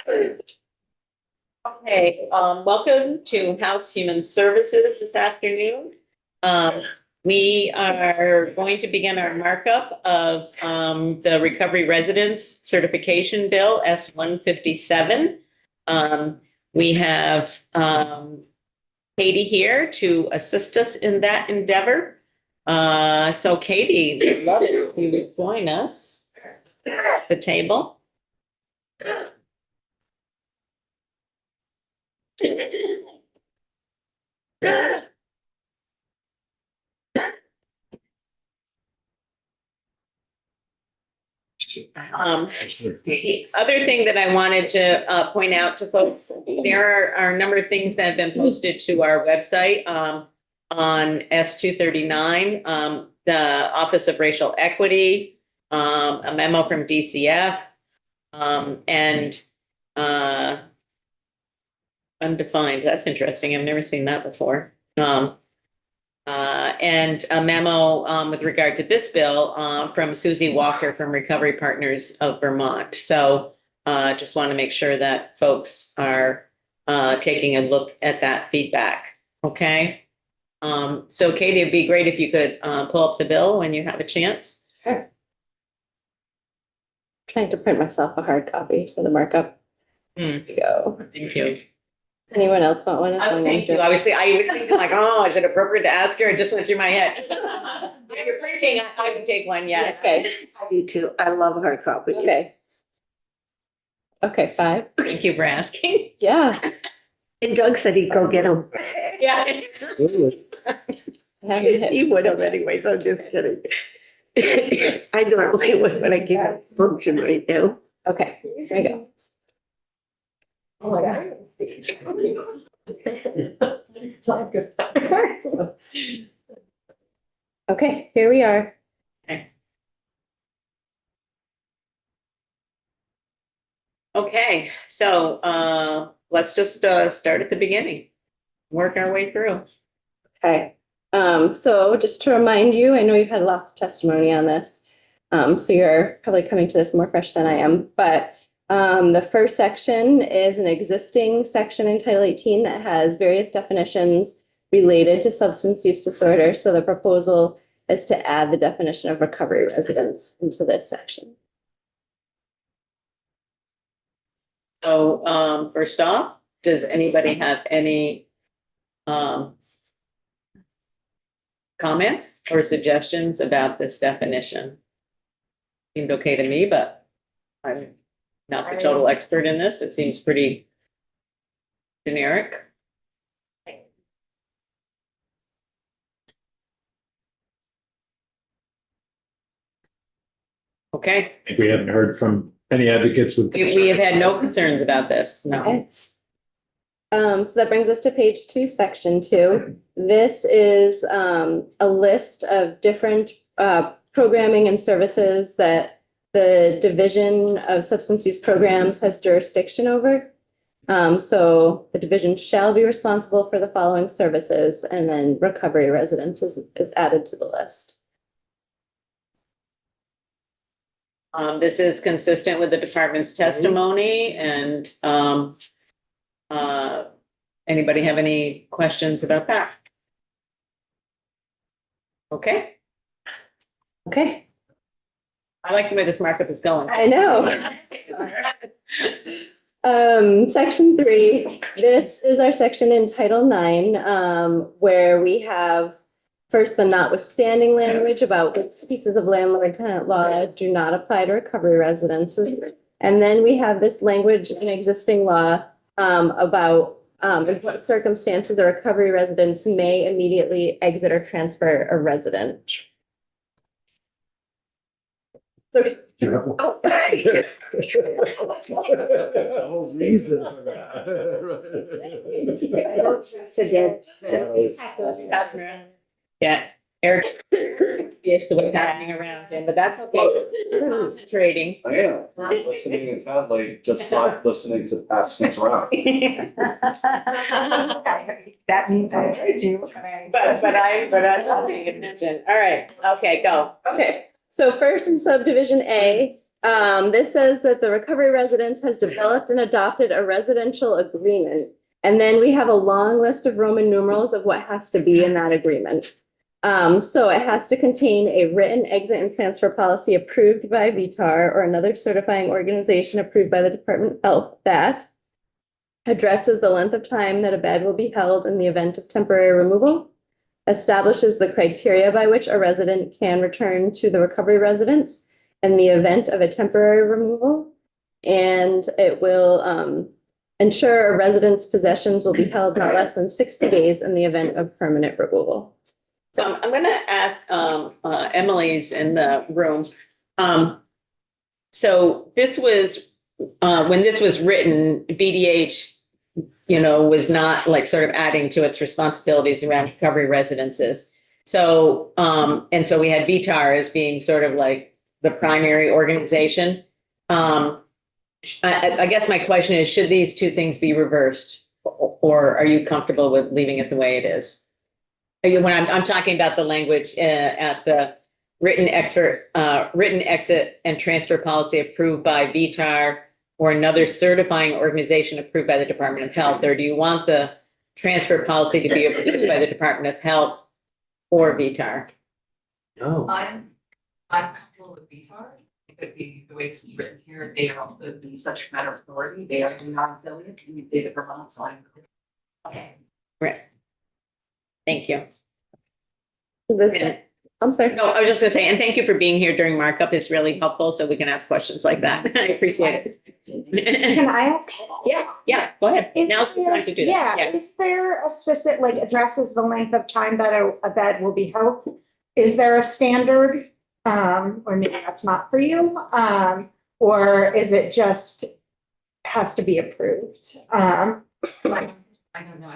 Okay, welcome to House Human Services this afternoon. We are going to begin our markup of the Recovery Residence Certification Bill S-157. We have Katie here to assist us in that endeavor. So Katie, we'd love it if you would join us at the table. The other thing that I wanted to point out to folks, there are a number of things that have been posted to our website on S-239, the Office of Racial Equity, a memo from DCF, and undefined. That's interesting. I've never seen that before. And a memo with regard to this bill from Susie Walker from Recovery Partners of Vermont. So just want to make sure that folks are taking a look at that feedback. Okay. So Katie, it'd be great if you could pull up the bill when you have a chance. Sure. Trying to print myself a hard copy for the markup. There you go. Thank you. Does anyone else want one? Thank you. Obviously, I was thinking like, oh, is it appropriate to ask her? It just went through my head. If you're printing, I can take one, yes. Okay. I do too. I love hard copy. Okay. Okay, 5. Thank you for asking. Yeah. And Doug said he'd go get them. Yeah. I haven't hit- He would have anyways. I'm just kidding. I normally would, but I can't function right now. Okay, here we go. Oh my God. Okay, here we are. Okay, so let's just start at the beginning. Work our way through. Okay, so just to remind you, I know you've had lots of testimony on this. So you're probably coming to this more fresh than I am, but the first section is an existing section in Title 18 that has various definitions related to substance use disorder. So the proposal is to add the definition of recovery residence into this section. So first off, does anybody have any comments or suggestions about this definition? Seemed okay to me, but I'm not the total expert in this. It seems pretty generic. Okay, We haven't heard from any advocates with. we have had no concerns about this, no. Okay. So that brings us to page 2, section 2. This is a list of different programming and services that the Division of Substance Use Programs has jurisdiction over. So the division shall be responsible for the following services, and then recovery residence is added to the list. This is consistent with the department's testimony, and anybody have any questions about that? Okay, Okay, I like the way this markup is going. I know. Section 3, this is our section in Title 9, where we have first the notwithstanding language about which pieces of landlord-tenant law do not apply to recovery residences. And then we have this language in existing law about in what circumstances a recovery residence may immediately exit or transfer a resident. So Oh, Yeah, Eric, yes, the what's happening around him, but that's okay. Concentrating. I am listening intently, just not listening to pass things around. That means I heard you. But I'm not paying attention. All right, okay, go. Okay, so first in subdivision A, This says that the recovery residence has developed and adopted a residential agreement. And then we have a long list of Roman numerals of what has to be in that agreement. So it has to contain a written exit and transfer policy approved by VTAR or another certifying organization approved by the Department of Health that addresses the length of time that a bed will be held in the event of temporary removal, establishes the criteria by which a resident can return to the recovery residence in the event of a temporary removal, and it will ensure a resident's possessions will be held not less than 60 days in the event of permanent removal. So I'm gonna ask, Emily's in the room. So this was, when this was written, VDH, was not like sort of adding to its responsibilities around recovery residences. So, and so we had VTAR as being sort of like the primary organization. I guess my question is, should these two things be reversed? Or are you comfortable with leaving it the way it is? When I'm talking about the language at the written exit and transfer policy approved by VTAR or another certifying organization approved by the Department of Health, or do you want the transfer policy to be approved by the Department of Health or VTAR? No. I'm comfortable with VTAR. It could be the way it's written here. They are the subject matter authority. They are not affiliate. We did it for Vermont, so I'm. Okay. Right. Thank you. I'm sorry. No, I was just gonna say, and thank you for being here during markup. It's really helpful, so we can ask questions like that. I appreciate it. Can I ask? Yeah, go ahead. Is Now's the there- time to do that. Yeah, is there a specific, like addresses the length of time that a bed will be held? Is there a standard? Or maybe that's not for you, or is it just has to be approved? I don't know.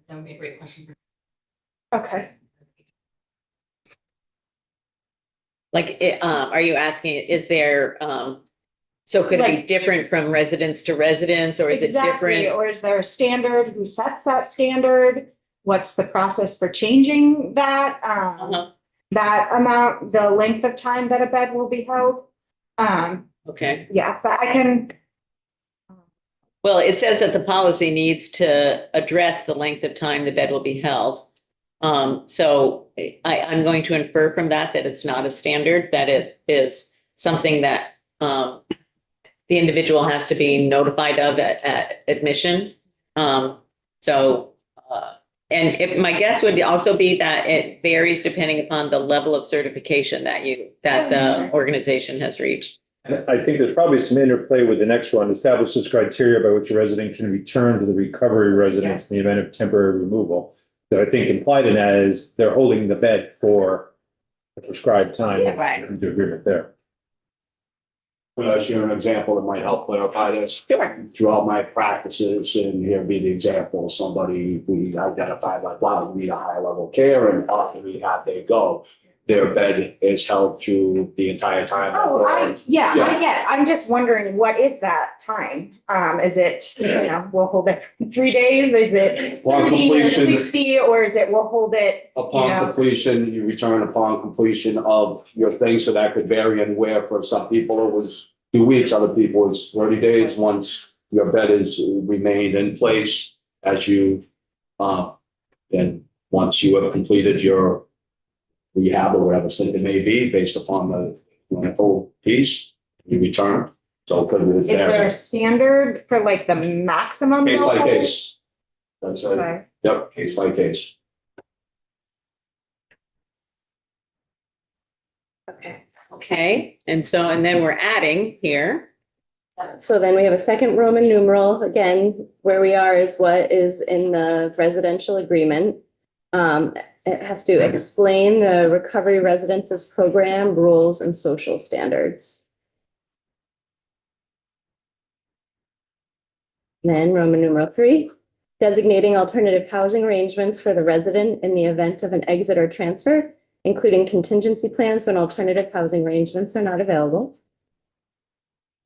That would be a great question. Okay. Like, are you asking, is there, so could it be Like- different from residence to residence, or is it Exactly, different? or is there a standard? Who sets that standard? What's the process for changing that? Uh-huh. That amount, the length of time that a bed will be held? Okay, Yeah, but I can, well, it says that the policy needs to address the length of time the bed will be held. So I'm going to infer from that it's not a standard, that it is something that, the individual has to be notified of at admission. And my guess would also be that it varies depending upon the level of certification that the organization has reached. I think there's probably some interplay with the next one, establishes criteria by which a resident can return to the recovery residence in the event of temporary removal. So I think implied in that is they're holding the bed for a prescribed time. Yeah, right. The agreement there. Could I share an example that might help clarify this? Sure. Throughout my practices, and here be the example, somebody we identified like, wow, we need a higher level of care, and off the rehab they go. Their bed is held through the entire time. that they're- I'm just wondering, what is that time? Is it, we'll hold it for 3 days? Is it Upon 30 or completion. 60, or is it we'll hold it? Upon Yeah. completion, you return upon completion of your thing, so that could vary anywhere. For some people, it was 2 weeks, other people it's 30 days, once your bed is remained in place as you, then once you have completed your rehab or whatever stint it may be, based upon the clinical piece, you return. So could it Is there a vary standard for like the maximum? case by level? case? That's it. Okay. Yep, case by case. Okay. Okay, and then we're adding here. So then we have a second Roman numeral. Again, where we are is what is in the residential agreement. It has to explain the recovery residences program, rules, and social standards. Then Roman numeral 3, designating alternative housing arrangements for the resident in the event of an exit or transfer, including contingency plans when alternative housing arrangements are not available.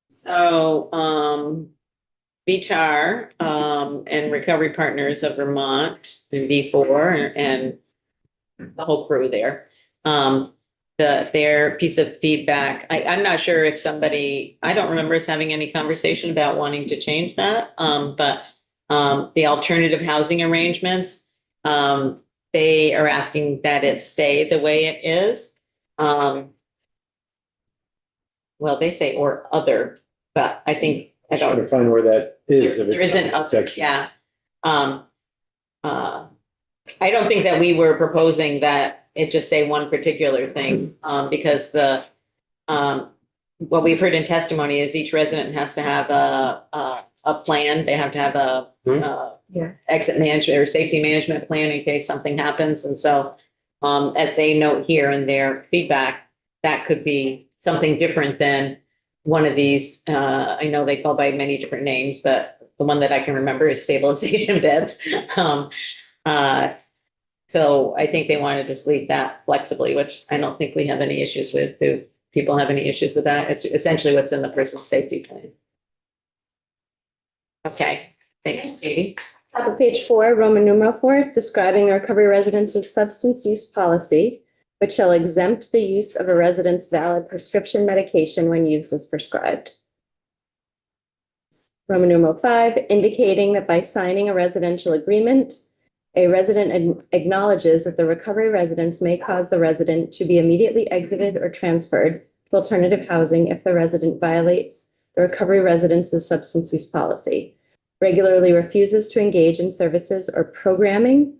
So, VTAR, and Recovery Partners of Vermont, the V4, and the whole crew there, their piece of feedback. I'm not sure if somebody, I don't remember us having any conversation about wanting to change that. But the alternative housing arrangements, they are asking that it stay the way it is. Well, they say or other, but I think, I Trying to don't, find where that is. if there it's not isn't in the other, section. yeah. I don't think that we were proposing that it just say one particular thing, because what we've heard in testimony is each resident has to have a plan. They have to have a, Yeah. exit management or safety management plan in case something happens. And so, as they note here in their feedback, that could be something different than one of these, I know they call by many different names, but the one that I can remember is stabilization beds. So I think they want to just leave that flexibly, which I don't think we have any issues with. Do people have any issues with that? It's essentially what's in the person's safety plan. Okay, thanks, Katie. Top of page 4, Roman numeral 4, describing the recovery residence's substance use policy, which shall exempt the use of a resident's valid prescription medication when used as prescribed. Roman numeral 5, indicating that by signing a residential agreement, a resident acknowledges that the recovery residence may cause the resident to be immediately exited or transferred to alternative housing if the resident violates the recovery residence's substance use policy, regularly refuses to engage in services or programming,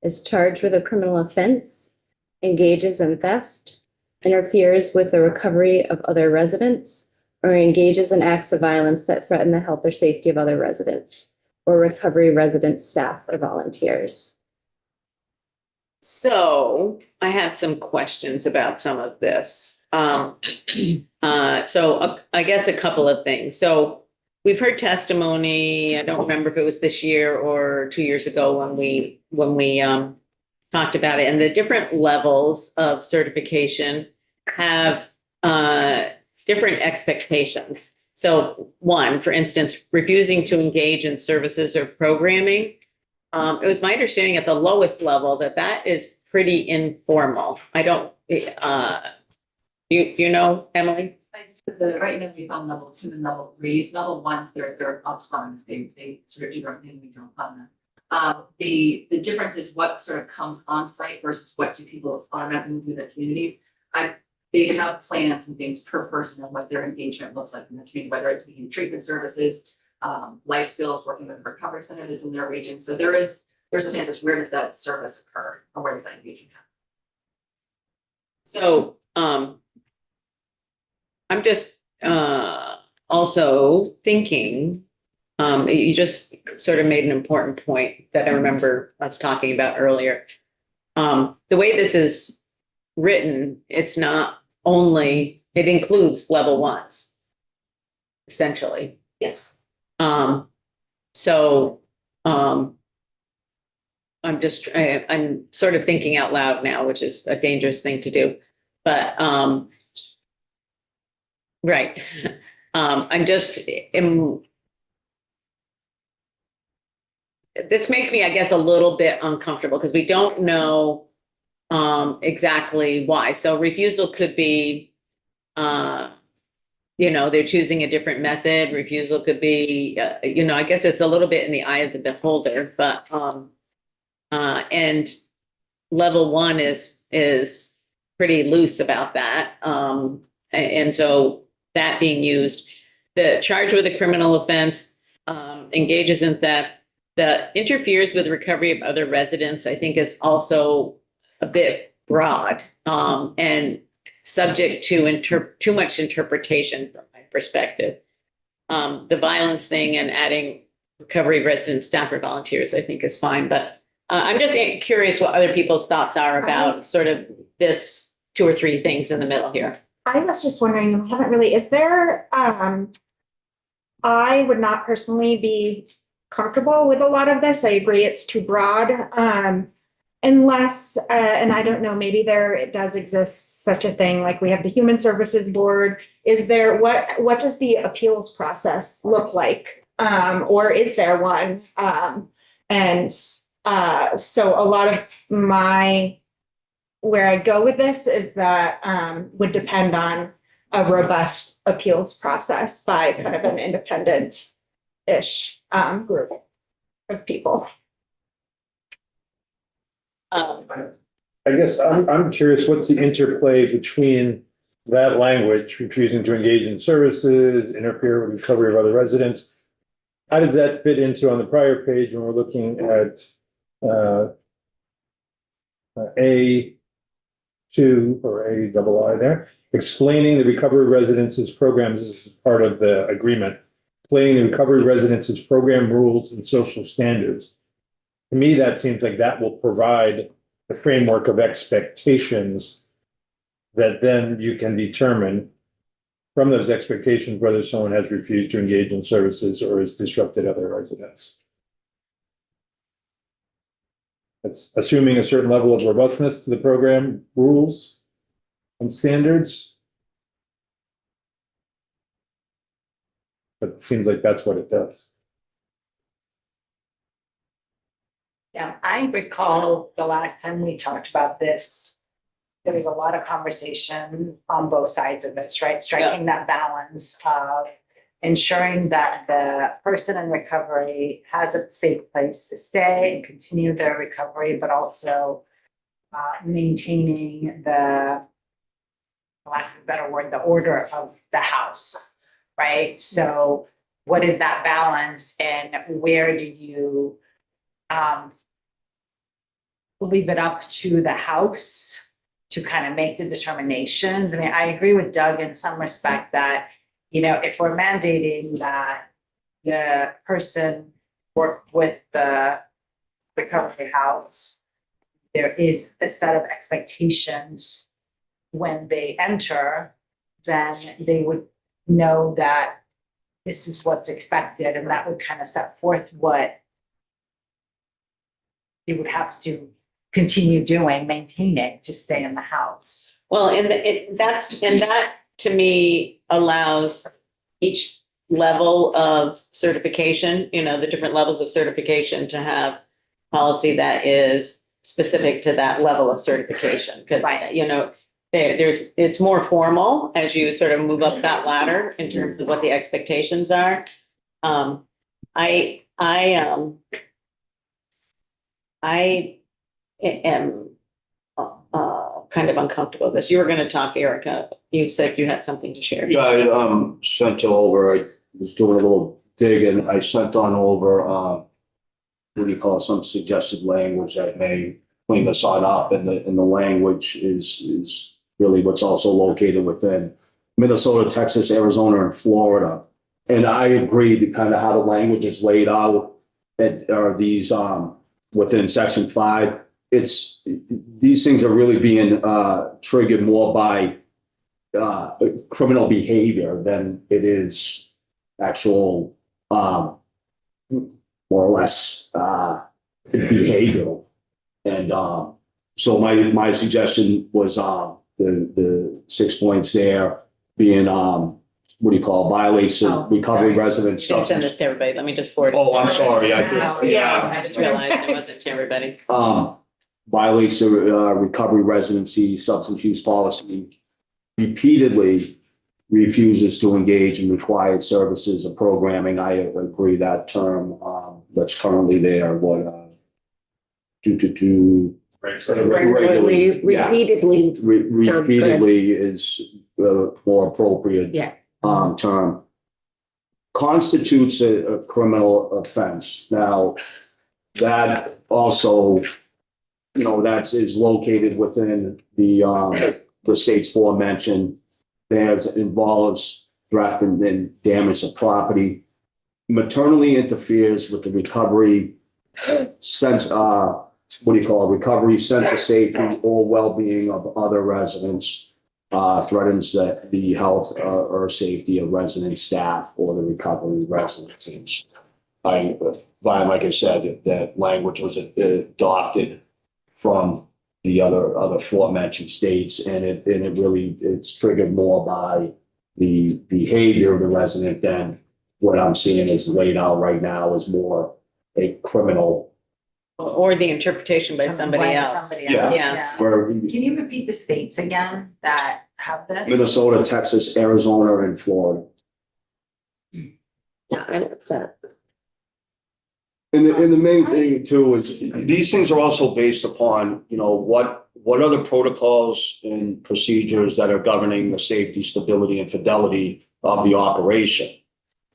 is charged with a criminal offense, engages in theft, interferes with the recovery of other residents, or engages in acts of violence that threaten the health or safety of other residents, or recovery resident staff or volunteers. So I have some questions about some of this. I guess a couple of things. So we've heard testimony. I don't remember if it was this year or 2 years ago when we talked about it, and the different levels of certification have different expectations. So one, for instance, refusing to engage in services or programming. It was my understanding at the lowest level that is pretty informal. I don't, you know, Emily? Right now we've on level 2 and level 3s. Level 1s, they're autonomous. They sort of do their own thing. We don't fund them. The difference is what sort of comes on site versus what do people automatically move through their communities. They have plans and things per person and what their engagement looks like in the community, whether it's being treatment services, life skills, working with a recovery center that's in their region. So there's a chance, where does that service occur or where does that engagement happen? So, I'm just also thinking, you just sort of made an important point that I remember us talking about earlier. The way this is written, it's not only, it includes level 1s, essentially. Yes. I'm sort of thinking out loud now, which is a dangerous thing to do, but, right. This makes me, I guess, a little bit uncomfortable because we don't know exactly why. So refusal could be, they're choosing a different method. Refusal could be, I guess it's a little bit in the eye of the beholder, but, and level 1 is pretty loose about that. And so that being used, the charge with a criminal offense, engages in theft, that interferes with recovery of other residents, I think is also a bit broad, and subject to too much interpretation from my perspective. The violence thing and adding recovery residents, staff, or volunteers, I think is fine, but I'm just curious what other people's thoughts are about sort of this 2 or 3 things in the middle here. I was just wondering, I haven't really, is there, I would not personally be comfortable with a lot of this. I agree it's too broad. Unless, and I don't know, maybe it does exist such a thing, like we have the Human Services Board. Is there, what does the appeals process look like? Or is there one? So a lot of my where I go with this is that, would depend on a robust appeals process by kind of an independent-ish, group of people. I guess I'm curious, what's the interplay between that language, refusing to engage in services, interfere with recovery of other residents? How does that fit into on the prior page when we're looking at A2 or A there, explaining the recovery residences programs as part of the agreement, explaining the recovery residences program rules and social standards. To me, that seems like that will provide the framework of expectations that then you can determine from those expectations whether someone has refused to engage in services or has disrupted other residents. It's assuming a certain level of robustness to the program rules and standards. But it seems like that's what it does. Yeah, I recall the last time we talked about this, there was a lot of conversation on both sides of this, right? Striking that balance of ensuring that the person in recovery has a safe place to stay and continue their recovery, but also maintaining the, for lack of a better word, the order of the house, right? So what is that balance and where do you leave it up to the house to kind of make the determinations? I mean, I agree with Doug in some respect that, you know, if we're mandating that the person work with the recovery house, there is a set of expectations when they enter, then they would know that this is what's expected, and that would kind of set forth what you would have to continue doing, maintaining to stay in the house. Well, and that to me allows each level of certification, you know, the different levels of certification to have policy that is specific to that level of certification. Because, Right. you know, it's more formal as you sort of move up that ladder in terms of what the expectations are. I am kind of uncomfortable with this. You were going to talk, Erica. You said you had something to share. Yeah, I sent over, I was doing a little digging, I sent on over, what do you call it, some suggested language that may clean this on up, and the language is really what's also located within Minnesota, Texas, Arizona, and Florida. And I agree that kind of how the language is laid out, that are these, within section 5, these things are really being triggered more by criminal behavior than it is actual more or less behavioral. And so my suggestion was the 6 points there being what do you call, violates of recovery residents. You can send this to everybody. Let me just forward it. Oh, I'm sorry. I I just realized it wasn't to everybody. Violates the recovery residency substance use policy, repeatedly refuses to engage in required services or programming. I agree that term that's currently there, what Regularly, yeah. repeatedly. Repeatedly is the more appropriate Yeah. term. Constitutes a criminal offense. Now, that also, you know, is located within the states aforementioned. That involves threat and damage of property. Maternally interferes with the recovery sense, what do you call it? Recovery, sense of safety or well-being of other residents. Threatens the health or safety of resident staff or the recovery residents. Like I said, that language was adopted from the other aforementioned states, and it's triggered more by the behavior of the resident than what I'm seeing is laid out right now is more a criminal or the interpretation by somebody else. Somebody Yeah. else, Yeah. yeah. Where Can you repeat the states again that have this? Minnesota, Texas, Arizona, and Florida. Yeah, I understand. And the main thing too is, these things are also based upon, you know, what are the protocols and procedures that are governing the safety, stability, and fidelity of the operation?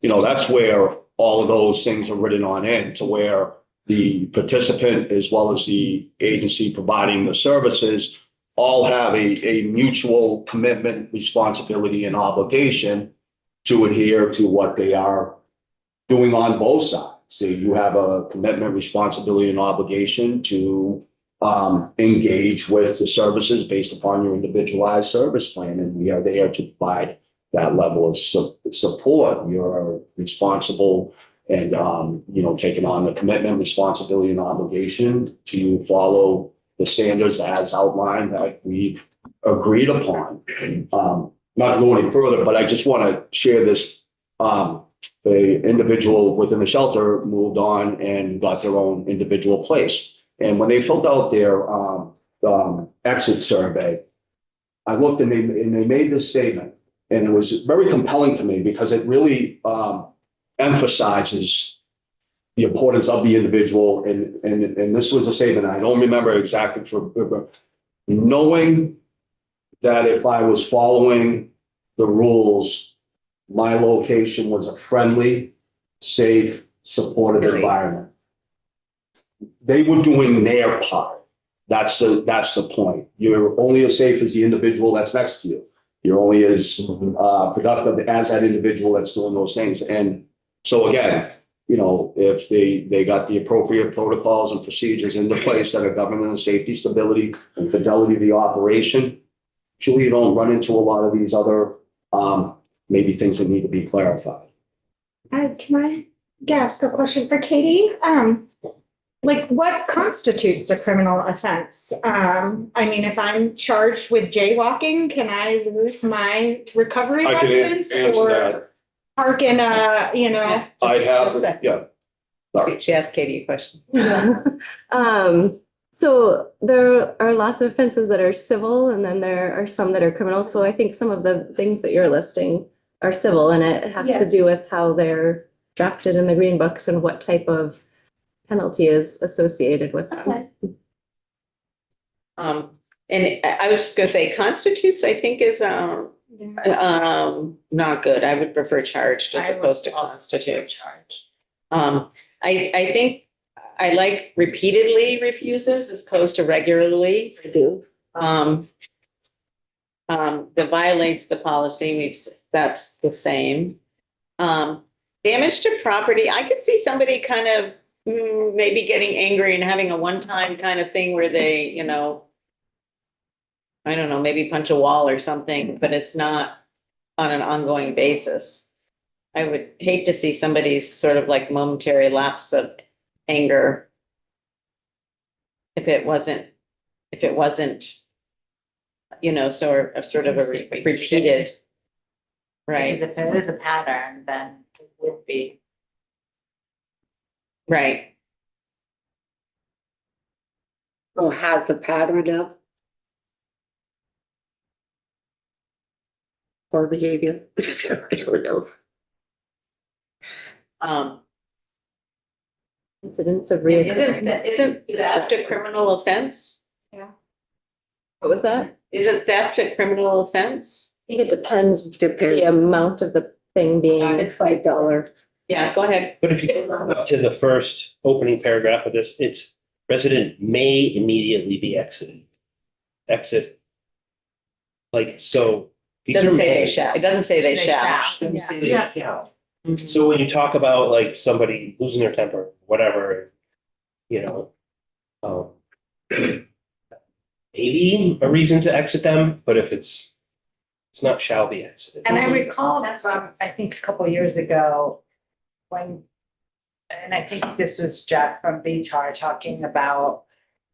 You know, that's where all of those things are written on in, to where the participant as well as the agency providing the services all have a mutual commitment, responsibility, and obligation to adhere to what they are doing on both sides. So you have a commitment, responsibility, and obligation to engage with the services based upon your individualized service plan, and we are there to provide that level of support. You're responsible and, you know, taking on the commitment, responsibility, and obligation to follow the standards as outlined that we've agreed upon. Not to go any further, but I just want to share this. The individual within the shelter moved on and got their own individual place. And when they filled out their exit survey, I looked and they made this statement, and it was very compelling to me because it really emphasizes the importance of the individual. And this was a statement, I don't remember exactly, for knowing that if I was following the rules, my location was a friendly, safe, supportive environment. They were doing their part. That's the point. You're only as safe as the individual that's next to you. You're only as productive as that individual that's doing those things. And so again, you know, if they got the appropriate protocols and procedures into place that are governing the safety, stability, and fidelity of the operation, usually you don't run into a lot of these other maybe things that need to be clarified. Can I ask a question for Katie? Like, what constitutes a criminal offense? I mean, if I'm charged with jaywalking, can I lose my recovery I can residence? answer Or that. park in a, you know? Yeah. I have, Just a yeah. Sorry. She asked Katie a question. So there are lots of offenses that are civil, and then there are some that are criminal. So I think some of the things that you're listing are civil, and it has Yeah. to do with how they're drafted in the green books and what type of penalty is associated with them. Okay. And I was just gonna say constitutes, I think is, not good. I would prefer charged as I would opposed to also prefer constitutes. charged. I think I like repeatedly refuses as opposed to regularly. I do. That violates the policy, that's the same. Damage to property, I could see somebody kind of maybe getting angry and having a one-time kind of thing where they, you know, I don't know, maybe punch a wall or something, but it's not on an ongoing basis. I would hate to see somebody's sort of like momentary lapse of anger if it wasn't, you know, sort of a repeated. Right, Because if it is a pattern, then it would be. right. Or has a pattern of. Or behavior. I don't know. Incidents of Isn't theft a criminal offense? What was that? Isn't theft a criminal offense? I think it depends Depends. the amount of the thing being. It's $5. Yeah, go ahead. But if you go up to the first opening paragraph of this, it's resident may immediately be exited. Exit. Like, so. these Doesn't are say they may. shall, it doesn't say they shall. Doesn't say they Yeah. shall. Mhm. So when you talk about like somebody losing their temper, whatever, you know, maybe a reason to exit them, but if it's not shall be exited. And I recall that's I think a couple of years ago, when, and I think this was Jeff from VTAR talking about,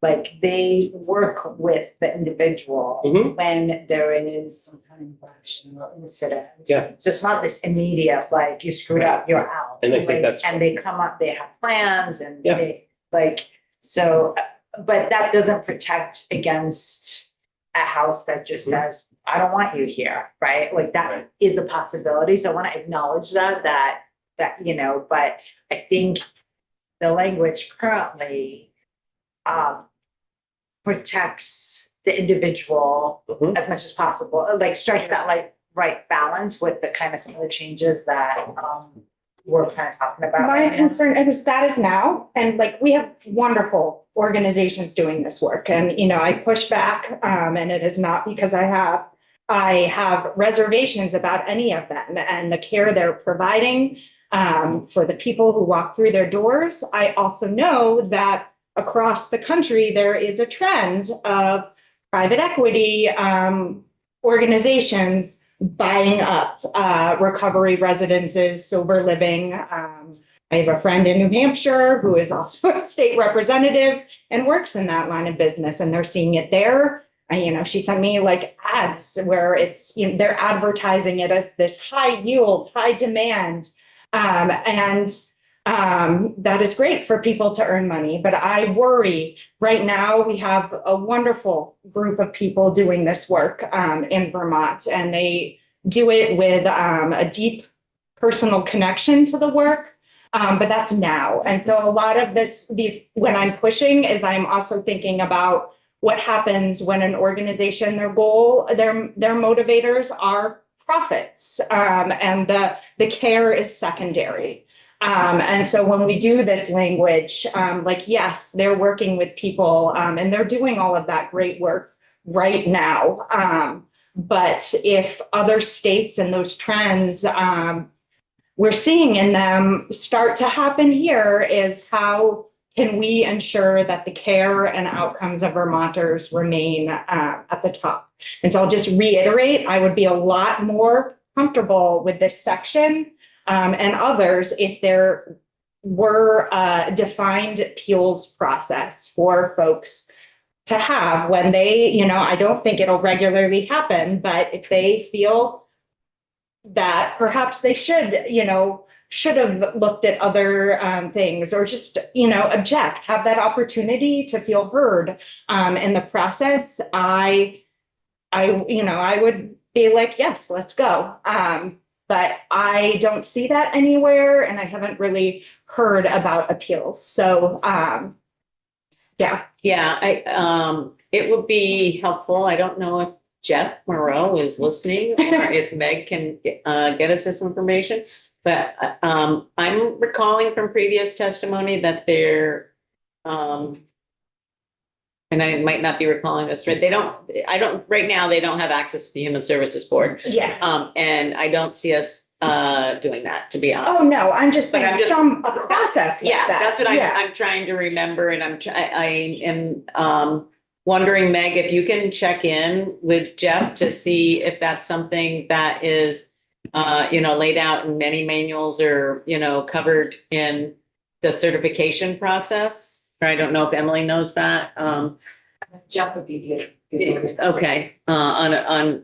like, they work with the individual Mhm. when there is some kind of infraction or incident. Yeah. So it's not this immediate, like, you screwed up, you're out. And I think Like, that's- And they come up, they have plans and Yeah. they, like, So, but that doesn't protect against a house that just says, I don't want you here, right? Like that is a possibility. So I want to acknowledge that, you know, but I think the language currently protects the individual Mhm. as much as possible, like strikes that like right balance with the kind of some of the changes that we're kind of talking about. My right now. concern is that is now, and like, we have wonderful organizations doing this work, and, you know, I push back, and it is not because I have reservations about any of them and the care they're providing, for the people who walk through their doors. I also know that across the country, there is a trend of private equity, organizations buying up recovery residences, sober living. I have a friend in New Hampshire who is also a state representative and works in that line of business, and they're seeing it there. And, you know, she sent me like ads where it's, you know, they're advertising it as this high yield, high demand. That is great for people to earn money, but I worry right now we have a wonderful group of people doing this work in Vermont, and they do it with a deep personal connection to the work. But that's now. And so a lot of when I'm pushing is I'm also thinking about what happens when an organization, their goal, their motivators are profits, and the care is secondary. And so when we do this language, like, yes, they're working with people, and they're doing all of that great work right now. But if other states and those trends, we're seeing in them start to happen here, is how can we ensure that the care and outcomes of Vermonters remain at the top? And so I'll just reiterate, I would be a lot more comfortable with this section and others if there were a defined appeals process for folks to have when they, you know, I don't think it'll regularly happen, but if they feel that perhaps they should, you know, should have looked at other things, or just, you know, object, have that opportunity to feel heard in the process. I would be like, yes, let's go. But I don't see that anywhere, and I haven't really heard about appeals. So, yeah. Yeah, it would be helpful. I don't know if Jeff Moreau is listening or if Meg can get us this information. But I'm recalling from previous testimony that they're, and I might not be recalling this, right? Right now, they don't have access to the Human Services Board. Yeah. And I don't see us doing that, to be honest. Oh, no, I'm just But saying a process like Yeah, that. that's what Yeah. I'm trying to remember, and I am wondering, Meg, if you can check in with Jeff to see if that's something that is, laid out in many manuals or, covered in the certification process. I don't know if Emily knows that. Jeff would be the. Okay, on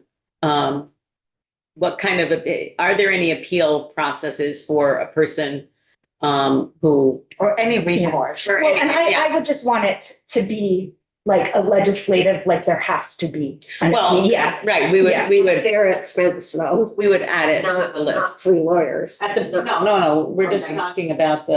what kind of, are there any appeal processes for a person who? Or any recourse. or Well, any- and yeah. I would just want it to be like a legislative, like there has to be. Well, Yeah. right, Yeah. we would Their expense though, we would add it to not, the not list. free lawyers. At the, no, we're just Okay. talking about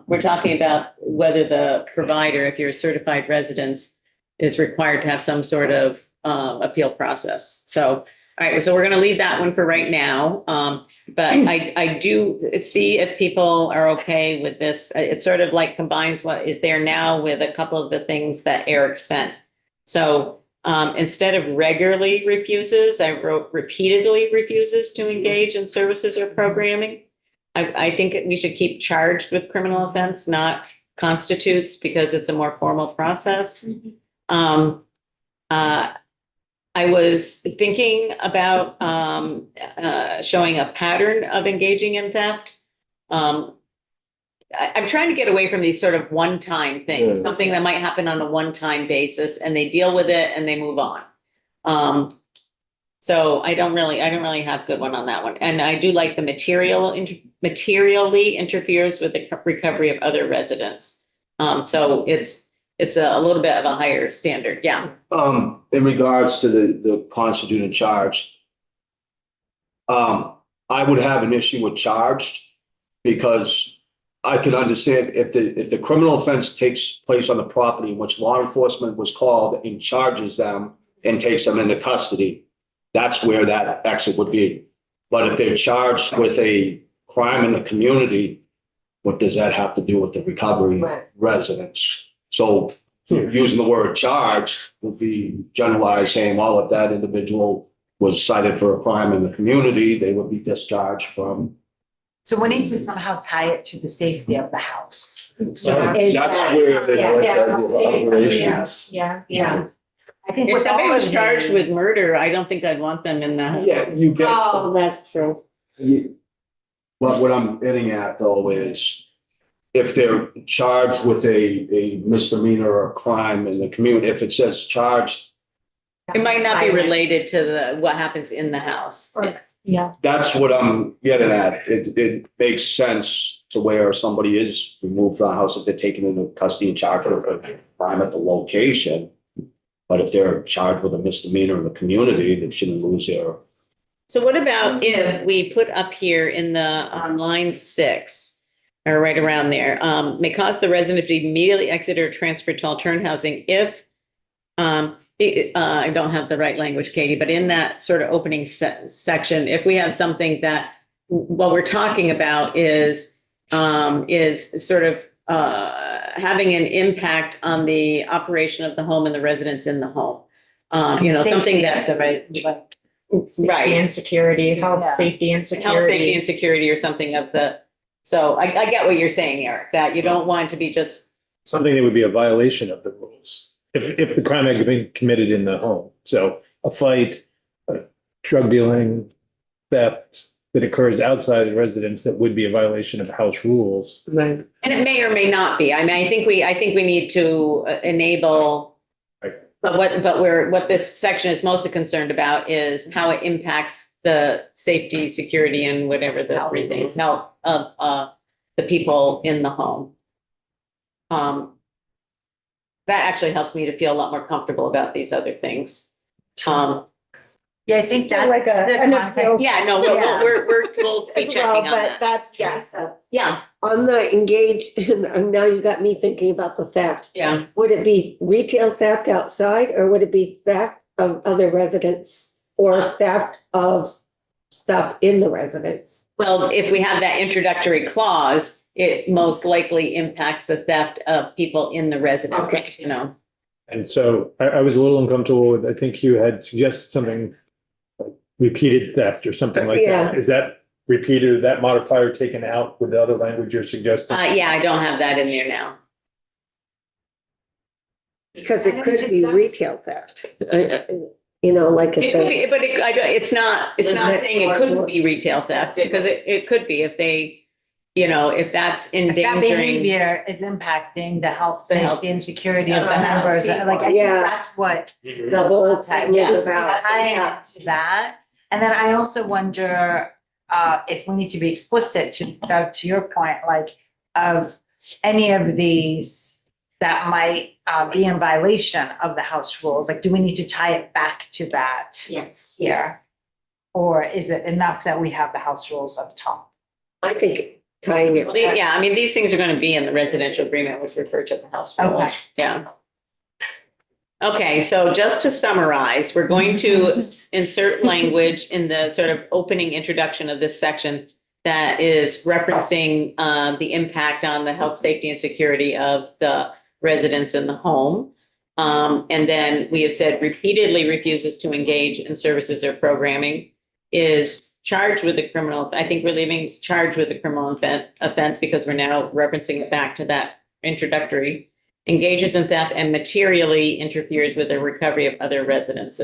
we're talking about whether the provider, if you're a certified residence, is required to have some sort of appeal process. So, all right, so we're gonna leave that one for right now. But I do see if people are okay with this. It sort of like combines what is there now with a couple of the things that Eric sent. So instead of regularly refuses, I wrote repeatedly refuses to engage in services or programming. I think we should keep charged with criminal offense, not constitutes, because it's a more formal process. I was thinking about showing a pattern of engaging in theft. I'm trying to get away from these sort of one-time things, something that might happen on a one-time basis, and they deal with it and they move on. So I don't really have a good one on that one. And I do like the materially interferes with the recovery of other residents. So it's a little bit of a higher standard, yeah. In regards to the constituted charge, I would have an issue with charged because I could understand if the criminal offense takes place on the property in which law enforcement was called and charges them and takes them into custody, that's where that exit would be. But if they're charged with a crime in the community, what does that have to do with the recovery residents? So using the word charged would be generalized, saying, well, if that individual was cited for a crime in the community, they would be discharged from. So we need to somehow tie it to the safety of the house. So that's where the operations. Yeah. I think If with somebody all was of charged with these- murder, I don't think I'd want them in the. Yeah, you get. Oh, that's true. But what I'm getting at though is if they're charged with a misdemeanor or a crime in the community, if it says charged, It might not be related to what happens in the house. Yeah. that's what I'm getting at. It makes sense to where somebody is removed from the house if they're taken into custody and charged with a crime at the location. But if they're charged with a misdemeanor in the community, they shouldn't lose their. So what about if we put up here in on line 6, or right around there, may cause the resident to immediately exit or transfer to alternate housing if, I don't have the right language, Katie, but in that sort of opening section, if we have something that what we're talking about is sort of having an impact on the operation of the home and the residents in the home. Something that right. And security, health, Yeah. safety and Health, safety security. and security or something of the, so I get what you're saying, Eric, that you don't want it to be just, Something that would be a violation of the rules. If the crime had been committed in the home. So a fight, drug dealing, theft that occurs outside the residence, that would be a violation of house rules. Right. and it may or may not be. I mean, I think we need to enable. Right. But what this section is mostly concerned about is how it impacts the safety, security, and whatever the three things, health of the people in the home. That actually helps me to feel a lot more comfortable about these other things. Yeah, I think that's Like the an context. appeal. Yeah, no, we'll be As checking well, on but that. yes. Yeah, On the engaged, and now you got me thinking about the theft. yeah. Would it be retail theft outside or would it be theft of other residents or theft of stuff in the residence? Well, if we have that introductory clause, it most likely impacts the theft of people in the residence, Okay. you know. And so I was a little uncomfortable with, I think you had suggested something like repeated theft or something like Yeah. that. Is that repeated, that modifier taken out with the other language you're suggesting? Yeah, I don't have that in there now. Because it could be retail theft. Like It if could they, be, but it's not Isn't it saying it couldn't be retail theft, because it could be if they, if that's If that endangering. behavior is impacting the health, The health. safety and security of the Uh, members, like, I think Yeah. that's what. the whole thing Yes. is about. Tying it to that, and then I also wonder, if we need to be explicit to your point, like, of any of these that might, be in violation of the house rules, like, do we need to tie it back to that? Yes. Here? Or is it enough that we have the house rules up top? I think tying it. back- Yeah, I mean, these things are gonna be in the residential agreement, which refer to the house Okay. rules, yeah. Okay, so just to summarize, we're going to insert language in the sort of opening introduction of this section that is referencing the impact on the health, safety, and security of the residents in the home. And then we have said repeatedly refuses to engage in services or programming, is charged with a criminal, I think we're leaving charged with a criminal offense because we're now referencing it back to that introductory, engages in theft and materially interferes with the recovery of other residents,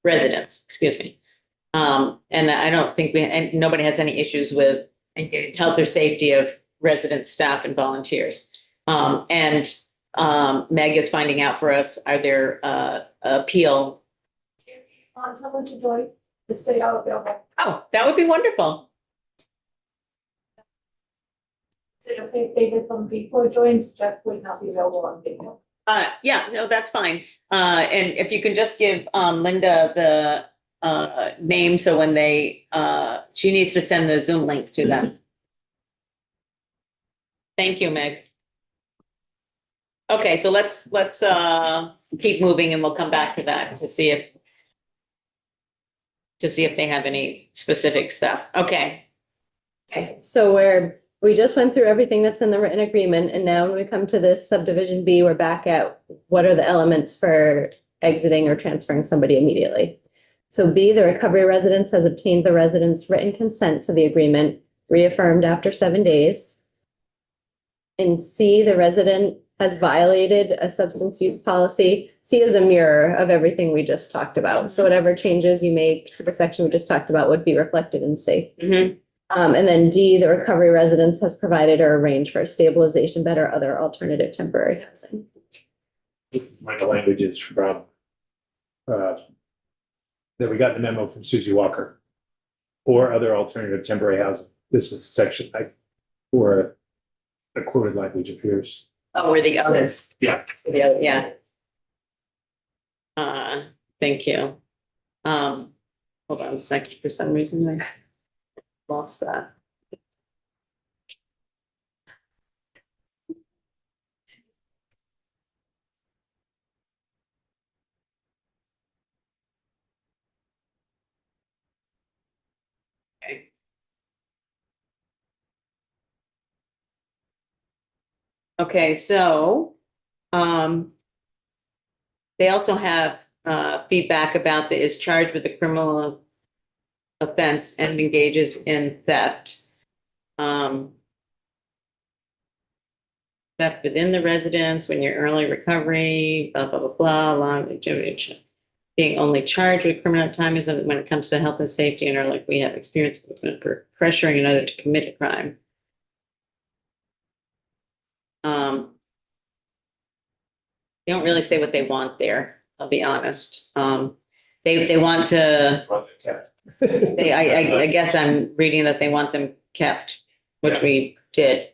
excuse me. And I don't think and nobody has any issues with health or safety of residents, staff, and volunteers. And Meg is finding out for us, are there appeal? On someone to join the state out available. Oh, that would be wonderful. Is it okay if David from V4 joins? Jeff would not be available on video. Yeah, no, that's fine. And if you can just give, Linda the, name, so when they, she needs to send the Zoom link to them. Thank you, Meg. Okay, so let's keep moving and we'll come back to that to see if they have any specific stuff. Okay. Okay, so we just went through everything that's in the written agreement, and now when we come to this subdivision B, we're back at what are the elements for exiting or transferring somebody immediately. So B, the recovery residence has obtained the resident's written consent to the agreement, reaffirmed after 7 days. In C, the resident has violated a substance use policy. C is a mirror of everything we just talked about. So whatever changes you make to the section we just talked about would be reflected in C. Mhm. And then D, the recovery residence has provided or arranged for a stabilization bed or other alternative temporary housing. My language is from, that we got the memo from Susie Walker. Or other alternative temporary housing. This is the section where the quoted language appears. Oh, or the others. Yeah. The other, yeah. Thank you. Hold on a second, for some reason I lost that. Okay. Okay, so, they also have, feedback about the is charged with a criminal offense and engages in theft. Theft within the residence, when you're early recovery, blah, blah, blah, blah, being only charged with criminal time is when it comes to health and safety, and are like we have experience for pressuring another to commit a crime. They don't really say what they want there, I'll be honest. They want to, I guess I'm reading that they want them kept, which we did.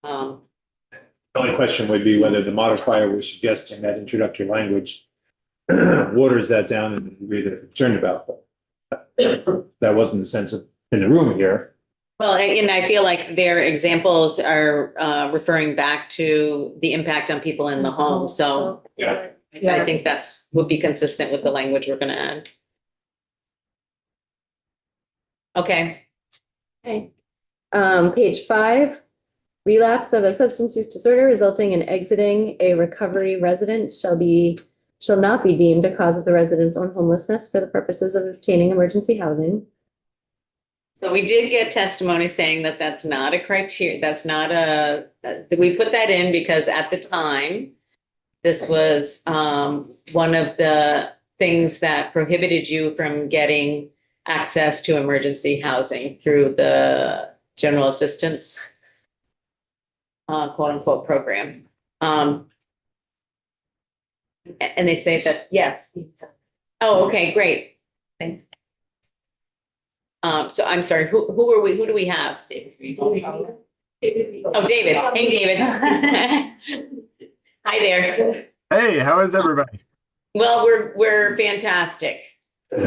The only question would be whether the modifier we're suggesting, that introductory language, waters that down in the degree that they're concerned about. But that wasn't the sense of in the room here. Well, and I feel like their examples are referring back to the impact on people in the home, so Yeah. I think that's would be consistent with the language we're gonna add. Okay. Okay. Page 5, relapse of a substance use disorder resulting in exiting a recovery resident shall not be deemed a cause of the resident's own homelessness for the purposes of obtaining emergency housing. So we did get testimony saying that that's not a criteria, that's not we put that in because at the time, this was one of the things that prohibited you from getting access to emergency housing through the general assistance quote unquote program. And they say that, yes. Oh, okay, great. Thanks. So I'm sorry, who do we have? Oh, David. Hey, David. Hi there. Hey, how is everybody? Well, we're fantastic. We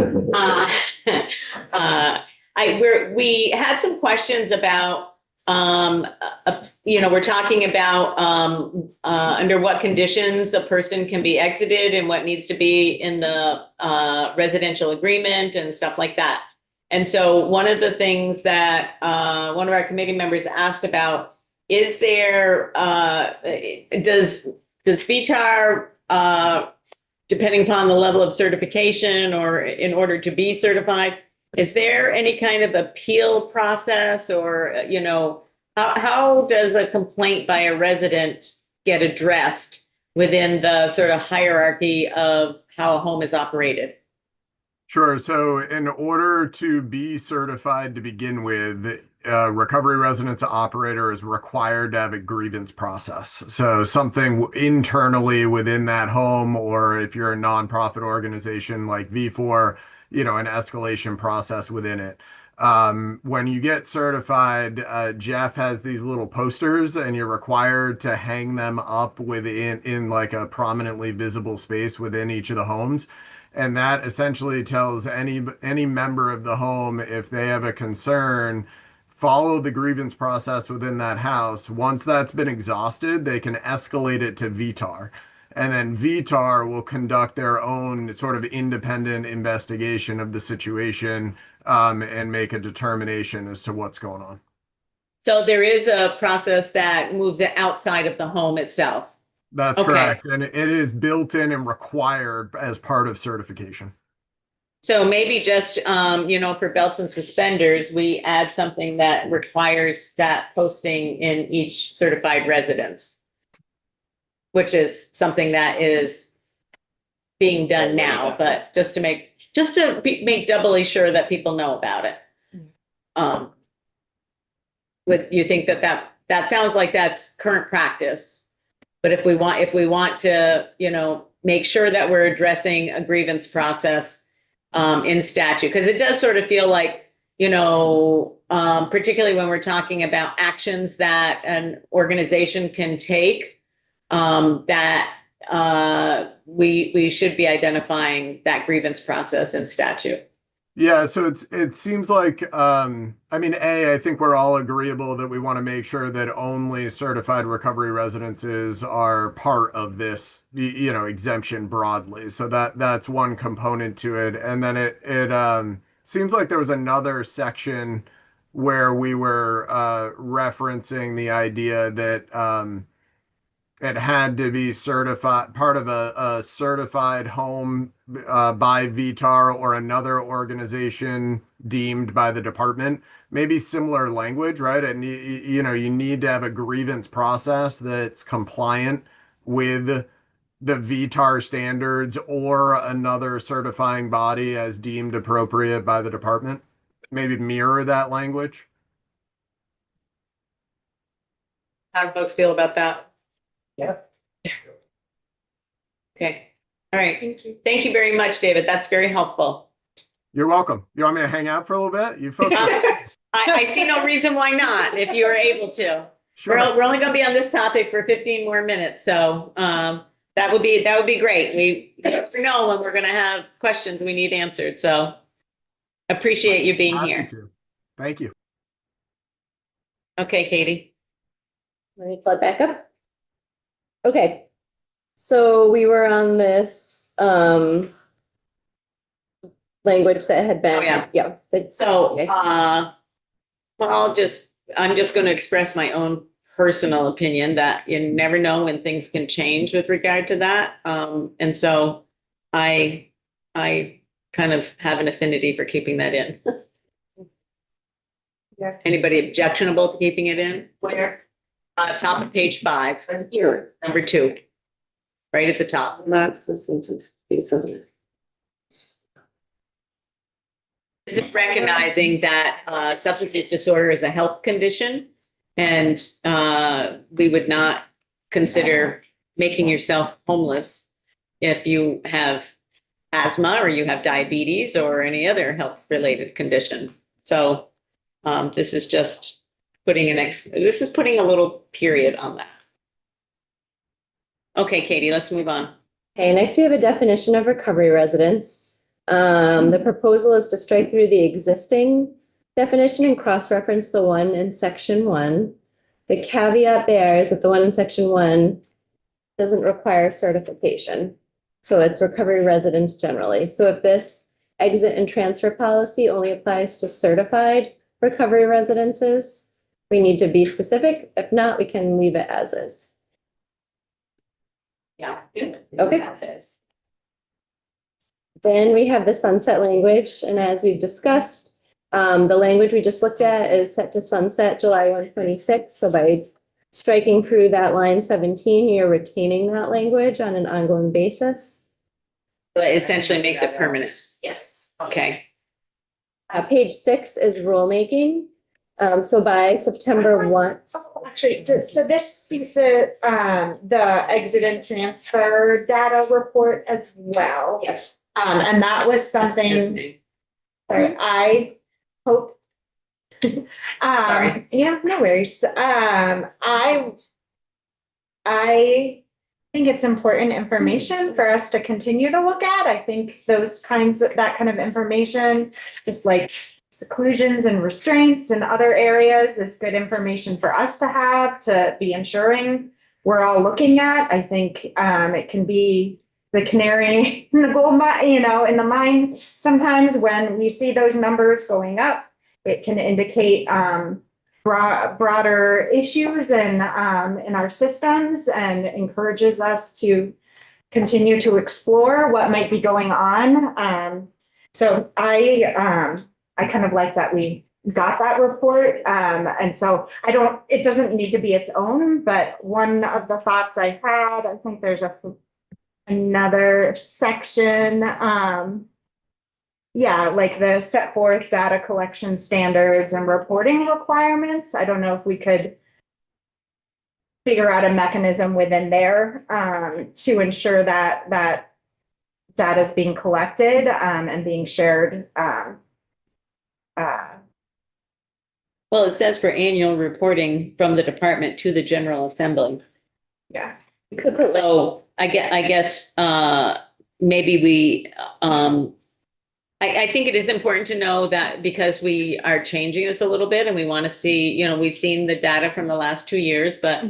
had some questions about, we're talking about under what conditions a person can be exited and what needs to be in the residential agreement and stuff like that. And so one of the things that one of our committee members asked about is there, does VTAR, depending upon the level of certification or in order to be certified, is there any kind of appeal process or, how does a complaint by a resident get addressed within the sort of hierarchy of how a home is operated? Sure. So in order to be certified to begin with, a recovery residence operator is required to have a grievance process. So something internally within that home, or if you're a nonprofit organization like V4, an escalation process within it. When you get certified, Jeff has these little posters and you're required to hang them up in like a prominently visible space within each of the homes. And that essentially tells any member of the home, if they have a concern, follow the grievance process within that house. Once that's been exhausted, they can escalate it to VTAR. And then VTAR will conduct their own sort of independent investigation of the situation, and make a determination as to what's going on. So there is a process that moves it outside of the home itself. That's Okay. correct. And it is built in and required as part of certification. So maybe just, for belts and suspenders, we add something that requires that posting in each certified residence, which is something that is being done now, but just to make doubly sure that people know about it. Would you think that sounds like that's current practice? But if we want to, make sure that we're addressing a grievance process in statute, because it does sort of feel like, particularly when we're talking about actions that an organization can take, that we should be identifying that grievance process in statute. Yeah, so it seems like, I think we're all agreeable that we want to make sure that only certified recovery residences are part of this, exemption broadly. So that's one component to it. And then it seems like there was another section where we were referencing the idea that it had to be certified, part of a certified home by VTAR or another organization deemed by the department. Maybe similar language, right? And you need to have a grievance process that's compliant with the VTAR standards or another certifying body as deemed appropriate by the department. Maybe mirror that language. How do folks feel about that? Yeah. Okay. All right. Thank you very much, David. That's very helpful. You're welcome. You want me to hang out for a little bit? You folks are I see no reason why not, if you are able to. sure. We're only going to be on this topic for 15 more minutes, so that would be great. We never know when we're going to have questions we need answered, so appreciate you being Happy here. to. Thank you. Okay, Katie. Let me flood back up. Okay, so we were on this language that had been. Oh, yeah. So, Okay. I'm just going to express my own personal opinion that you never know when things can change with regard to that. And so I kind of have an affinity for keeping that in. Yeah. Anybody objectionable to keeping it in? Where? Top of page 5, Here. number 2, right at the top. That's the sentence piece of it. Is it recognizing that substance use disorder is a health condition, and we would not consider making yourself homeless if you have asthma or you have diabetes or any other health related condition. So this is just putting putting a little period on that. Okay, Katie, let's move on. Okay, next we have a definition of recovery residence. The proposal is to strike through the existing definition and cross-reference the one in section 1. The caveat there is that the one in section 1 doesn't require certification. So it's recovery residence generally. So if this exit and transfer policy only applies to certified recovery residences, we need to be specific. If not, we can leave it as is. Yeah. Okay. That says. Then we have the sunset language, and as we've discussed, the language we just looked at is set to sunset July 126. So by striking through that line 17, you're retaining that language on an ongoing basis. So it essentially makes it permanent. Yes. Okay. Page 6 is rulemaking. So by September 1, Actually, so this seems to, the exit and transfer data report as well. yes. And that was That's something, me. sorry, I hoped Sorry. Yeah, no worries. I think it's important information for us to continue to look at. I think that kind of information, just like seclusions and restraints in other areas, is good information for us to have to be ensuring we're all looking at. I think it can be the canary in the gold mine, in the mine. Sometimes when we see those numbers going up, it can indicate broader issues in our systems and encourages us to continue to explore what might be going on. So I kind of like that we got that report. And so it doesn't need to be its own, but one of the thoughts I had, I think there's another section, like the set forth data collection standards and reporting requirements. I don't know if we could figure out a mechanism within there to ensure that data is being collected and being shared. Well, it says for annual reporting from the department to the General Assembly. Yeah. So I guess maybe we, I think it is important to know that because we are changing this a little bit and we want to see, we've seen the data from the last 2 years, but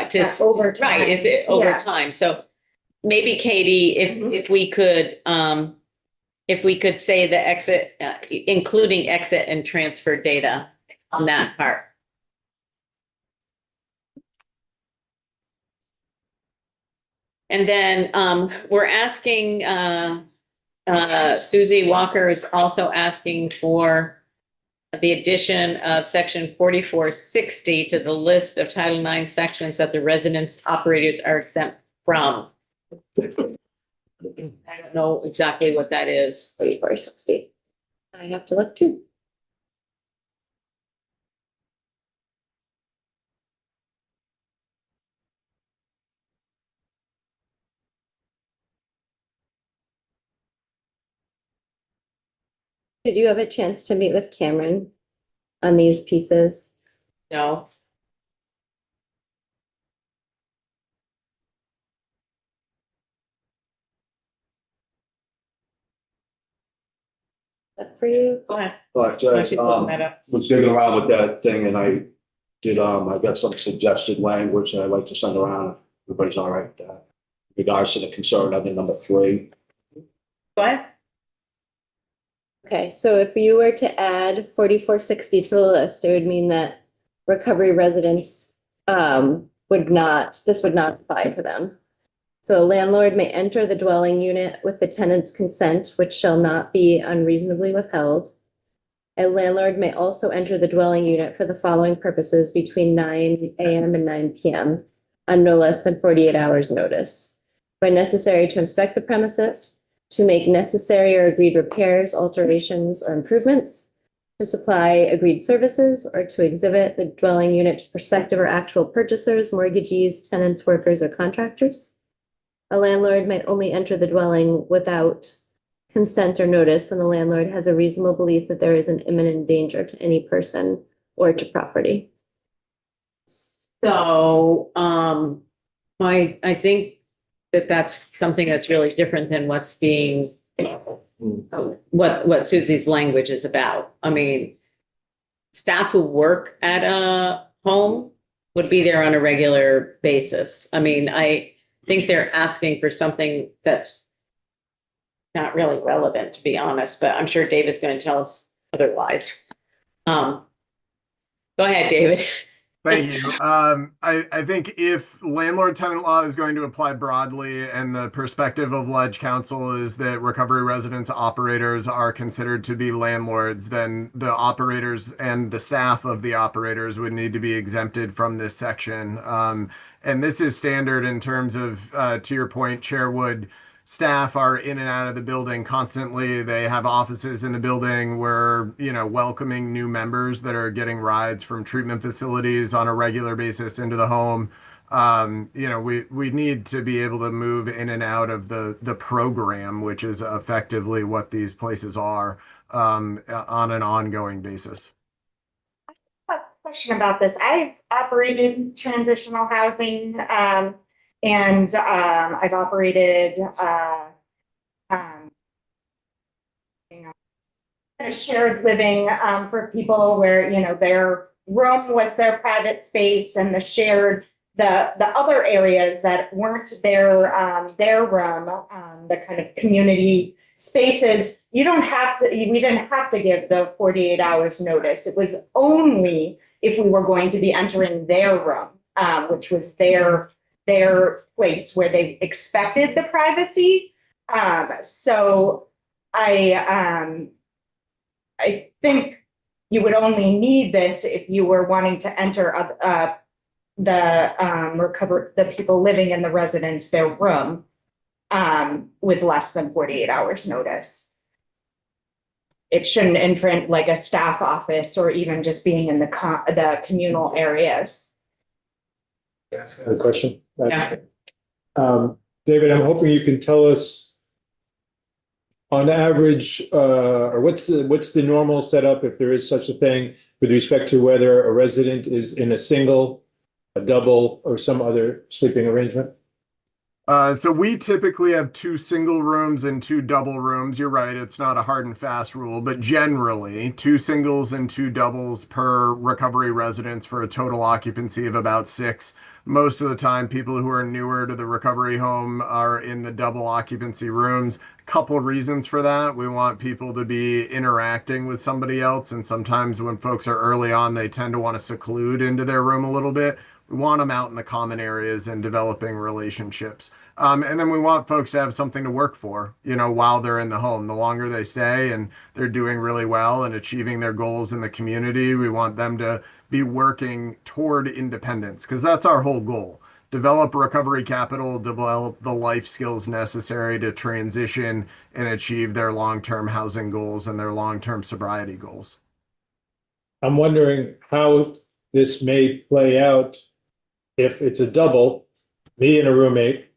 Just over time. right, is it over Yeah. time? So maybe Katie, if we could, say the exit, including exit and transfer data on that part. And then we're asking, Susie Walker is also asking for the addition of section 4460 to the list of Title IX sections that the residence operators are exempt from. I don't know exactly what that is. 4460. I have to look too. Did you have a chance to meet with Cameron on these pieces? No. That for you? Go ahead. But Why don't you pull that up? was digging around with that thing and I did, I got some suggested language that I'd like to send around. Everybody's all right with that. Regards to the concern under number 3. Go ahead. Okay, so if you were to add 4460 to the list, it would mean that recovery residents would not apply to them. So a landlord may enter the dwelling unit with the tenant's consent, which shall not be unreasonably withheld. A landlord may also enter the dwelling unit for the following purposes between 9 a.m. and 9 p.m. on no less than 48 hours notice. When necessary to inspect the premises, to make necessary or agreed repairs, alterations, or improvements, to supply agreed services, or to exhibit the dwelling unit to prospective or actual purchasers, mortgagees, tenants, workers, or contractors. A landlord may only enter the dwelling without consent or notice when the landlord has a reasonable belief that there is an imminent danger to any person or to property. So, I think that that's something that's really different than what's being, what Susie's language is about. I mean, staff who work at a home would be there on a regular basis. I mean, I think they're asking for something that's not really relevant, to be honest, but I'm sure Dave is going to tell us otherwise. Go ahead, David. Thank you. I think if landlord tenant law is going to apply broadly and the perspective of Ledge Council is that recovery residence operators are considered to be landlords, then the operators and the staff of the operators would need to be exempted from this section. And this is standard in terms of, to your point, Chair Wood, staff are in and out of the building constantly. They have offices in the building. We're, welcoming new members that are getting rides from treatment facilities on a regular basis into the home. We need to be able to move in and out of the program, which is effectively what these places are. on an ongoing basis. A question about this. I've operated transitional housing, and I've operated you know, kind of shared living for people where, you know, their room was their private space and the other areas that weren't their room, the kind of community spaces, we didn't have to give the 48 hours notice. It was only if we were going to be entering their room, which was their place where they expected the privacy. So I think you would only need this if you were wanting to enter the people living in the residence, their room, with less than 48 hours notice. It shouldn't infringe like a staff office or even just being in the communal areas. Good question. Yeah. David, I'm hoping you can tell us on average, or what's the normal setup, if there is such a thing, with respect to whether a resident is in a single, a double, or some other sleeping arrangement? So we typically have 2 single rooms and 2 double rooms. You're right, it's not a hard and fast rule, but generally 2 singles and 2 doubles per recovery residence for a total occupancy of about 6. Most of the time, people who are newer to the recovery home are in the double occupancy rooms. Couple reasons for that. We want people to be interacting with somebody else, and sometimes when folks are early on, they tend to want to seclude into their room a little bit. We want them out in the common areas and developing relationships. And then we want folks to have something to work for, you know, while they're in the home. The longer they stay and they're doing really well and achieving their goals in the community, we want them to be working toward independence, because that's our whole goal. Develop recovery capital, develop the life skills necessary to transition and achieve their long-term housing goals and their long-term sobriety goals. I'm wondering how this may play out if it's a double, me and a roommate.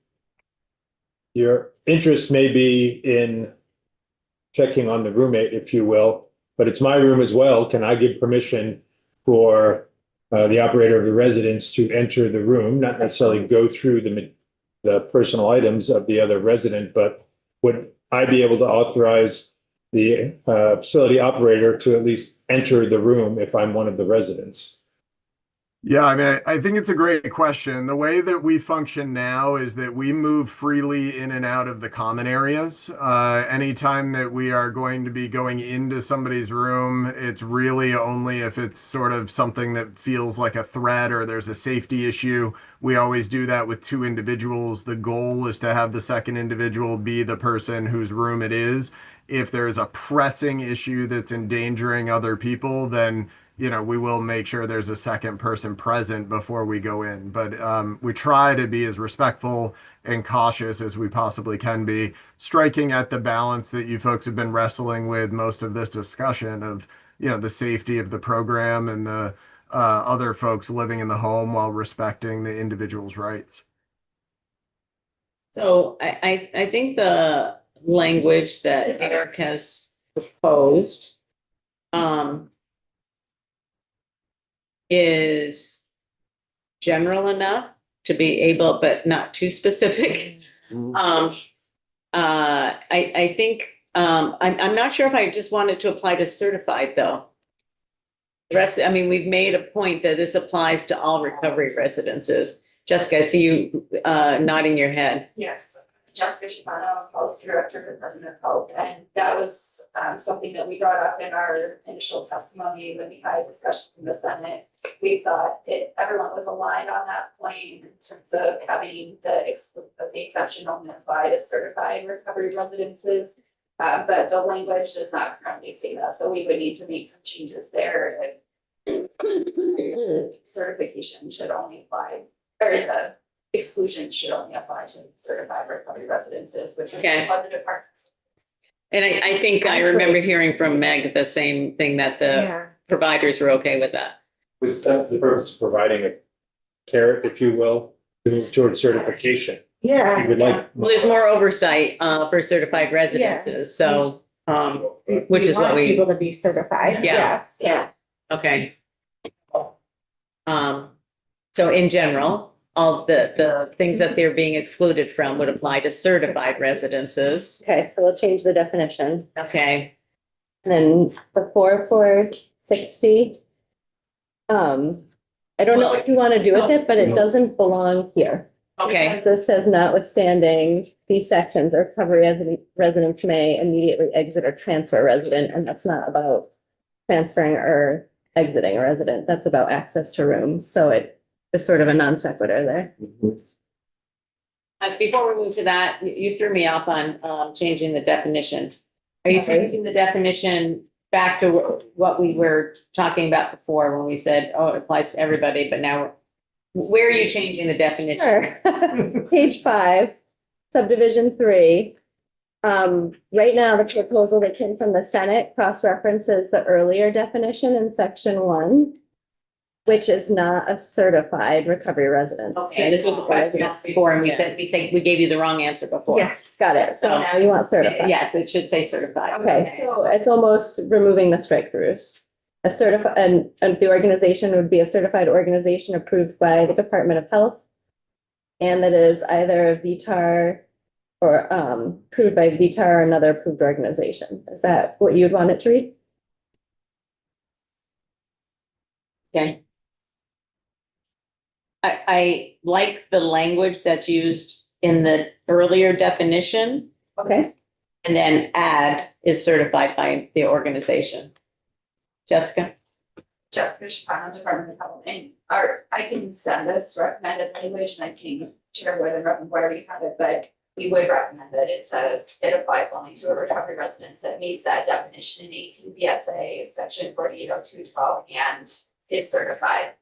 Your interest may be in checking on the roommate, if you will, but it's my room as well. Can I give permission for the operator of the residence to enter the room, not necessarily go through the personal items of the other resident, but would I be able to authorize the facility operator to at least enter the room if I'm one of the residents? Yeah, I mean, I think it's a great question. The way that we function now is that we move freely in and out of the common areas. Anytime that we are going to be going into somebody's room, it's really only if it's sort of something that feels like a threat or there's a safety issue. We always do that with 2 individuals. The goal is to have the second individual be the person whose room it is. If there's a pressing issue that's endangering other people, then you know, we will make sure there's a second person present before we go in. But we try to be as respectful and cautious as we possibly can be, striking at the balance that you folks have been wrestling with most of this discussion of, you know, the safety of the program and the other folks living in the home while respecting the individual's rights. So I think the language that Eric has proposed is general enough to be able, but not too specific. I think, I'm not sure if I just wanted to apply to certified though. The rest, I mean, we've made a point that this applies to all recovery residences. Jessica, I see you nodding your head. Yes, Jessica Shimano, Policy Director, Department of Health, and that was something that we brought up in our initial testimony when we had discussions in the Senate. We thought everyone was aligned on that point in terms of having the exemption only apply to certified recovery residences. But the language does not currently say that, so we would need to make some changes there. Certification should only apply, or the exclusions should only apply to certified recovery residences, which are other departments. And I think I remember hearing from Meg the same thing, that the providers were okay with that. Was that the purpose of providing a carrot, if you will, to move towards certification? Yeah. If you would like. Well, there's more oversight for certified residences, so which is what want we, people to be certified, Yeah. yes. Yeah. okay. So in general, all the things that they're being excluded from would apply to certified residences. Okay, so we'll change the definition. Okay, And then the 4460. I don't know what you want to do with it, but it doesn't belong here. okay, Because this says notwithstanding these sections, or recovery residents may immediately exit or transfer a resident, and that's not about transferring or exiting a resident. That's about access to rooms. So it is sort of a non sequitur there. before we move to that, you threw me off on, changing the definition. Are you changing the definition back to what we were talking about before when we said, oh, it applies to everybody, but now where are you changing the definition? Sure. Page 5, subdivision 3. Right now, the proposal that came from the Senate cross-references the earlier definition in section 1, which is not a certified recovery resident. Okay, this was a question asked before, and we gave you the wrong answer before. Yes. Got it. So now you want certified. Yes, it should say certified. Okay, so it's almost removing the strike throughs. A certified, and the organization would be a certified organization approved by the Department of Health. And that is either a VTAR or approved by VTAR or another approved organization. Is that what you'd want it to read? Okay. I like the language that's used in the earlier definition, Okay, and then add is certified by the organization. Jessica? Jessica Shapiro, Department of Health, and I can send this recommended language and I can share with and where we have it, but we would recommend that it says it applies only to a recovery residence that meets that definition in 18 VSA section 480212 and is certified.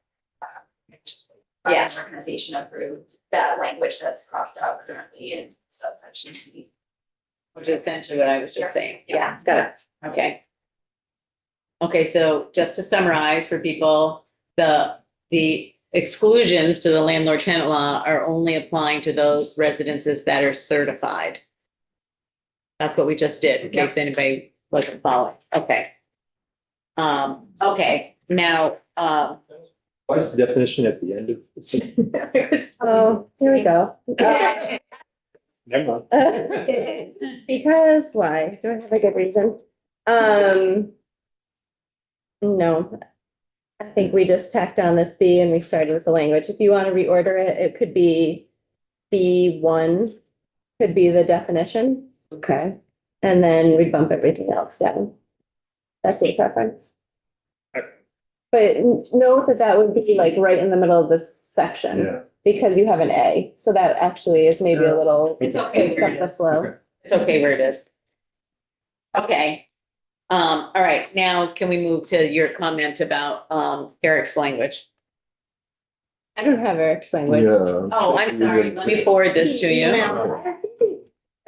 By an organization approved, that language that's crossed out currently in subsection B. Which is essentially what I was just saying. yeah, got it. Okay. Okay, so just to summarize for people, the exclusions to the landlord tenant law are only applying to those residences that are certified. That's what we just did, in case anybody wasn't following. Okay. Okay, now, Why is the definition at the end of it? Oh, here we go. Never mind. Because why? Do I have a good reason? No. I think we just tacked on this B and we started with the language. If you want to reorder it, it could be B1 could be the definition. Okay. And then we bump everything else down. That's your preference. But note that that would be like right in the middle of this section. Yeah. Because you have an A, so that actually is maybe a little. It's okay picks where up it the is. flow. it's okay where it is. Okay. All right, now can we move to your comment about, Eric's language? I don't have Eric's language. Oh, I'm sorry. Let me forward this to you.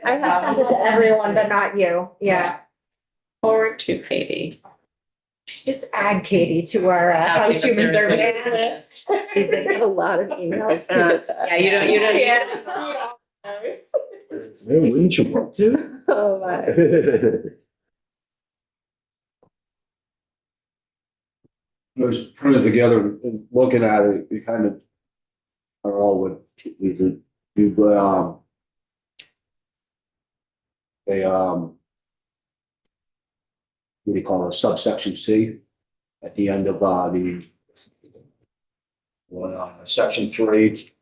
I have sent it to everyone, but not you, yeah. Forward to Katie. Just add Katie to our House House Human Human Services list. He's like, I have a lot of emails. Yeah, you don't. Wouldn't you want to? Oh, my. I was putting it together and looking at it, you kind of, I don't know what we could do, but, what do you call it, subsection C at the end of, section 3.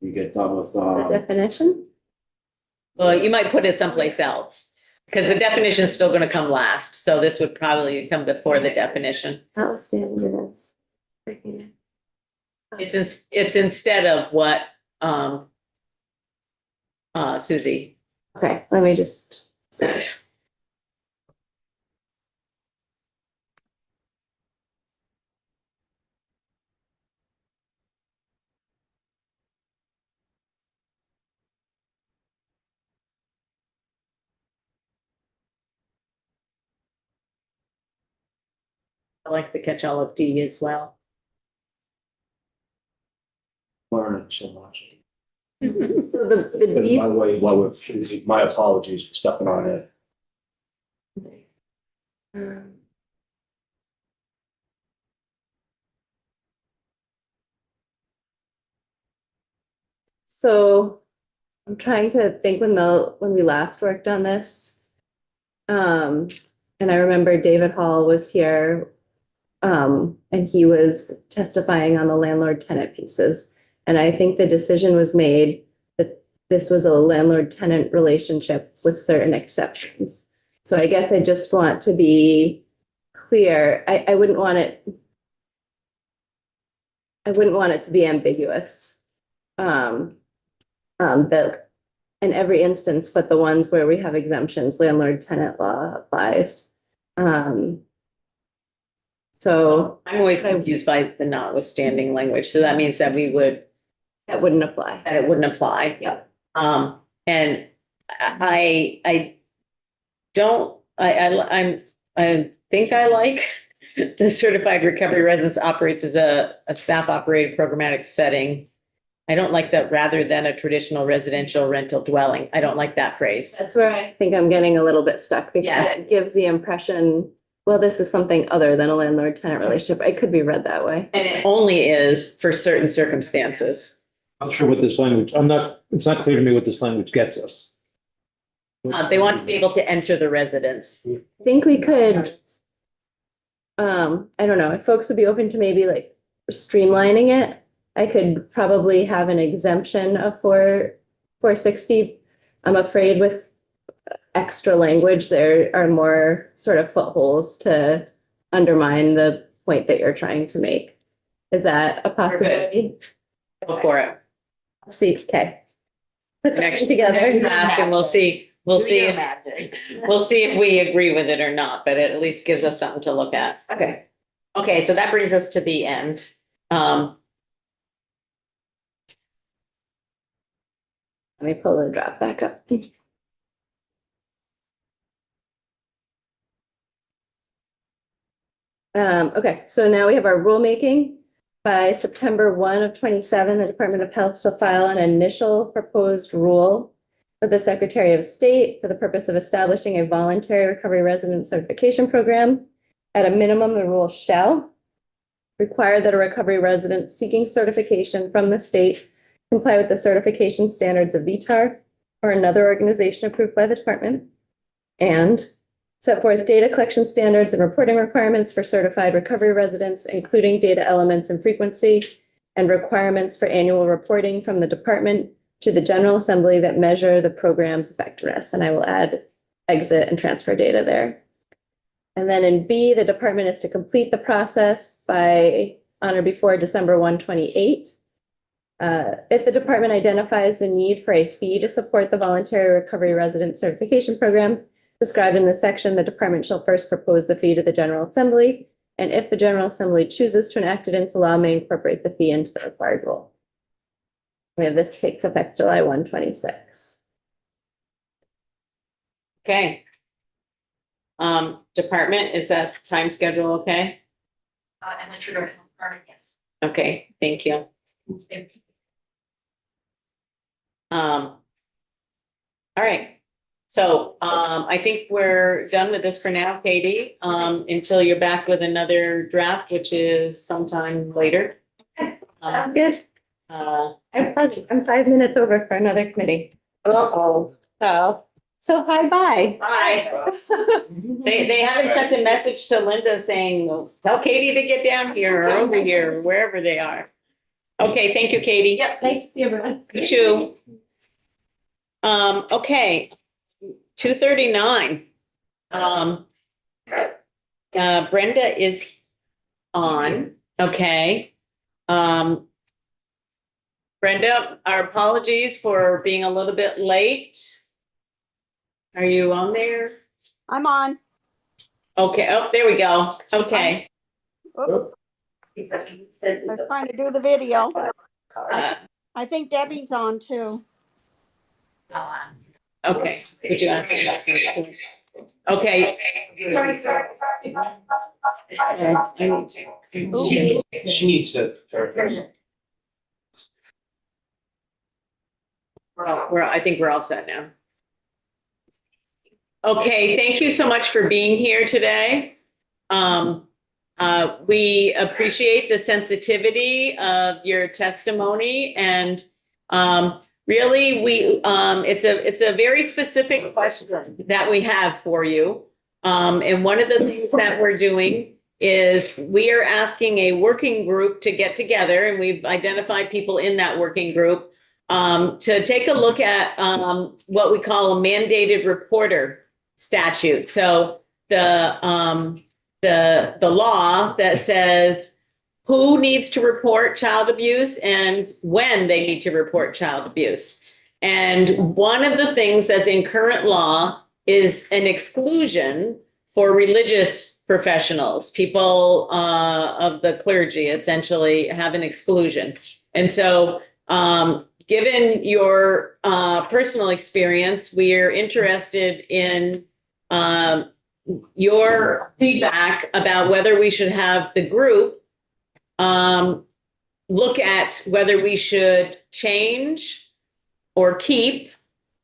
You get done with, The definition? Well, you might put it someplace else, because the definition is still gonna come last, so this would probably come before the definition. Outstanding this. It's instead of what, Susie Okay, let me just. said. I like the catch-all of D as well. learning so much. So the And D, by the way, while we're, my apologies for stepping on it. So I'm trying to think when we last worked on this. And I remember David Hall was here. And he was testifying on the landlord tenant pieces. And I think the decision was made that this was a landlord tenant relationship with certain exceptions. So I guess I just want to be clear. I wouldn't want it to be ambiguous. That in every instance, but the ones where we have exemptions, landlord tenant law applies. So I'm always confused by the notwithstanding language. So that means that that wouldn't apply. that it wouldn't apply. Yep. And I don't, I think I like the certified recovery residence operates as a staff operated programmatic setting. I don't like that rather than a traditional residential rental dwelling. I don't like that phrase. That's where I think I'm getting a little bit stuck because Yes. it gives the impression, well, this is something other than a landlord-tenant relationship. It could be read that way. And it only is for certain circumstances. I'm not sure what this language, it's not clear to me what this language gets us. They want to be able to enter the residence. I think we could, I don't know, if folks would be open to maybe like streamlining it, I could probably have an exemption of 460. I'm afraid with extra language, there are more sort of footholds to undermine the point that you're trying to make. Is that a possibility? Go for it. Let's see, okay. Put Next something together. And we'll see, Do your magic. we'll see if we agree with it or not, but it at least gives us something to look at. Okay. Okay, so that brings us to the end. Let me pull the draft back up. Okay, so now we have our rulemaking. By September 1 of 27, the Department of Health shall file an initial proposed rule with the Secretary of State for the purpose of establishing a voluntary recovery resident certification program. At a minimum, the rule shall require that a recovery resident seeking certification from the state comply with the certification standards of VTAR or another organization approved by the department, and set forth data collection standards and reporting requirements for certified recovery residents, including data elements and frequency, and requirements for annual reporting from the department to the General Assembly that measure the program's effectiveness. And I will add exit and transfer data there. And then in B, the department is to complete the process by on or before December 1, 2028. If the department identifies the need for a fee to support the voluntary recovery resident certification program described in this section, the department shall first propose the fee to the General Assembly. And if the General Assembly chooses to enact it into law, may incorporate the fee into the required rule. This takes effect July 1, 2026. Okay. Department, is that time schedule okay? And the trigger, yes. Okay, thank you. All right. So, I think we're done with this for now, Katie, until you're back with another draft, which is sometime later. Sounds good. I'm 5 minutes over for another committee. Uh-oh. So hi, bye. Bye. They haven't sent a message to Linda saying, tell Katie to get down here or over here, or wherever they are. Okay, thank you, Katie. Yep, nice to see everyone. You too. Okay, 2:39. Brenda is on, okay. Brenda, our apologies for being a little bit late. Are you on there? I'm on. Okay, oh, there we go. Okay. Oops, I was trying to do the video. Uh, I think Debbie's on too. Okay, would you ask me? Okay. She needs to. I think we're all set now. Okay, thank you so much for being here today. We appreciate the sensitivity of your testimony and, really, it's a very specific question that we have for you. And one of the things that we're doing is we are asking a working group to get together, and we've identified people in that working group, to take a look at, what we call a mandated reporter statute. So the law that says who needs to report child abuse and when they need to report child abuse. And one of the things that's in current law is an exclusion for religious professionals. People of the clergy essentially have an exclusion. And so, given your personal experience, we're interested in your feedback about whether we should have the group look at whether we should change or keep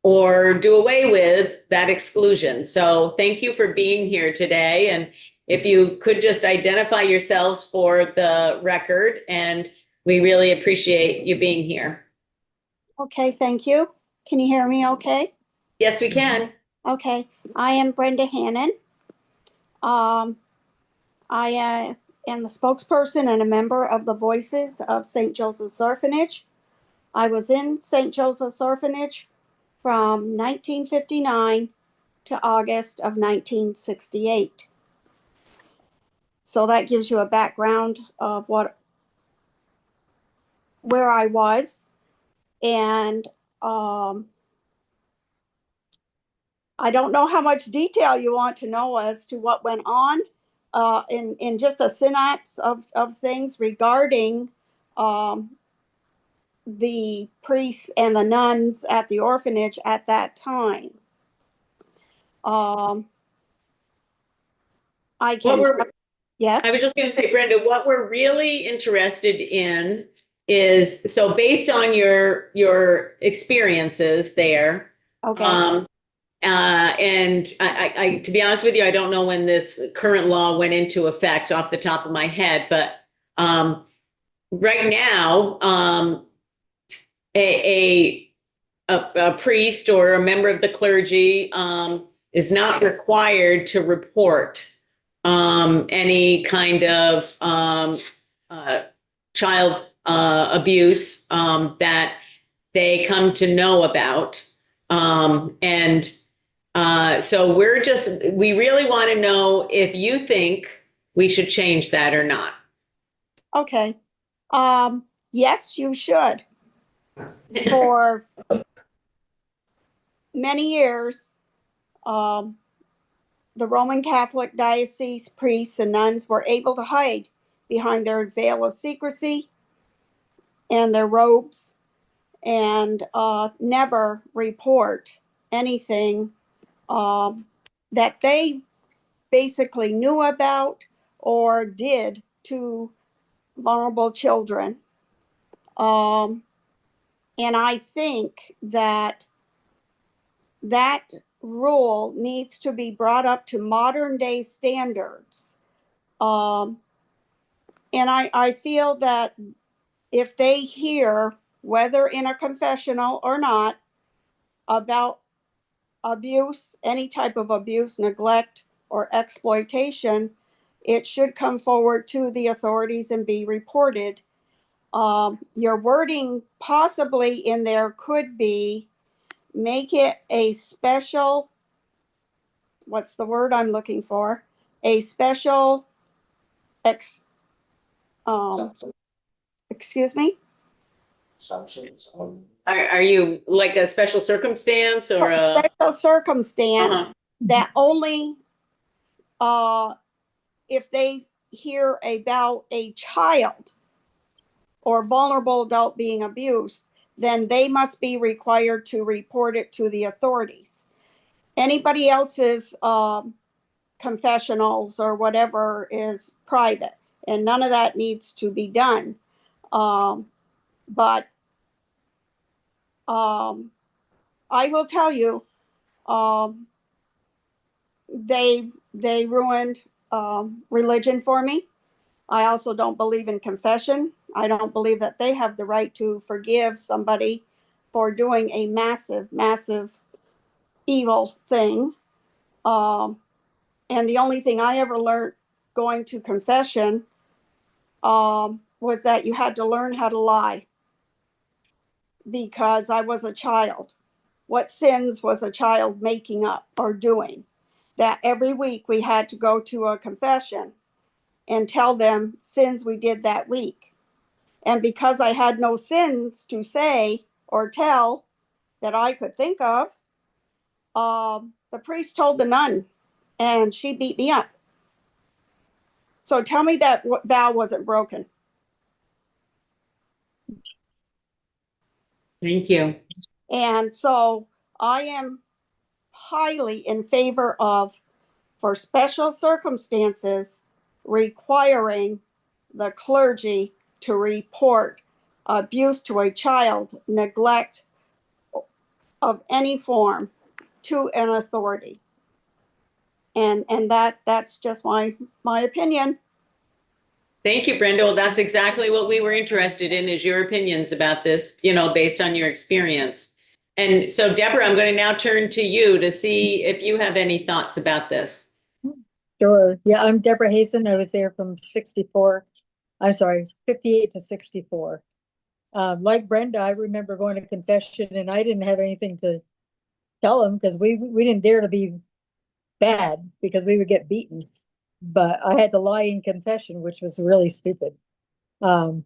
or do away with that exclusion. So thank you for being here today. And if you could just identify yourselves for the record, and we really appreciate you being here. Okay, thank you. Can you hear me okay? Yes, we can. Okay, I am Brenda Hannon. I am the spokesperson and a member of the Voices of St. Joseph's Orphanage. I was in St. Joseph's Orphanage from 1959 to August of 1968. So that gives you a background of where I was. And I don't know how much detail you want to know as to what went on in just a synopsis of things regarding the priests and the nuns at the orphanage at that time. Yes. I was just going to say, Brenda, what we're really interested in is, so based on your experiences there, Okay. and I, to be honest with you, I don't know when this current law went into effect off the top of my head, but right now, a priest or a member of the clergy is not required to report any kind of child abuse that they come to know about. So we really want to know if you think we should change that or not. Okay. Yes, you should. For many years, the Roman Catholic diocese priests and nuns were able to hide behind their veil of secrecy and their robes and never report anything that they basically knew about or did to vulnerable children. And I think that rule needs to be brought up to modern day standards. And I feel that if they hear, whether in a confessional or not, about abuse, any type of abuse, neglect, or exploitation, it should come forward to the authorities and be reported. Your wording possibly in there could be, make it a special, what's the word I'm looking for? A special, excuse me? Assumptions. Are you like a special circumstance or a special circumstance Uh-huh. that only if they hear about a child or vulnerable adult being abused, then they must be required to report it to the authorities. Anybody else's confessionals or whatever is private, and none of that needs to be done. But I will tell you, they ruined religion for me. I also don't believe in confession. I don't believe that they have the right to forgive somebody for doing a massive, massive evil thing. And the only thing I ever learned going to confession was that you had to learn how to lie because I was a child. What sins was a child making up or doing? That every week we had to go to a confession and tell them sins we did that week. And because I had no sins to say or tell that I could think of, the priest told the nun and she beat me up. So tell me that vow wasn't broken. Thank you. And so I am highly in favor of, for special circumstances, requiring the clergy to report abuse to a child, neglect of any form to an authority. And that's just my opinion. Thank you, Brenda. Well, that's exactly what we were interested in, is your opinions about this, based on your experience. And so, Deborah, I'm going to now turn to you to see if you have any thoughts about this. Sure. Yeah, I'm Deborah Hazen. I was there from 58 to 64. Like Brenda, I remember going to confession and I didn't have anything to tell them because we didn't dare to be bad because we would get beaten. But I had to lie in confession, which was really stupid. But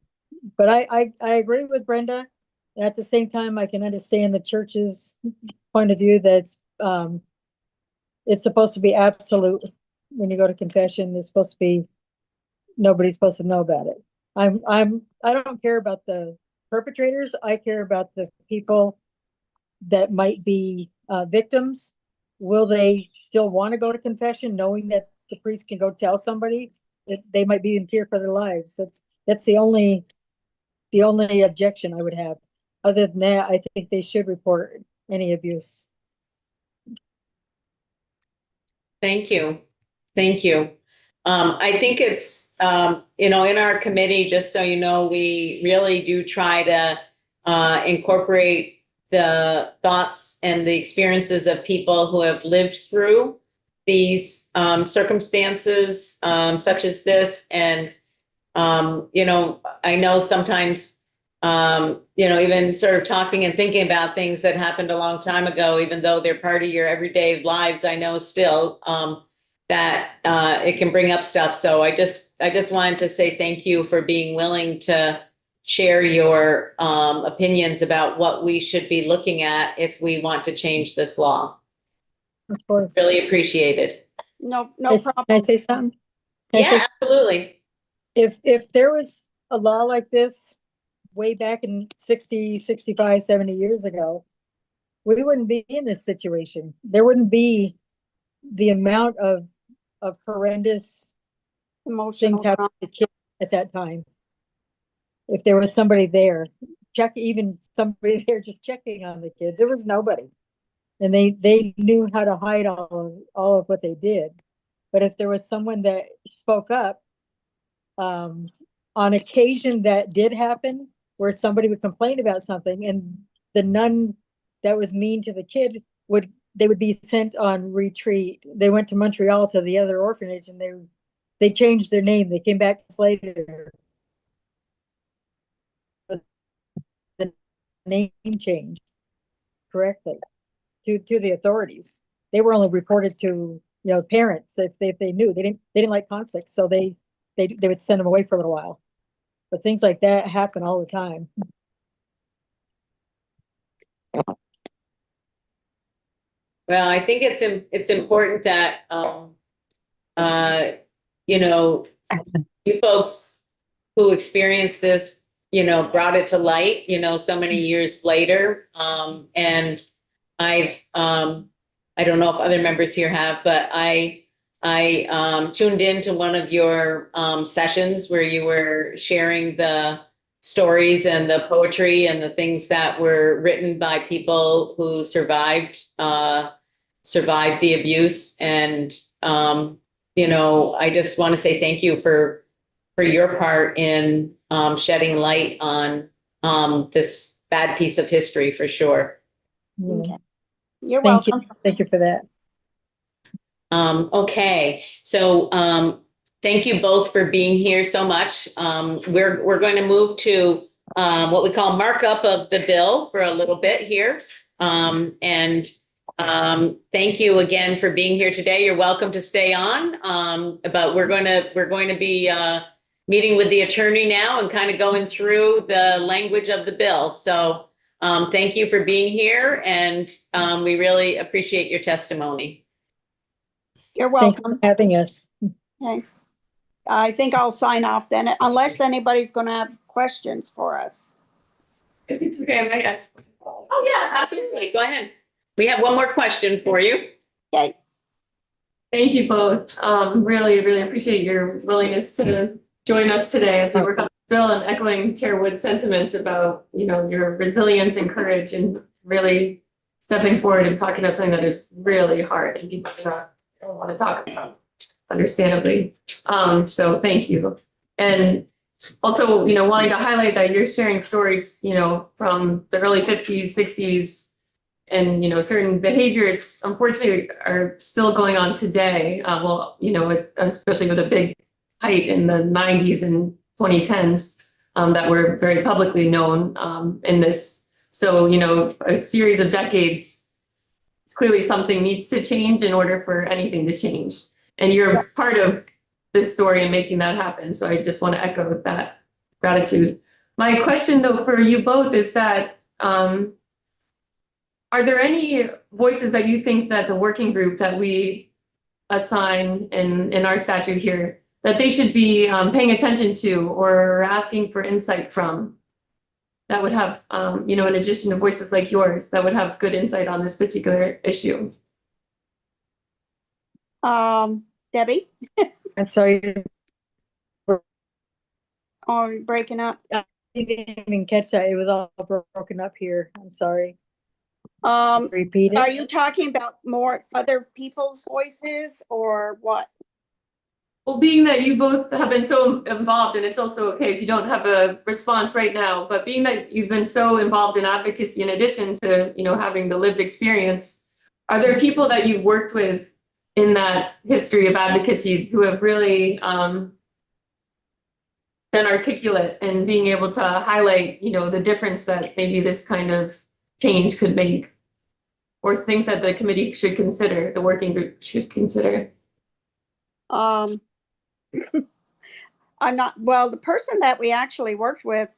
I agree with Brenda. And at the same time, I can understand the church's point of view that it's supposed to be absolute. When you go to confession, it's supposed to be, nobody's supposed to know about it. I don't care about the perpetrators. I care about the people that might be victims. Will they still want to go to confession knowing that the priest can go tell somebody that they might be in fear for their lives? That's the only objection I would have. Other than that, I think they should report any abuse. Thank you. Thank you. I think it's, in our committee, just so you know, we really do try to incorporate the thoughts and the experiences of people who have lived through these circumstances such as this. And, I know sometimes, even sort of talking and thinking about things that happened a long time ago, even though they're part of your everyday lives, I know still that it can bring up stuff. So I just wanted to say thank you for being willing to share your opinions about what we should be looking at if we want to change this law. Of course. Really appreciate it. No Can problem. I say something? Can I say Yeah, absolutely. if there was a law like this way back in 60, 65, 70 years ago, we wouldn't be in this situation. There wouldn't be the amount of horrendous Emotional things happening to kids at that time. If there was somebody there, even somebody there just checking on the kids, there was nobody. And they knew how to hide all of what they did. But if there was someone that spoke up, on occasion that did happen, where somebody would complain about something and the nun that was mean to the kid would be sent on retreat. They went to Montreal to the other orphanage and they changed their name. They came back later. The name changed correctly to the authorities. They were only reported to parents if they knew. They didn't like conflict, so they would send them away for a little while. But things like that happen all the time. Well, I think it's important that you folks who experienced this, brought it to light, so many years later. And I don't know if other members here have, but I tuned into one of your sessions where you were sharing the stories and the poetry and the things that were written by people who survived survived the abuse. And, I just want to say thank you for your part in shedding light on this bad piece of history for sure. Yeah. Okay. You're Thank you. welcome. Thank you for that. Okay, so thank you both for being here so much. We're going to move to what we call markup of the bill for a little bit here. And thank you again for being here today. You're welcome to stay on. But we're going to be meeting with the attorney now and kind of going through the language of the bill. So thank you for being here, and we really appreciate your testimony. You're Thanks welcome. for having us. Okay. I think I'll sign off then, unless anybody's gonna have questions for us. If it's okay, I might ask. Oh, yeah, absolutely. Go ahead. We have one more question for you. Okay. Thank you both. Really, really appreciate your willingness to join us today as we work on the bill, and echoing Chair Wood's sentiments about, your resilience and courage and really stepping forward and talking about something that is really hard and people don't want to talk about, understandably. So thank you. And also, wanting to highlight that you're sharing stories, from the early 50s, 60s, and, certain behaviors, unfortunately, are still going on today. Especially with a big height in the 90s and 2010s that were very publicly known in this. So, a series of decades, it's clearly something needs to change in order for anything to change. And you're part of this story and making that happen. So I just want to echo that gratitude. My question, though, for you both is that, are there any voices that you think that the working group that we assign in our statute here, that they should be paying attention to or asking for insight from, that would have, in addition to voices like yours, that would have good insight on this particular issue? Debbie? I'm sorry. Oh, you're breaking up. I didn't even catch that. It was all broken up here. I'm sorry. Repeat Are it. you talking about more other people's voices or what? Well, being that you both have been so involved, and it's also okay if you don't have a response right now, but being that you've been so involved in advocacy, in addition to, having the lived experience, are there people that you've worked with in that history of advocacy who have really been articulate and being able to highlight, the difference that maybe this kind of change could make, or things that the committee should consider, the working group should consider? The person that we actually worked with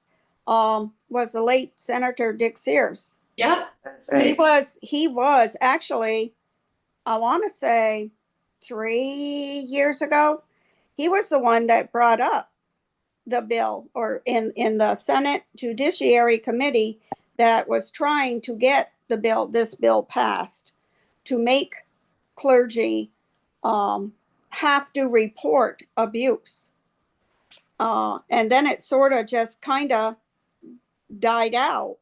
was the late Senator Dick Sears. Yeah, that's right. He was actually, I want to say 3 years ago, he was the one that brought up the bill, or in the Senate Judiciary Committee that was trying to get this bill passed to make clergy have to report abuse. And then it sort of just kind of died out.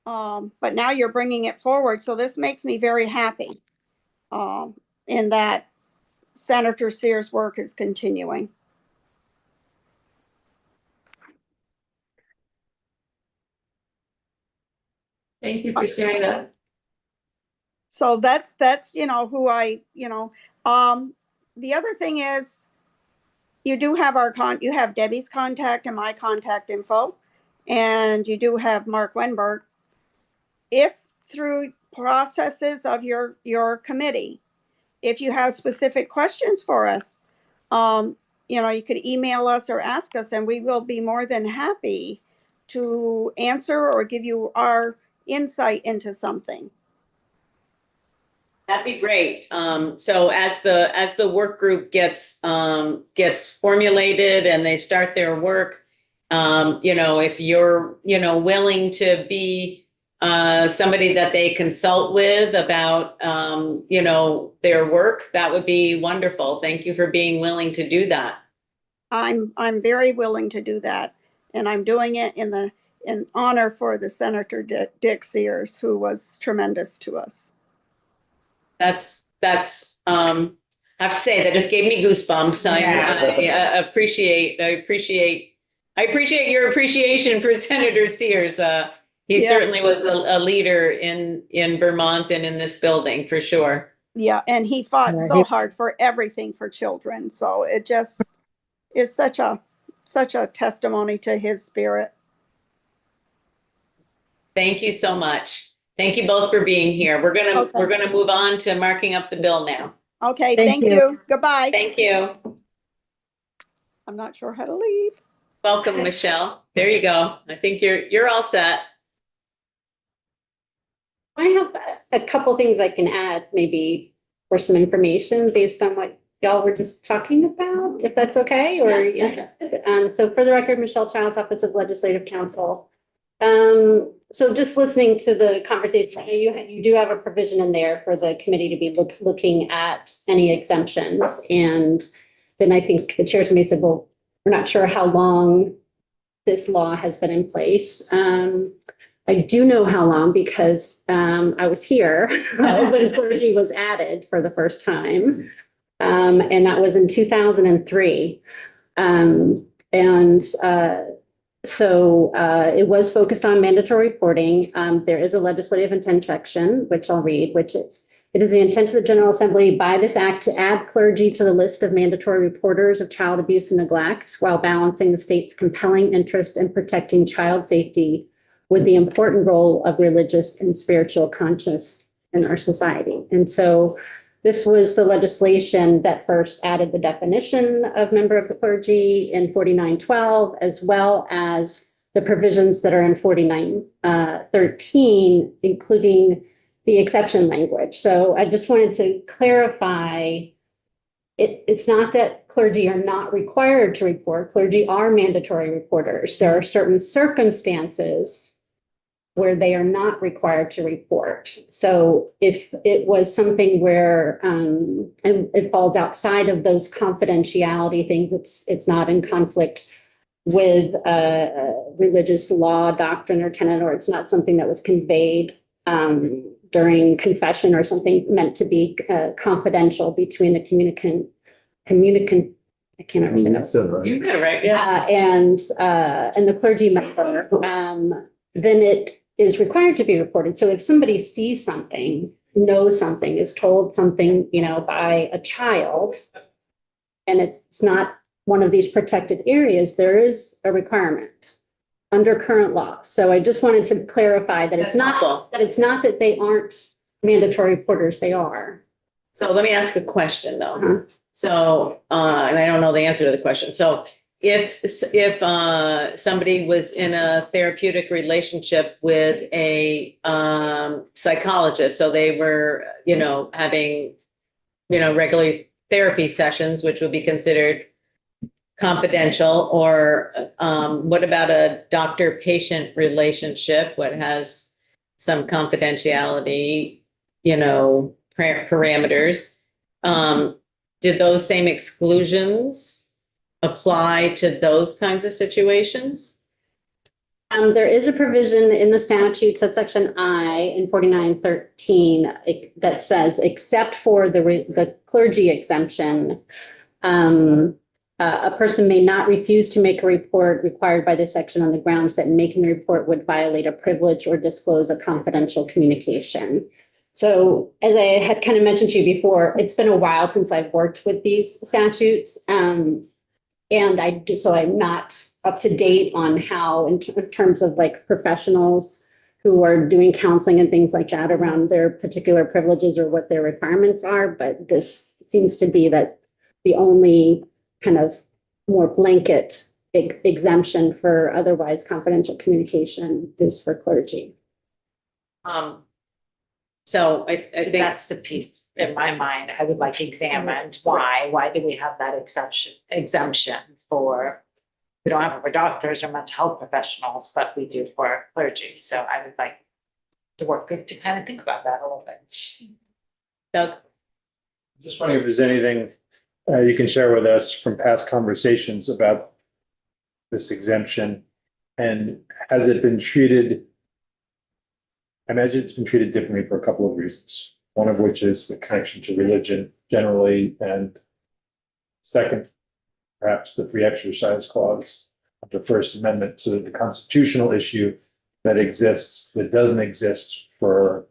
But now you're bringing it forward. So this makes me very happy in that Senator Sears' work is continuing. Thank you for sharing that. So that's who I, the other thing is, you do have you have Debbie's contact and my contact info, and you do have Mark Wenberg. If through processes of your committee, if you have specific questions for us, you could email us or ask us, and we will be more than happy to answer or give you our insight into something. That'd be great. So as the work group gets formulated and they start their work, if you're, willing to be somebody that they consult with about, their work, that would be wonderful. Thank you for being willing to do that. I'm very willing to do that, and I'm doing it in honor for the Senator Dick Sears, who was tremendous to us. I have to say, that just gave me goosebumps. I appreciate your appreciation for Senator Sears. He Yeah. certainly was a leader in Vermont and in this building, for sure. Yeah, and he fought Yeah, so hard for everything for children. So it just is such a testimony to his spirit. Thank you so much. Thank you both for being here. We're Okay. gonna move on to marking up the bill now. Okay, Thank thank you. Goodbye. Thank you. I'm not sure how to leave. Welcome, Michelle. There you go. I think you're all set. I have a couple things I can add, maybe for some information based on what y'all were just talking about, if that's okay, or, yeah. So for the record, Michelle Childs, Office of Legislative Counsel. So just listening to the conversation, you do have a provision in there for the committee to be looking at any exemptions. And then I think the chairman said, well, we're not sure how long this law has been in place. I do know how long because I was here when clergy was added for the first time. And that was in 2003. So it was focused on mandatory reporting. There is a legislative intent section, which I'll read, which it is the intent of the General Assembly by this act to add clergy to the list of mandatory reporters of child abuse and neglect while balancing the state's compelling interest in protecting child safety with the important role of religious and spiritual conscience in our society. And so this was the legislation that first added the definition of member of the clergy in 4912, as well as the provisions that are in 4913, including the exception language. So I just wanted to clarify, it's not that clergy are not required to report. Clergy are mandatory reporters. There are certain circumstances where they are not required to report. So if it was something where and it falls outside of those confidentiality things, it's not in conflict with religious law, doctrine, or tenet, or it's not something that was conveyed during confession or something meant to be confidential between the communicant. I can't understand that. You got it right, yeah. And the clergy member, then it is required to be reported. So if somebody sees something, knows something, is told something, by a child, and it's not one of these protected areas, there is a requirement under current law. So I just wanted to clarify that it's not that they aren't mandatory reporters, they are. So let me ask a question though. So, and I don't know the answer to the question. So if somebody was in a therapeutic relationship with a psychologist, so they were, having, regular therapy sessions, which would be considered confidential, or what about a doctor-patient relationship, what has some confidentiality, parameters? Did those same exclusions apply to those kinds of situations? There is a provision in the statute, subsection I in 4913, that says, except for the clergy exemption, a person may not refuse to make a report required by this section on the grounds that making the report would violate a privilege or disclose a confidential communication. So as I had kind of mentioned to you before, it's been a while since I've worked with these statutes. And so I'm not up to date on how, in terms of like professionals who are doing counseling and things like that around their particular privileges or what their requirements are. But this seems to be that the only kind of more blanket exemption for otherwise confidential communication is for clergy. So I think That's the piece in my mind, I would like examined. Why do we have that exemption for, we don't have it for doctors or mental health professionals, but we do for clergy. So I would like to work to kind of think about that a little bit. Doug? Just wondering if there's anything you can share with us from past conversations about this exemption, and has it been treated? I imagine it's been treated differently for a couple of reasons. one of which is the connection to religion generally, and second, perhaps the free exercise clause of the First Amendment, so that the constitutional issue that exists, that doesn't exist for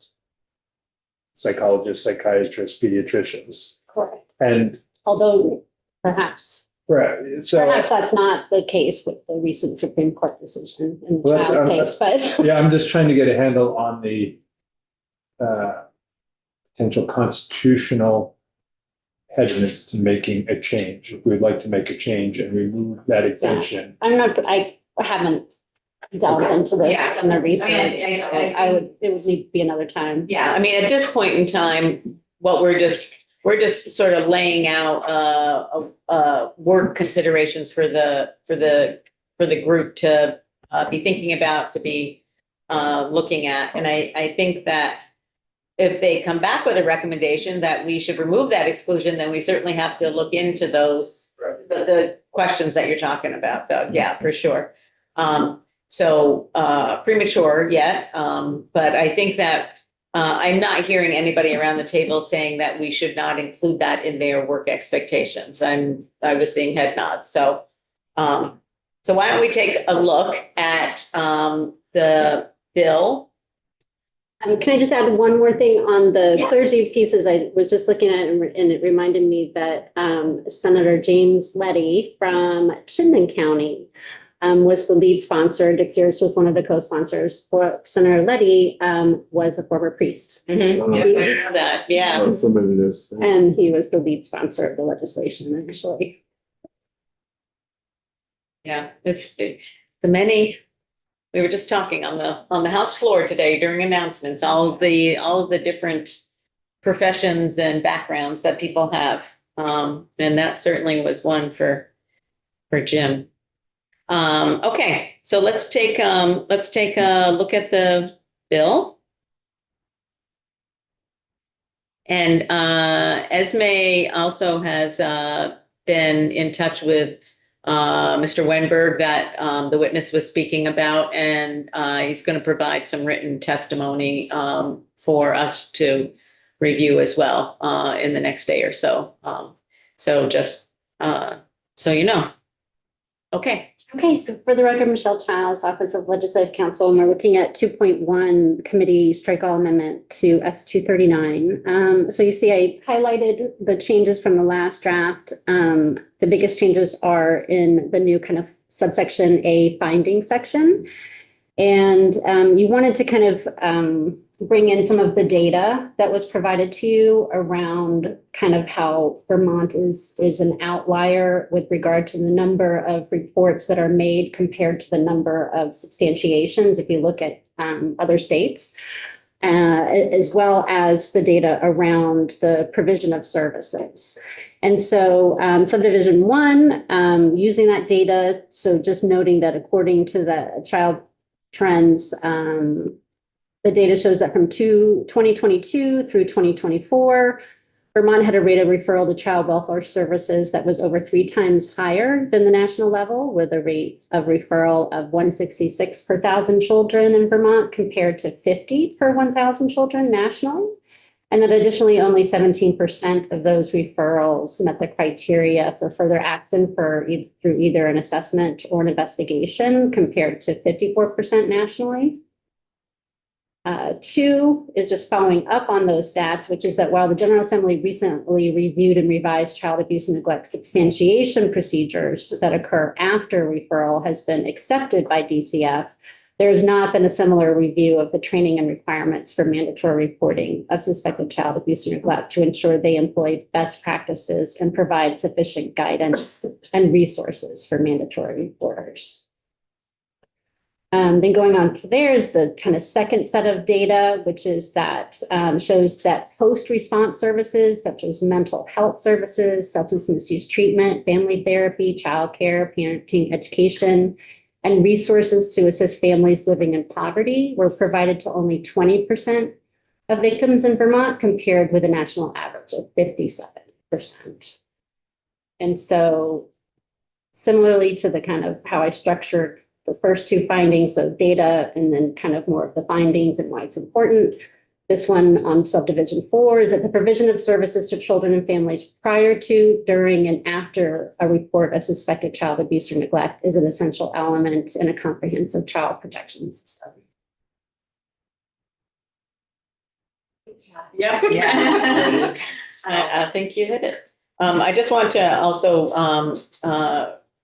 psychologists, psychiatrists, pediatricians. Correct. And Although perhaps so that's not the case with the recent Supreme Court decision in the Well, that's- child case, but yeah, I'm just trying to get a handle on the potential constitutional impediments to making a change. If we'd like to make a change and remove that exemption. I haven't delved into this Yeah. and the research. I- It would need to be another time. Yeah, I mean, at this point in time, what we're just sort of laying out, work considerations for the group to, be thinking about, to be, looking at. And I think that if they come back with a recommendation that we should remove that exclusion, then we certainly have to look into those, the questions that you're talking about, Doug. Yeah, for sure. So premature yet, but I think that I'm not hearing anybody around the table saying that we should not include that in their work expectations. I was seeing head nods. So so why don't we take a look at the bill? Can I just add one more thing on the clergy pieces? I was just looking at it and it reminded me that Senator James Leddy from Chittenden County was the lead sponsor. Dick Sears was one of the co-sponsors. Senator Leddy was a former priest. Mm-hmm. Yeah, I know that, yeah. And he was the lead sponsor of the legislation initially. Yeah, the many, we were just talking on the House floor today during announcements, all of the different professions and backgrounds that people have. And that certainly was one for Jim. Okay, so let's take a look at the bill. And Esme also has been in touch with Mr. Wenberg that the witness was speaking about, and he's going to provide some written testimony for us to review as well in the next day or so. So just so you know. Okay. Okay, so for the record, Michelle Childs, Office of Legislative Counsel, and we're looking at 2.1 Committee Strike All Amendment to S239. So you see I highlighted the changes from the last draft. The biggest changes are in the new kind of subsection A finding section. And you wanted to kind of bring in some of the data that was provided to you around kind of how Vermont is an outlier with regard to the number of reports that are made compared to the number of substantiations if you look at other states, as well as the data around the provision of services. And so subdivision 1, using that data, so just noting that according to the child trends, the data shows that from 2022 through 2024, Vermont had a rate of referral to child welfare services that was over 3 times higher than the national level, with a rate of referral of 166 per 1,000 children in Vermont compared to 50 per 1,000 children nationally. And that additionally, only 17% of those referrals met the criteria for further action through either an assessment or an investigation, compared to 54% nationally. 2 is just following up on those stats, which is that while the General Assembly recently reviewed and revised child abuse and neglect substantiation procedures that occur after referral has been accepted by DCF, there has not been a similar review of the training and requirements for mandatory reporting of suspected child abuse and neglect to ensure they employ best practices and provide sufficient guidance and resources for mandatory reporters. Then going on from there is the kind of second set of data, which is that shows that post-response services such as mental health services, substance misuse treatment, family therapy, childcare, parenting, education, and resources to assist families living in poverty were provided to only 20% of victims in Vermont, compared with a national average of 57%. And so similarly to the kind of how I structured the first 2 findings, so data and then kind of more of the findings and why it's important, This one on subdivision 4 is that the provision of services to children and families prior to, during, and after a report of suspected child abuse or neglect is an essential element in a comprehensive child protection system. Yeah. Yeah. I think you hit it. I just want to also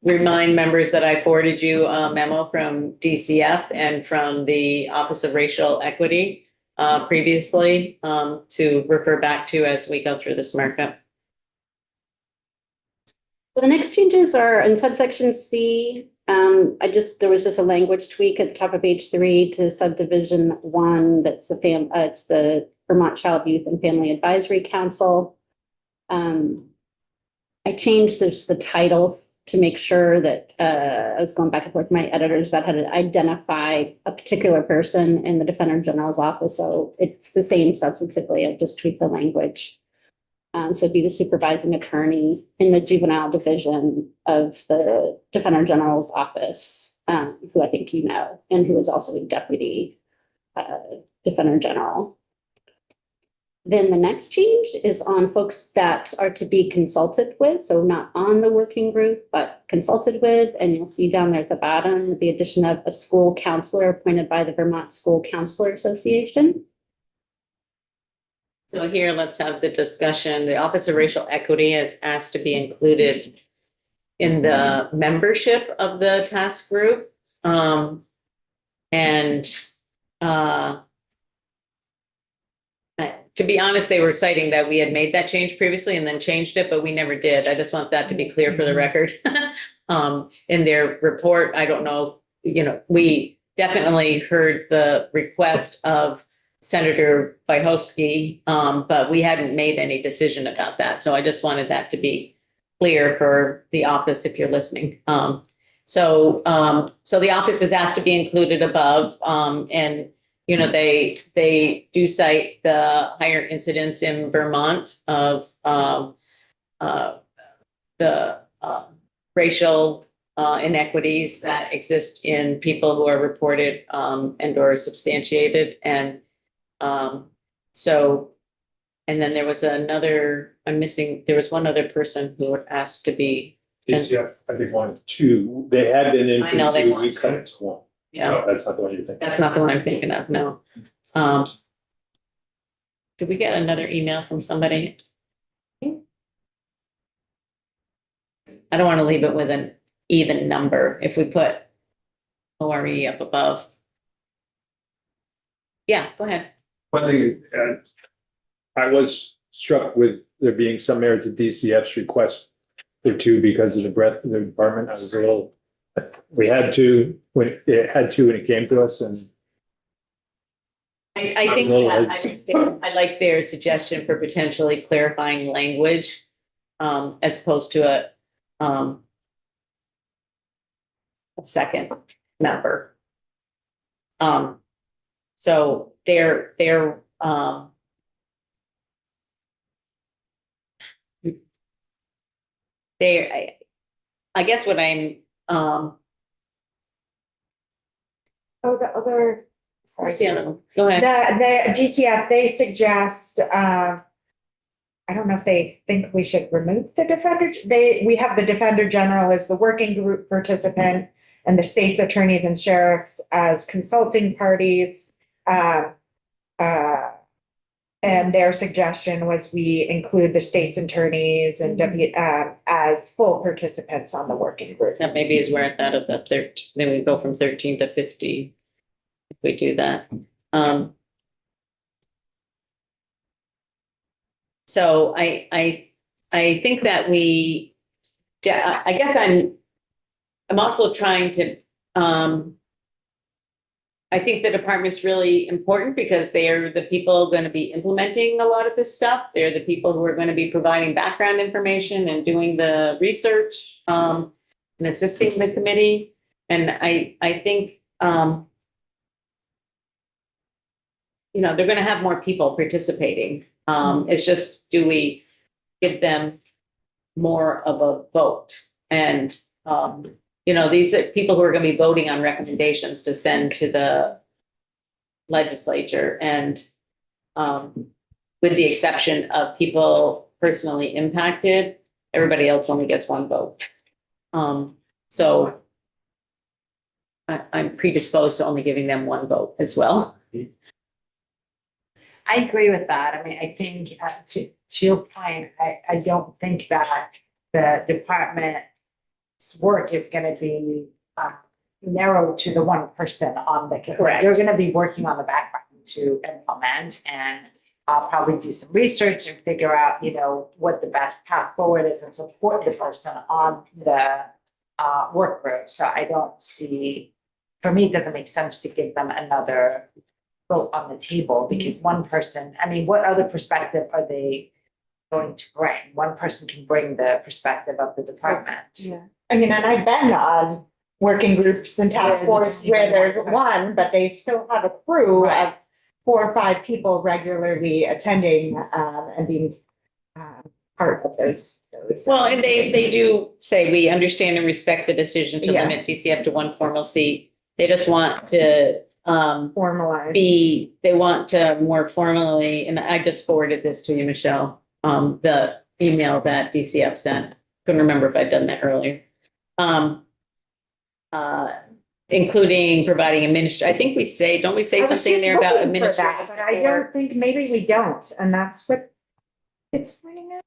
remind members that I forwarded you a memo from DCF and from the Office of Racial Equity previously to refer back to as we go through this markup. So the next changes are in subsection C. There was just a language tweak at the top of page 3 to subdivision 1. That's it's the Vermont Child, Youth and Family Advisory Council. I changed the title to make sure that I was going back and forth with my editors about how to identify a particular person in the Defender General's office. So it's the same substantively. I just tweaked the language. So it'd be the supervising attorney in the juvenile division of the Defender General's office, who I think you know, and who is also a deputy Defender General. Then the next change is on folks that are to be consulted with, so not on the working group, but consulted with. And you'll see down there at the bottom, the addition of a school counselor appointed by the Vermont School Counselor Association. So here, let's have the discussion. The Office of Racial Equity is asked to be included in the membership of the task group. To be honest, they were citing that we had made that change previously and then changed it, but we never did. I just want that to be clear for the record. In their report, I don't know, we definitely heard the request of Senator Vyhovsky, but we hadn't made any decision about that. So I just wanted that to be clear for the office if you're listening. So the office is asked to be included above, and they do cite the higher incidence in Vermont of the racial inequities that exist in people who are reported and or substantiated. And and then there was there was one other person who were asked to be. DCF, I think wanted 2. They had been in I know for they 2, want we cut to. it to 1. Yeah. No, that's not the one you're thinking. That's not the one I'm thinking of, no. Did we get another email from somebody? I don't want to leave it with an even number if we put ORE up above. Yeah, go ahead. One thing, I was struck with there being some merit to DCF's request for 2 because of the breadth of the department. I was a little, we had 2 when it came to us, and I like their suggestion for potentially clarifying language as opposed to a second number. So I guess what I'm The other. what's the other one? Go ahead. The DCF, they suggest, I don't know if they think we should remove the Defender. We have the Defender General as the working group participant and the state's attorneys and sheriffs as consulting parties. And their suggestion was we include the state's attorneys and as full participants on the working group. That maybe is where I thought of the 13, then we go from 13 to 50 if we do that. So I think that I guess I'm also trying to, I think the department's really important because they're the people going to be implementing a lot of this stuff. They're the people who are going to be providing background information and doing the research and assisting the committee. And I think, they're going to have more people participating. It's just, do we give them more of a vote? And, these are people who are going to be voting on recommendations to send to the legislature. And with the exception of people personally impacted, everybody else only gets one vote. So I'm predisposed to only giving them one vote as well. I agree with that. I mean, I think to your point, I don't think that the department's work is gonna be narrowed to the one person on the committee. Correct. You're gonna be working on the background to implement, and I'll probably do some research and figure out, you know, what the best path forward is and support the person on the work group. So I don't see, for me, it doesn't make sense to give them another vote on the table, because one person, I mean, what other perspective are they going to bring? One person can bring the perspective of the department. Yeah. I mean, and I've been on working groups and task force where there's one, but they still have a crew Right. of 4 or 5 people regularly attending, and being, part of those. Well, and they do say, we understand and respect the decision to Yeah. limit DCF to one formal seat. They just want to, Formalized. they want to more formally, and I just forwarded this to you, Michelle, the email that DCF sent. Couldn't remember if I'd done that earlier. Including providing I think we say, don't we say I was something just there about looking for that, administrative but I support? don't think, maybe we don't, and that's what it's pointing out.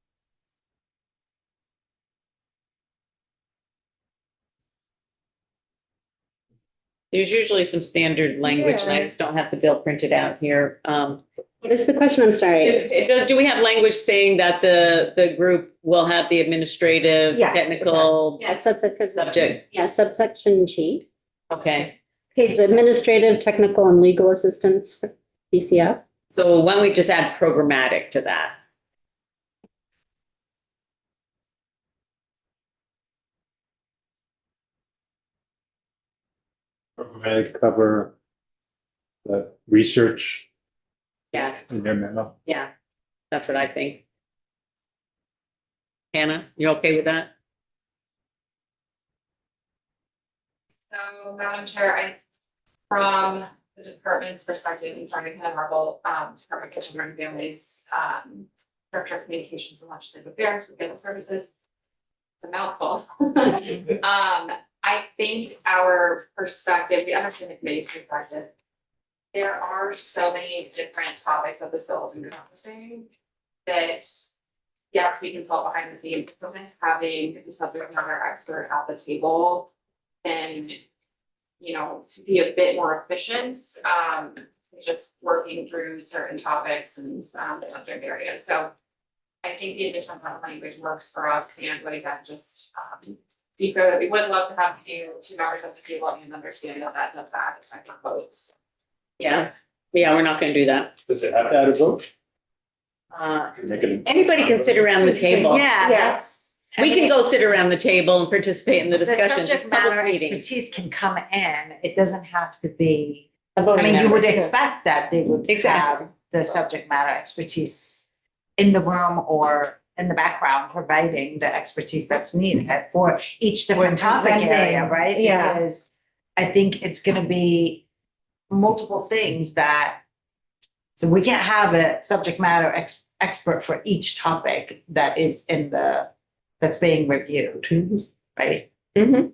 There's usually some standard language, and I Yeah. just don't have the bill printed out here. What is the question? I'm sorry. Do we have language saying that the group will have the administrative, Yes, it technical Yeah, subsection. subject? Yeah, subsection G. Okay, It's administrative, technical, and legal assistance for DCF. so why don't we just add programmatic to that? Programmatic cover the research Yes, in their memo. yeah, that's what I think. Hannah, you okay with that? So, Madam Chair, from the department's perspective, and sorry, kind of marvel, Department of Children and Families, Director of Communications and Legislative Affairs for Family Services. It's a mouthful. I think our perspective, the understanding committee's perspective, there are so many different topics that this bill is encompassing that, yes, we consult behind the scenes, but sometimes having the subject matter expert at the table and, you know, to be a bit more efficient, just working through certain topics and subject areas. So I think the addition of that language works for us, and would again just be fair that we would love to have two members at the table and understanding that does that, it's I think votes. Yeah, we're not gonna do that. Does it have to add a vote? Anybody can sit around the table. Yeah, that's. We can go sit around the table and participate in the discussion, just subject public matter meetings. expertise can come in. It doesn't have to be, A I voting mean, you member. would expect that they would Exactly. have the subject matter expertise in the room or in the background, providing the expertise that's needed for each different topic area, presenting, right? yeah. Because I think it's gonna be multiple things that, so we can't have a subject matter expert for each topic that is that's being reviewed, right? Mhm.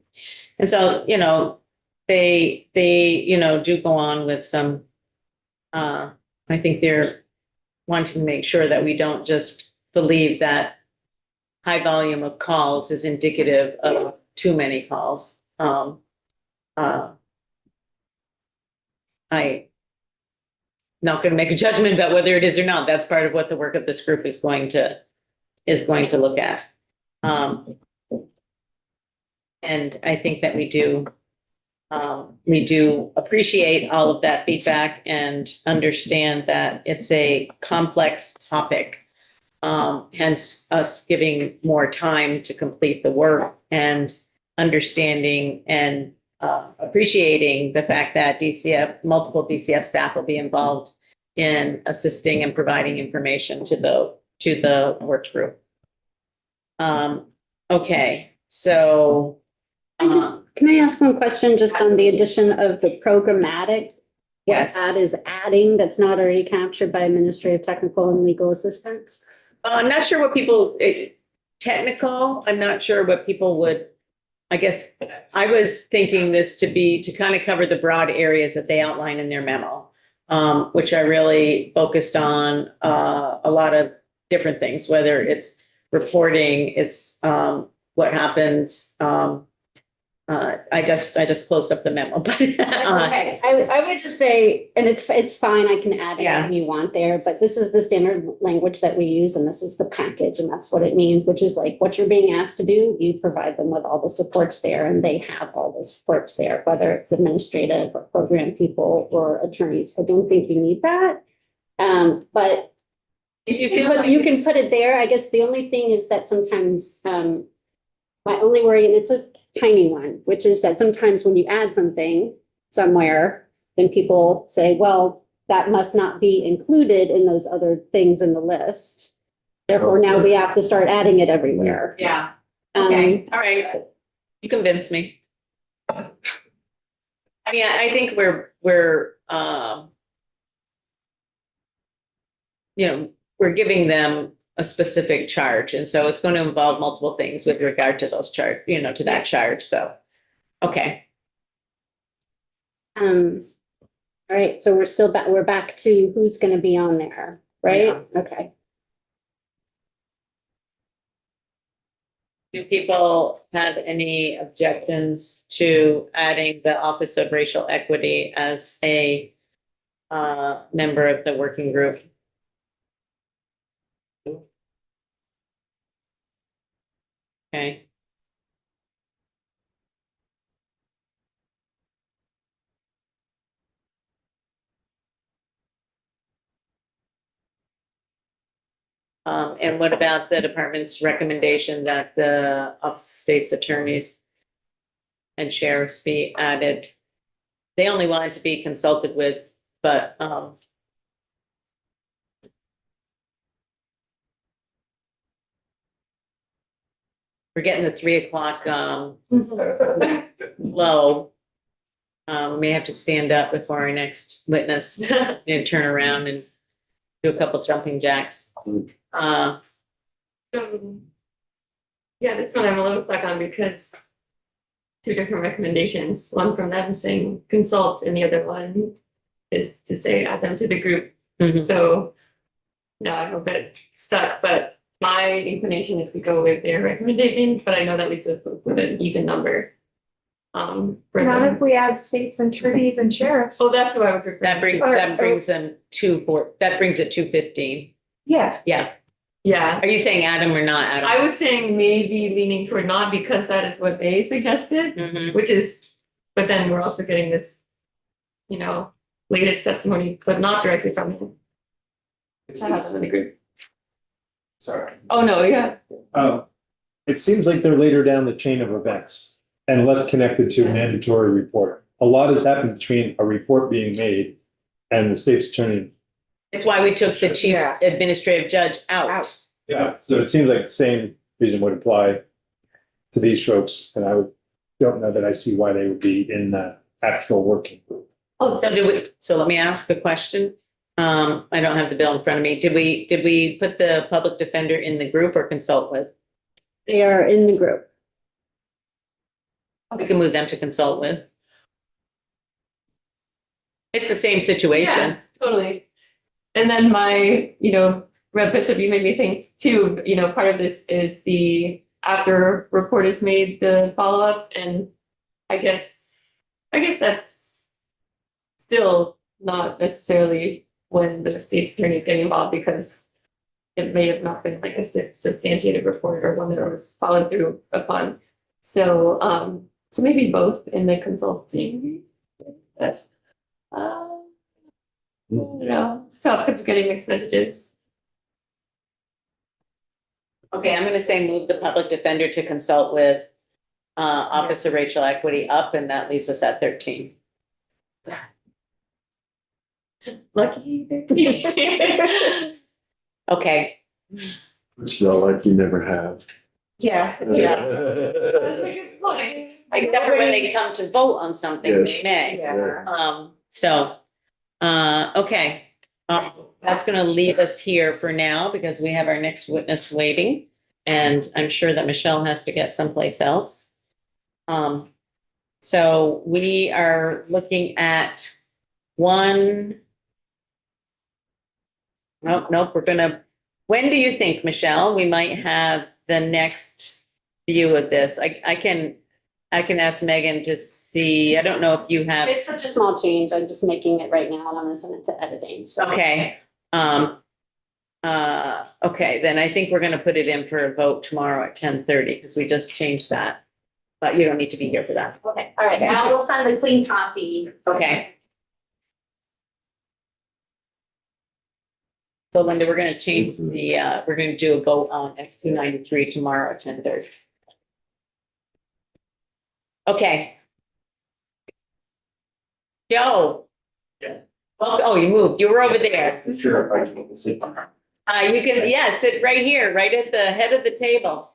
And so, you know, they, do go on with some, I think they're wanting to make sure that we don't just believe that high volume of calls is indicative of too many calls. I not going to make a judgment about whether it is or not. That's part of what the work of this group is going to look at. And I think that we do appreciate all of that feedback and understand that it's a complex topic. Hence us giving more time to complete the work and understanding and appreciating the fact that multiple DCF staff will be involved in assisting and providing information to the work group. Okay, so. Can I ask one question just on the addition of the programmatic Yes. That is adding, that's not already captured by administrative, technical, and legal assistance. I'm not sure what people, technical, I'm not sure what people would, I guess, I was thinking this to be, to kind of cover the broad areas that they outline in their memo, which I really focused on, a lot of different things, whether it's reporting, it's, what happens, I just closed up the memo, but. Okay, I would just say, and it's fine, I can add Yeah. anything you want there, but this is the standard language that we use, and this is the package, and that's what it means, which is like what you're being asked to do, you provide them with all the supports there, and they have all the supports there, whether it's administrative or program people or attorneys. I don't think you need that. But If you feel like you can put it there. I guess the only thing is that sometimes, my only worry, and it's a tiny one, which is that sometimes when you add something somewhere, then people say, well, that must not be included in those other things in the list. Therefore, now we have to start adding it everywhere. Yeah, okay, all right, you convinced me. I mean, I think we're, you know, we're giving them a specific charge, and so it's going to involve multiple things with regard to those charge, you know, to that charge, so, okay. All right, so we're back to who's gonna be on there, right? Okay. Do people have any objections to adding the Office of Racial Equity as a member of the working group? Okay. And what about the department's recommendation that the Office of State's attorneys and sheriffs be added? They only wanted to be consulted with, but, we're getting the 3:00, low. We may have to stand up before our next witness and turn around and do a couple jumping jacks. Yeah, this one I'm a little stuck on because two different recommendations, one from them saying consult and the other one is to say add them to the group. Mhm. So now I'm a bit stuck, but my inclination is to go with their recommendation, but I know that leaves us with an even number. For Not them. if we add states attorneys and sheriffs. Oh, that's what I was referring That to. brings them that brings it to 15. Yeah. Yeah. Yeah. Are you saying Adam or not Adam? I was saying maybe leaning toward not because that is what they suggested, Mhm. which is, but then we're also getting this, you know, latest testimony, but not directly from him. That happens in the group. Sorry. Oh, no, yeah. It seems like they're later down the chain of events and less connected to a mandatory report. A lot has happened between a report being made and the state's attorney. It's why we took the chief administrative judge out. Yeah, so it seems like the same reason would apply to these folks, and don't know that I see why they would be in the actual working group. Oh, so let me ask a question. I don't have the bill in front of me. Did we put the public defender in the group or consult with? They are in the group. We can move them to consult with. It's the same situation. Yeah, totally. And then my, you know, Rep. Bishop, you made me think too, you know, part of this is the after report is made, the follow-up, and I guess that's still not necessarily when the state's attorney is getting involved because it may have not been like a substantiated report or one that was followed through upon. So, so maybe both in the consulting. That's, you know, it's tough because we're getting mixed messages. Okay, I'm gonna say move the public defender to consult with Office of Racial Equity up, and that leaves us at 13. Lucky. Okay. It's not like you never have. Yeah. That's a good point. Except for when they come to vote on something, they Yes. may. Yeah. So, Okay. That's gonna leave us here for now because we have our next witness waiting. And I'm sure that Michelle has to get someplace else. So we are looking at one. Nope, when do you think, Michelle, we might have the next view of this? I can ask Megan to see, I don't know if you have. It's such a small change. I'm just making it right now and I'm gonna send it to editing. So. Okay. Okay, then I think we're gonna put it in for a vote tomorrow at 10:30 because we just changed that. But you don't need to be here for that. Okay, all right. Now we'll send the clean copy. Okay. So Linda, we're gonna change we're gonna do a vote on X 293 tomorrow at 10:30. Okay. Joe. Yeah. Well, oh, you moved. You were over there. Sure, I can see. You can, yeah, sit right here, right at the head of the table.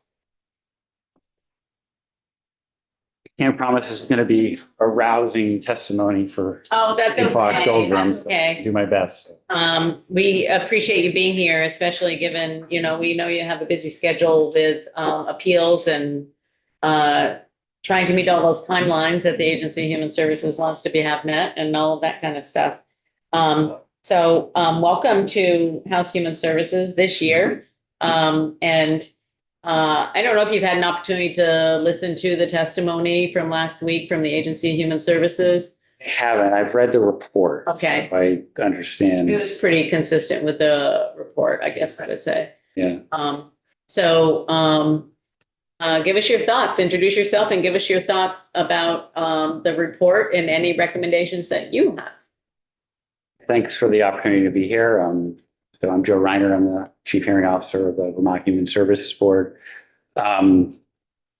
Can't promise this is going to be a rousing testimony for Oh, that's Fogg okay. Doldrum. That's okay. Do my best. We appreciate you being here, especially given, we know you have a busy schedule with appeals and trying to meet all those timelines that the Agency of Human Services wants to have met and all of that kind of stuff. So welcome to House Human Services this year. And I don't know if you've had an opportunity to listen to the testimony from last week from the Agency of Human Services. I haven't. I've read the report. Okay. So I understand. It was pretty consistent with the report, I guess I would say. Yeah. Give us your thoughts, introduce yourself and give us your thoughts about the report and any recommendations that you have. Thanks for the opportunity to be here. So I'm Joe Reiner. I'm the Chief Hearing Officer of the Vermont Human Services Board. And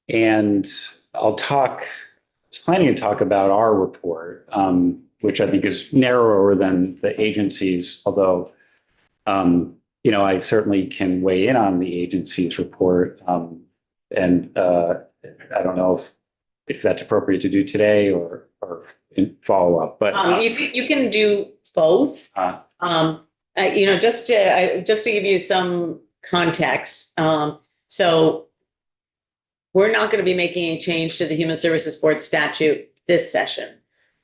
I was planning to talk about our report, which I think is narrower than the agency's, although, I certainly can weigh in on the agency's report. And I don't know if that's appropriate to do today or in follow up, but you can do both. Just to give you some context. So we're not going to be making any change to the Human Services Board statute this session.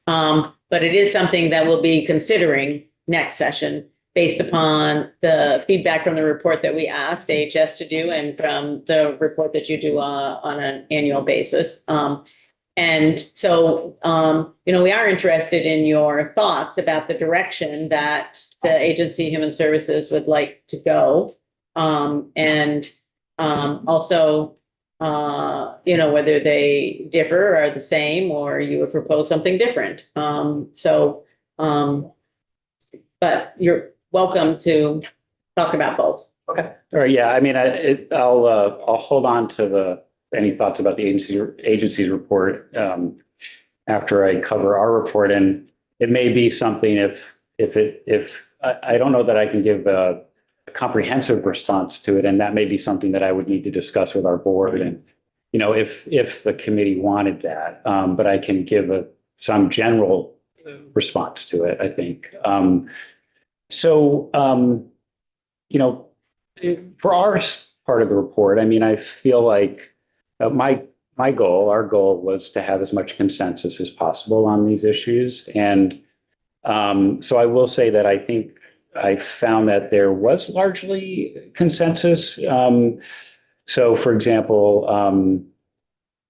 But it is something that we'll be considering next session based upon the feedback from the report that we asked AHS to do and from the report that you do on an annual basis. And so, we are interested in your thoughts about the direction that the Agency of Human Services would like to go. And also, whether they differ or are the same, or you would propose something different. But you're welcome to talk about both. Okay. All right. Yeah. I mean, I'll hold on to any thoughts about the agency's report after I cover our report, and it may be something if I don't know that I can give a comprehensive response to it, and that may be something that I would need to discuss with our board, and if the committee wanted that, but I can give some general response to it, I think. For our part of the report, I mean, I feel like our goal was to have as much consensus as possible on these issues. And so I will say that I think I found that there was largely consensus. So for example,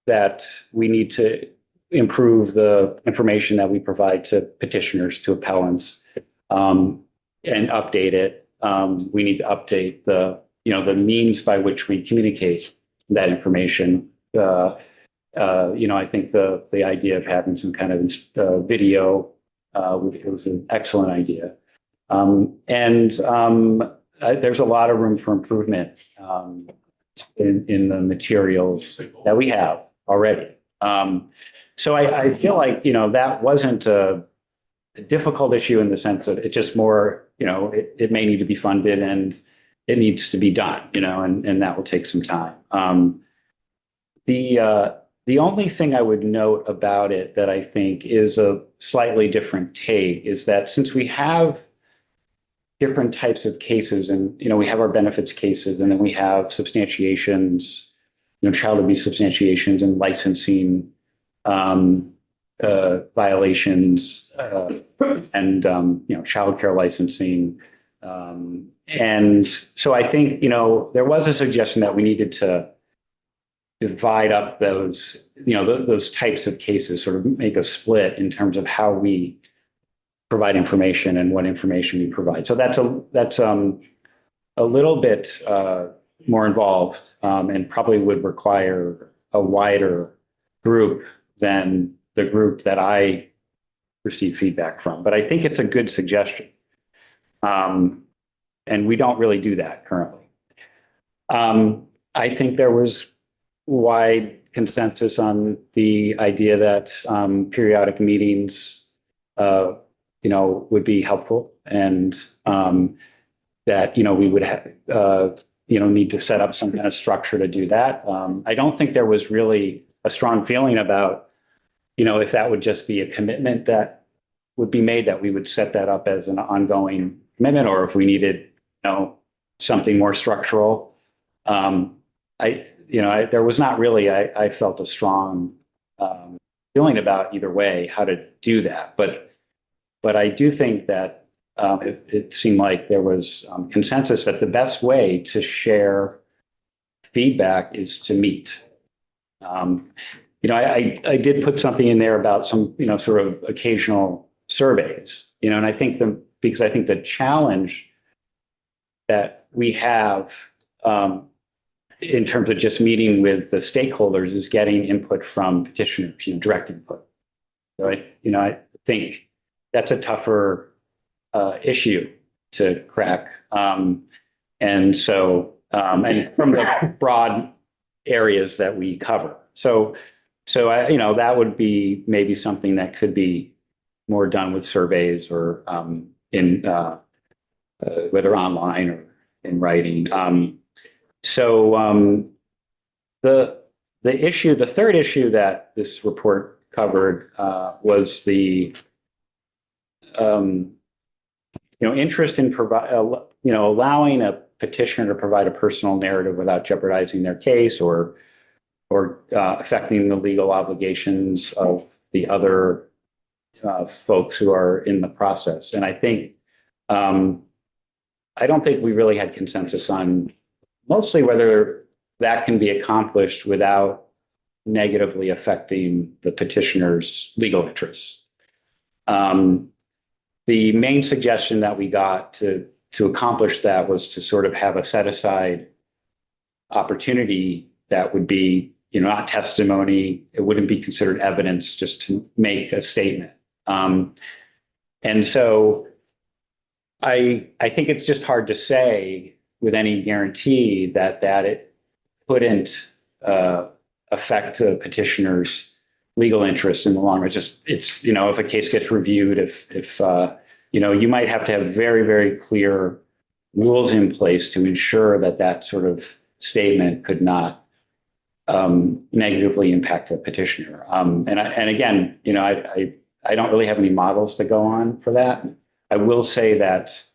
that we need to improve the information that we provide to petitioners, to appellants, and update it. We need to update the means by which we communicate that information. I think the idea of having some kind of video was an excellent idea. There's a lot of room for improvement in the materials that we have already. So I feel like, that wasn't a difficult issue in the sense of it's just more, it may need to be funded and it needs to be done, and that will take some time. The only thing I would note about it that I think is a slightly different take is that since we have different types of cases and, you know, we have our benefits cases and then we have substantiations, you know, child abuse substantiations and licensing violations and, you know, childcare licensing. And so I think, you know, there was a suggestion that we needed to divide up those, you know, those types of cases, sort of make a split in terms of how we provide information and what information we provide. So that's a little bit more involved and probably would require a wider group than the group that I receive feedback from. But I think it's a good suggestion. And we don't really do that currently. I think there was wide consensus on the idea that periodic meetings, you know, would be helpful, and that, you know, we would have, you know, need to set up some kind of structure to do that. I don't think there was really a strong feeling about, you know, if that would just be a commitment that would be made, that we would set that up as an ongoing commitment, or if we needed, you know, something more structural. There was not really, I felt a strong feeling about either way how to do that. But I do think that it seemed like there was consensus that the best way to share feedback is to meet. You know, I did put something in there about some, you know, sort of occasional surveys, you know, and I think because I think the challenge that we have in terms of just meeting with the stakeholders is getting input from petitioners, you know, direct input. So I think that's a tougher issue to crack. And so, and from the broad areas that we cover. So you know, that would be maybe something that could be more done with surveys or in whether online or in writing. The third issue that this report covered was the interest in allowing a petitioner to provide a personal narrative without jeopardizing their case or affecting the legal obligations of the other folks who are in the process. And I think I don't think we really had consensus on mostly whether that can be accomplished without negatively affecting the petitioner's legal interests. The main suggestion that we got to accomplish that was to sort of have a set aside opportunity that would be, you know, not testimony. It wouldn't be considered evidence, just to make a statement. And so I think it's just hard to say with any guarantee that it couldn't affect a petitioner's legal interests in the long run. It's you know, if a case gets reviewed, if you know, you might have to have very, very clear rules in place to ensure that sort of statement could not negatively impact a petitioner. And again, you know, I don't really have any models to go on for that. I will say that,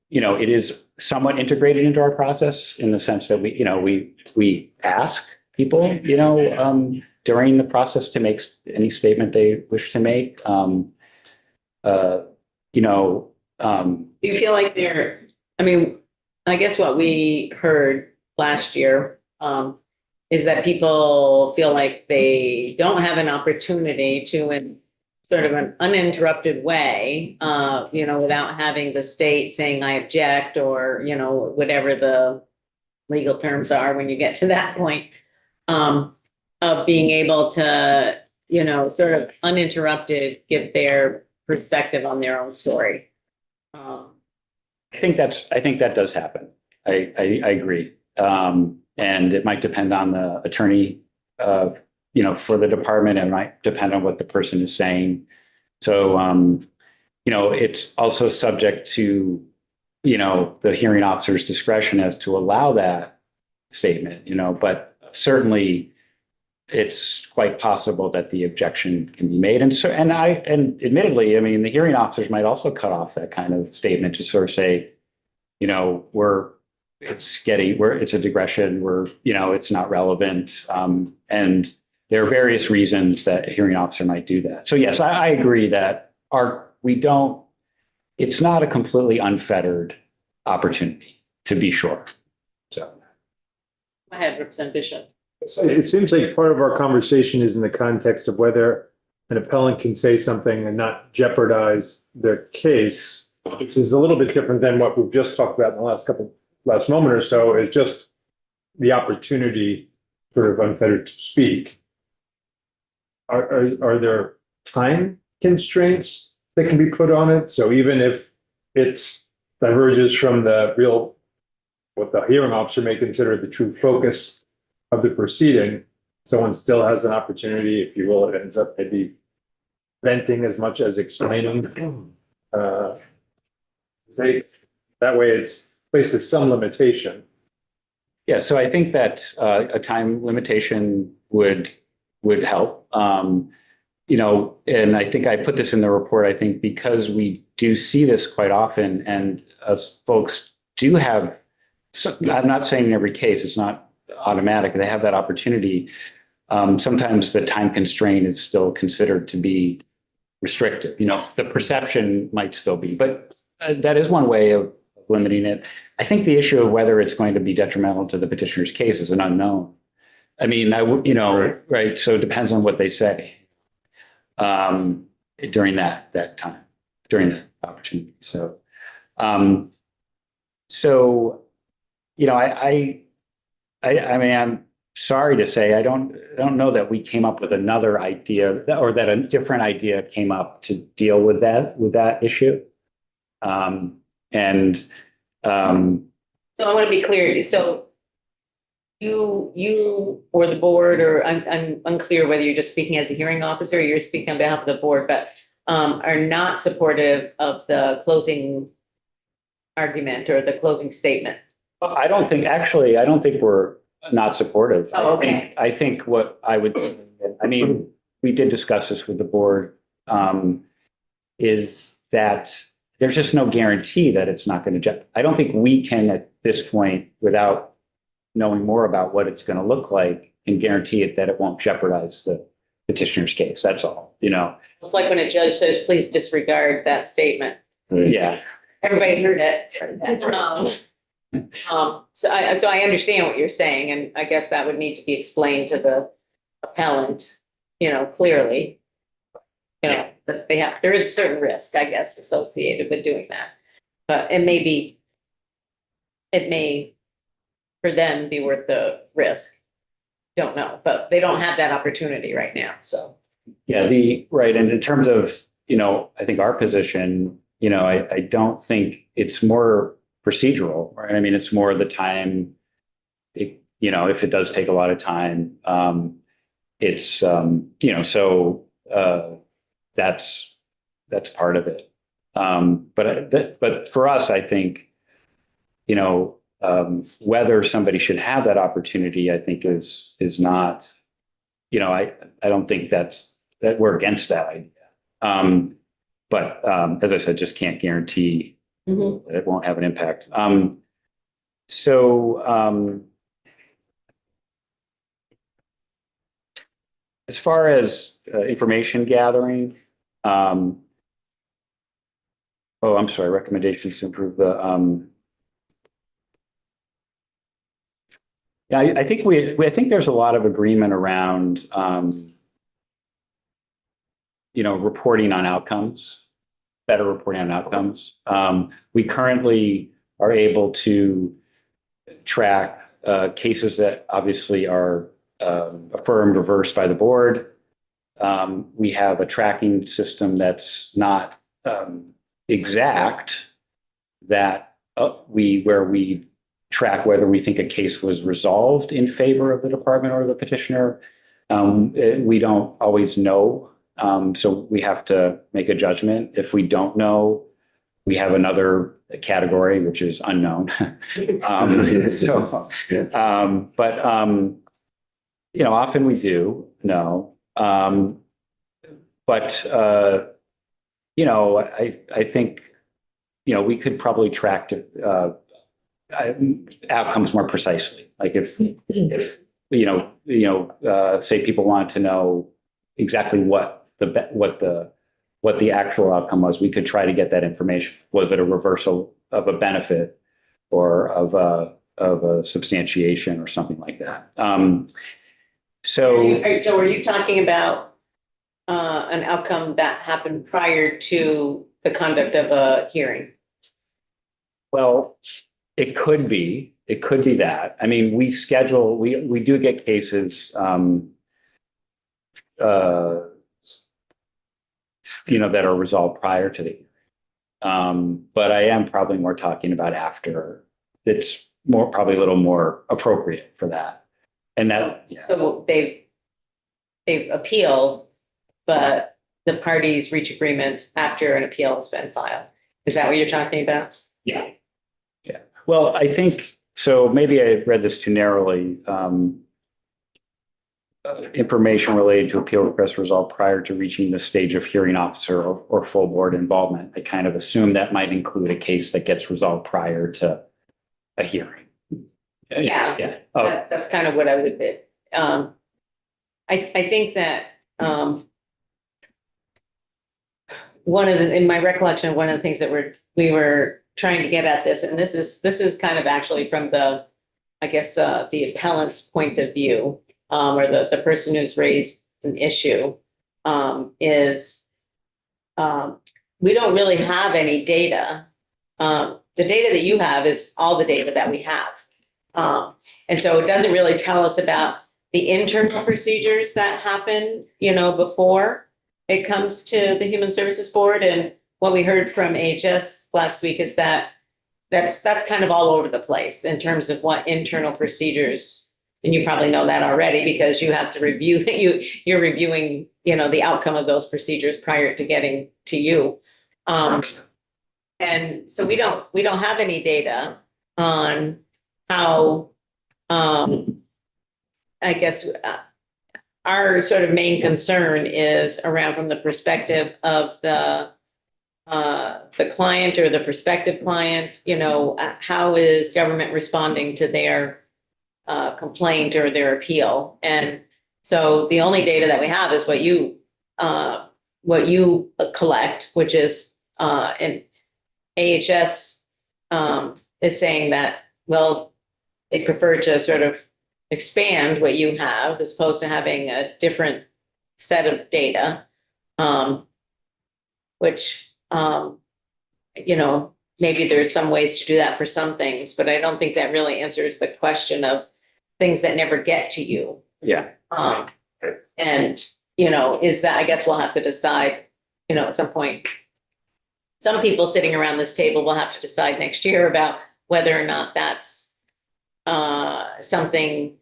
you know, it is somewhat integrated into our process in the sense that we ask people, you know, during the process to make any statement they wish to make. Do you feel like I guess what we heard last year is that people feel like they don't have an opportunity to, in sort of an uninterrupted way, you know, without having the state saying, I object, or, you know, whatever the legal terms are when you get to that point, of being able to, you know, sort of uninterrupted give their perspective on their own story. I think that does happen. I agree. And it might depend on the attorney, you know, for the department. It might depend on what the person is saying. So, you know, it's also subject to, you know, the hearing officer's discretion as to allow that statement, you know, but certainly it's quite possible that the objection can be made. And so, and admittedly, I mean, the hearing officers might also cut off that kind of statement to sort of say, you know, it's a digression, it's not relevant. And there are various reasons that a hearing officer might do that. So yes, I agree that it's not a completely unfettered opportunity, to be sure. So. Go ahead, Representative Bishop. It seems like part of our conversation is in the context of whether an appellant can say something and not jeopardize their case, which is a little bit different than what we've just talked about in the last moment or so, is just the opportunity sort of unfettered to speak. Are there time constraints that can be put on it? So even if it diverges from what the hearing officer may consider the true focus of the proceeding, someone still has an opportunity, if you will, it ends up maybe venting as much as explaining. That way it's places some limitation. Yeah, so I think that a time limitation would help. And I think I put this in the report, I think because we do see this quite often, and us folks do have, I'm not saying in every case, it's not automatic, they have that opportunity. Sometimes the time constraint is still considered to be restrictive. The perception might still be, but that is one way of limiting it. I think the issue of whether it's going to be detrimental to the petitioner's case is an unknown. I mean, right. So it depends on what they say during that time, during the opportunity. So, I mean, I'm sorry to say, I don't know that we came up with another idea, or that a different idea came up to deal with that issue. So I want to be clear. So you or the board, or I'm unclear whether you're just speaking as a hearing officer or you're speaking on behalf of the board, but are not supportive of the closing argument or the closing statement. I don't think we're not supportive. Oh, okay. I think what I would, we did discuss this with the board, is that there's just no guarantee that it's not going to, I don't think we can at this point, without knowing more about what it's going to look like, and guarantee it that it won't jeopardize the petitioner's case. That's all, It's like when a judge says, please disregard that statement. Yeah. Everybody heard it. So I understand what you're saying, and I guess that would need to be explained to the appellant, clearly. That there is a certain risk, I guess, associated with doing that. But it may for them be worth the risk. Don't know, but they don't have that opportunity right now, so. Yeah, right. And in terms of, I think our position, I don't think it's more procedural, right? I mean, it's more the time, if it does take a lot of time, it's, that's part of it. But for us, I think, whether somebody should have that opportunity, I think is not, I don't think that we're against that idea. But as I said, just can't guarantee that it won't have an impact. As far as information gathering, I'm sorry, recommendations to improve the, yeah, I think I think there's a lot of agreement around, reporting on outcomes, better reporting on outcomes. We currently are able to track cases that obviously are affirmed, reversed by the board. We have a tracking system that's not exact, that where we track whether we think a case was resolved in favor of the department or the petitioner. We don't always know, so we have to make a judgment. If we don't know, we have another category, which is unknown. often we do, no. But I think, we could probably track outcomes more precisely. Like if say people want to know exactly what the actual outcome was, we could try to get that information. Was it a reversal of a benefit or of a substantiation or something like that? So are you talking about an outcome that happened prior to the conduct of a hearing? Well, it could be that. I mean, we do get cases, that are resolved prior to the hearing. But I am probably more talking about after. It's probably a little more appropriate for that. And So they've appealed, but the parties reach agreement after an appeal has been filed. Is that what you're talking about? Yeah. Well, I think so. Maybe I read this too narrowly. Information related to appeal request resolved prior to reaching the stage of hearing officer or full board involvement. I kind of assume that might include a case that gets resolved prior to a hearing. Yeah. That's kind of what I would bid. I think that in my recollection, one of the things that we were trying to get at this, and this is kind of actually from the appellant's point of view, or the person who's raised an issue, is we don't really have any data. The data that you have is all the data that we have. And so it doesn't really tell us about the internal procedures that happen, before it comes to the Human Services Board. And what we heard from AHS last week is that that's kind of all over the place in terms of what internal procedures, and you probably know that already because you have to review, you're reviewing, the outcome of those procedures prior to getting to you. And so we don't have any data on how, our sort of main concern is around from the perspective of the client or the prospective client, how is government responding to their complaint or their appeal? And so the only data that we have is what you collect, which is an AHS is saying that, well, they prefer to sort of expand what you have as opposed to having a different set of data, which, maybe there's some ways to do that for some things, but I don't think that really answers the question of things that never get to you. Yeah. And, is that, I guess we'll have to decide, at some point. Some people sitting around this table will have to decide next year about whether or not that's something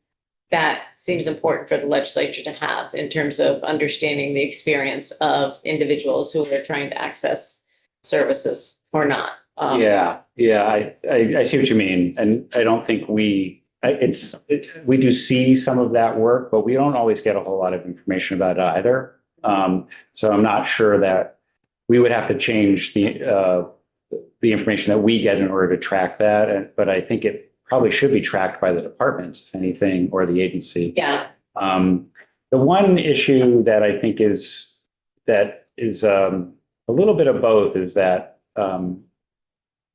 that seems important for the legislature to have in terms of understanding the experience of individuals who are trying to access services or not. I see what you mean. And I don't think we do see some of that work, but we don't always get a whole lot of information about it either. So I'm not sure that we would have to change the information that we get in order to track that. But I think it probably should be tracked by the department, if anything, or the agency. Yeah. The one issue that I think is a little bit of both is that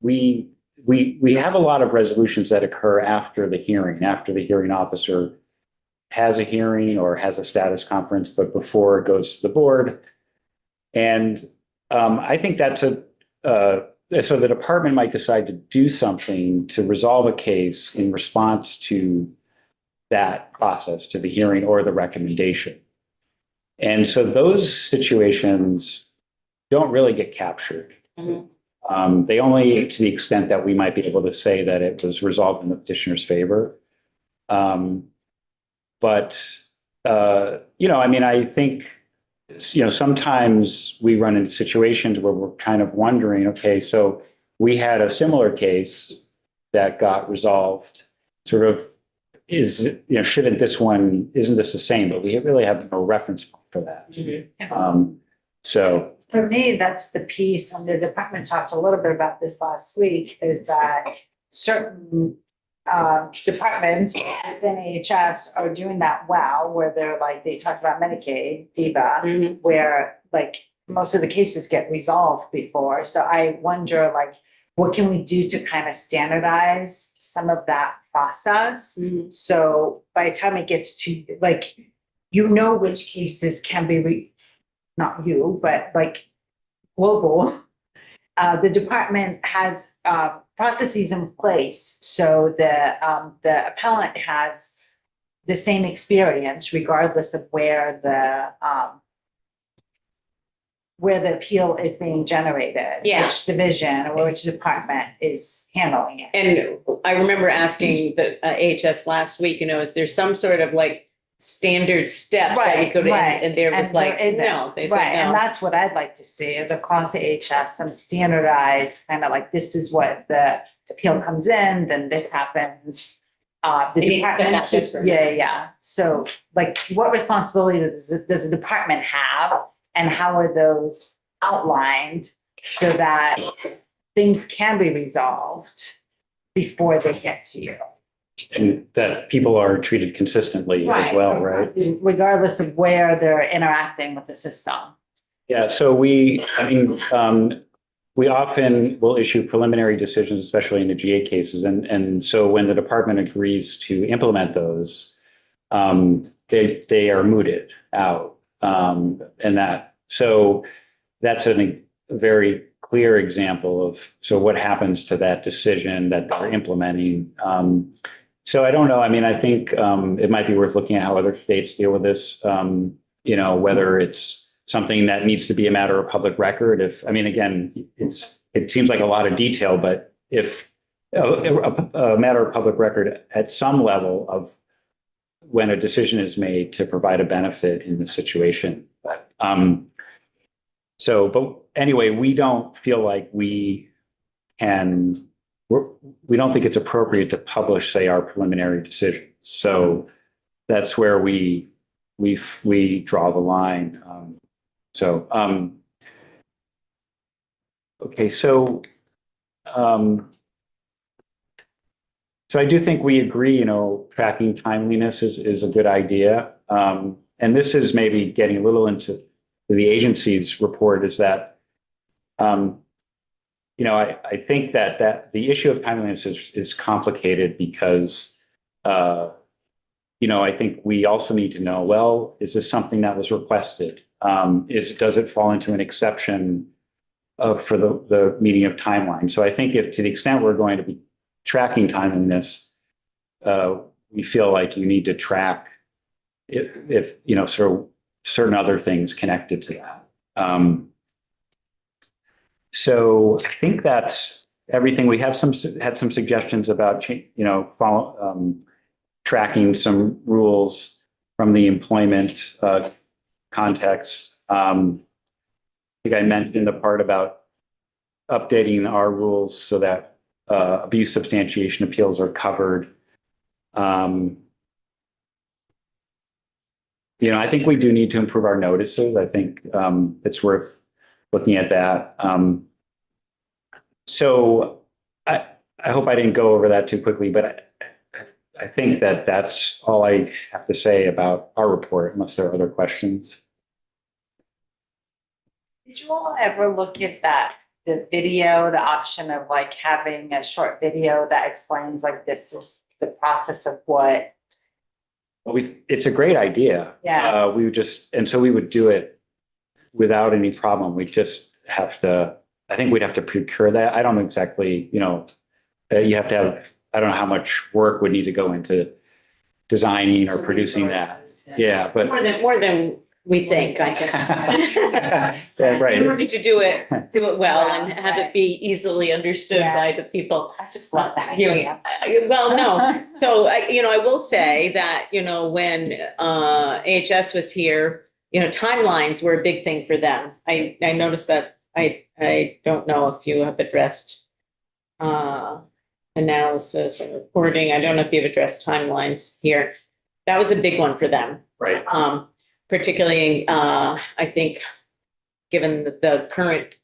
we have a lot of resolutions that occur after the hearing officer has a hearing or has a status conference, but before it goes to the board. And I think that's so the department might decide to do something to resolve a case in response to that process, to the hearing or the recommendation. And so those situations don't really get captured. Mm-hmm. They only, to the extent that we might be able to say that it was resolved in the petitioner's favor. I think, sometimes we run into situations where we're kind of wondering, okay, so we had a similar case that got resolved sort of shouldn't this one, isn't this the same? But we really have no reference point for that. So, For me, that's the piece, and the department talked a little bit about this last week, is that certain departments within AHS are doing that well, where they're like, they talked about Medicaid, DIVA, where like most of the cases get resolved before. So I wonder, like, what can we do to kind of standardize some of that process? So by the time it gets to, like, which cases can be not you, but like global, the department has processes in place. So the appellant has the same experience regardless of where the appeal is being generated. Yeah. Which division or which department is handling it. And I remember asking the AHS last week, is there some sort of like standard steps that we could, and there was like, no, they said Right, and no. that's what I'd like to see is across the AHS, some standardized, kind of like, this is what the appeal comes in, then this happens. The Maybe some department, methods for- yeah. So like, what responsibility does the department have? And how are those outlined so that things can be resolved before they get to you? and that people are treated consistently as well, right? Regardless of where they're interacting with the system. Yeah, so we often will issue preliminary decisions, especially in the GA cases. And so when the department agrees to implement those, they are mooted out. So that's a very clear example of, so what happens to that decision that they're implementing? So I don't know. I mean, I think it might be worth looking at how other states deal with this, whether it's something that needs to be a matter of public record. Again, it seems like a lot of detail, but if a matter of public record at some level of when a decision is made to provide a benefit in the situation. But anyway, we don't feel like we don't think it's appropriate to publish, say, our preliminary decisions. So that's where we draw the line. Okay, so I do think we agree, tracking timeliness is a good idea. And this is maybe getting a little into the agency's report, is that, I think that the issue of timeliness is complicated because, I think we also need to know, well, is this something that was requested? Does it fall into an exception for the meeting of timeline? So I think if to the extent we're going to be tracking timeliness, we feel like you need to track if sort of certain other things connected to that. So I think that's everything. We have had some suggestions about tracking some rules from the employment context. I think I mentioned the part about updating our rules so that abuse substantiation appeals are covered. I think we do need to improve our notices. I think it's worth looking at that. So I hope I didn't go over that too quickly, but I think that's all I have to say about our report, unless there are other questions. Did you all ever look at the video, the option of like having a short video that explains like this is the process of what? Well, it's a great idea. Yeah. So we would do it without any problem. We just have to, I think we'd have to procure that. I don't know exactly, you have to have, I don't know how much work would need to go into designing or producing that. Yeah, but More than we think, I think. Yeah, right. In order to do it well and have it be easily understood by the people. I just love that. Viewing it. Well, no. So I will say that, when AHS was here, timelines were a big thing for them. I noticed that. I don't know if you have addressed analysis and reporting. I don't know if you've addressed timelines here. That was a big one for them. Right. Particularly, I think, given the current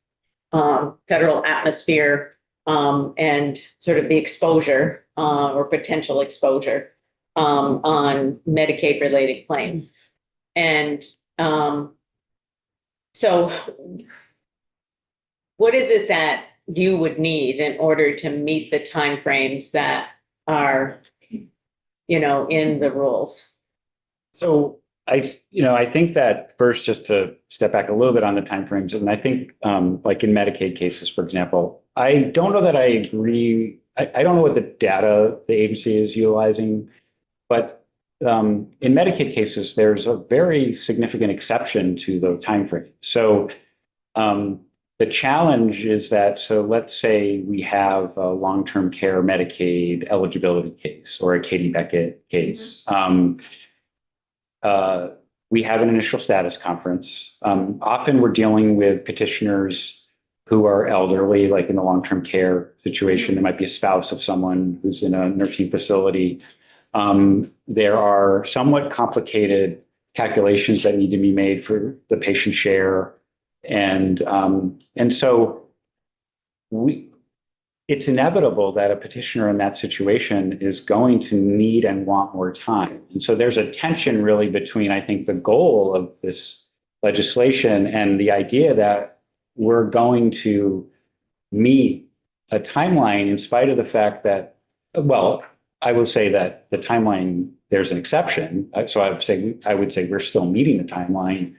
federal atmosphere and sort of the exposure or potential exposure on Medicaid related claims. And so what is it that you would need in order to meet the timeframes that are, you know, in the rules? So I think that first, just to step back a little bit on the timeframes, and I think like in Medicaid cases, for example, I don't know that I agree. I don't know what the data the agency is utilizing, but in Medicaid cases, there's a very significant exception to the timeframe. So the challenge is that, so let's say we have a long-term care Medicaid eligibility case or a Katie Beckett case. We have an initial status conference. Often we're dealing with petitioners who are elderly, like in a long-term care situation. There might be a spouse of someone who's in a nursing facility. There are somewhat complicated calculations that need to be made for the patient share. And so it's inevitable that a petitioner in that situation is going to need and want more time. And so there's a tension really between, I think, the goal of this legislation and the idea that we're going to meet a timeline in spite of the fact that, well, I will say that the timeline, there's an exception. So I would say we're still meeting the timeline,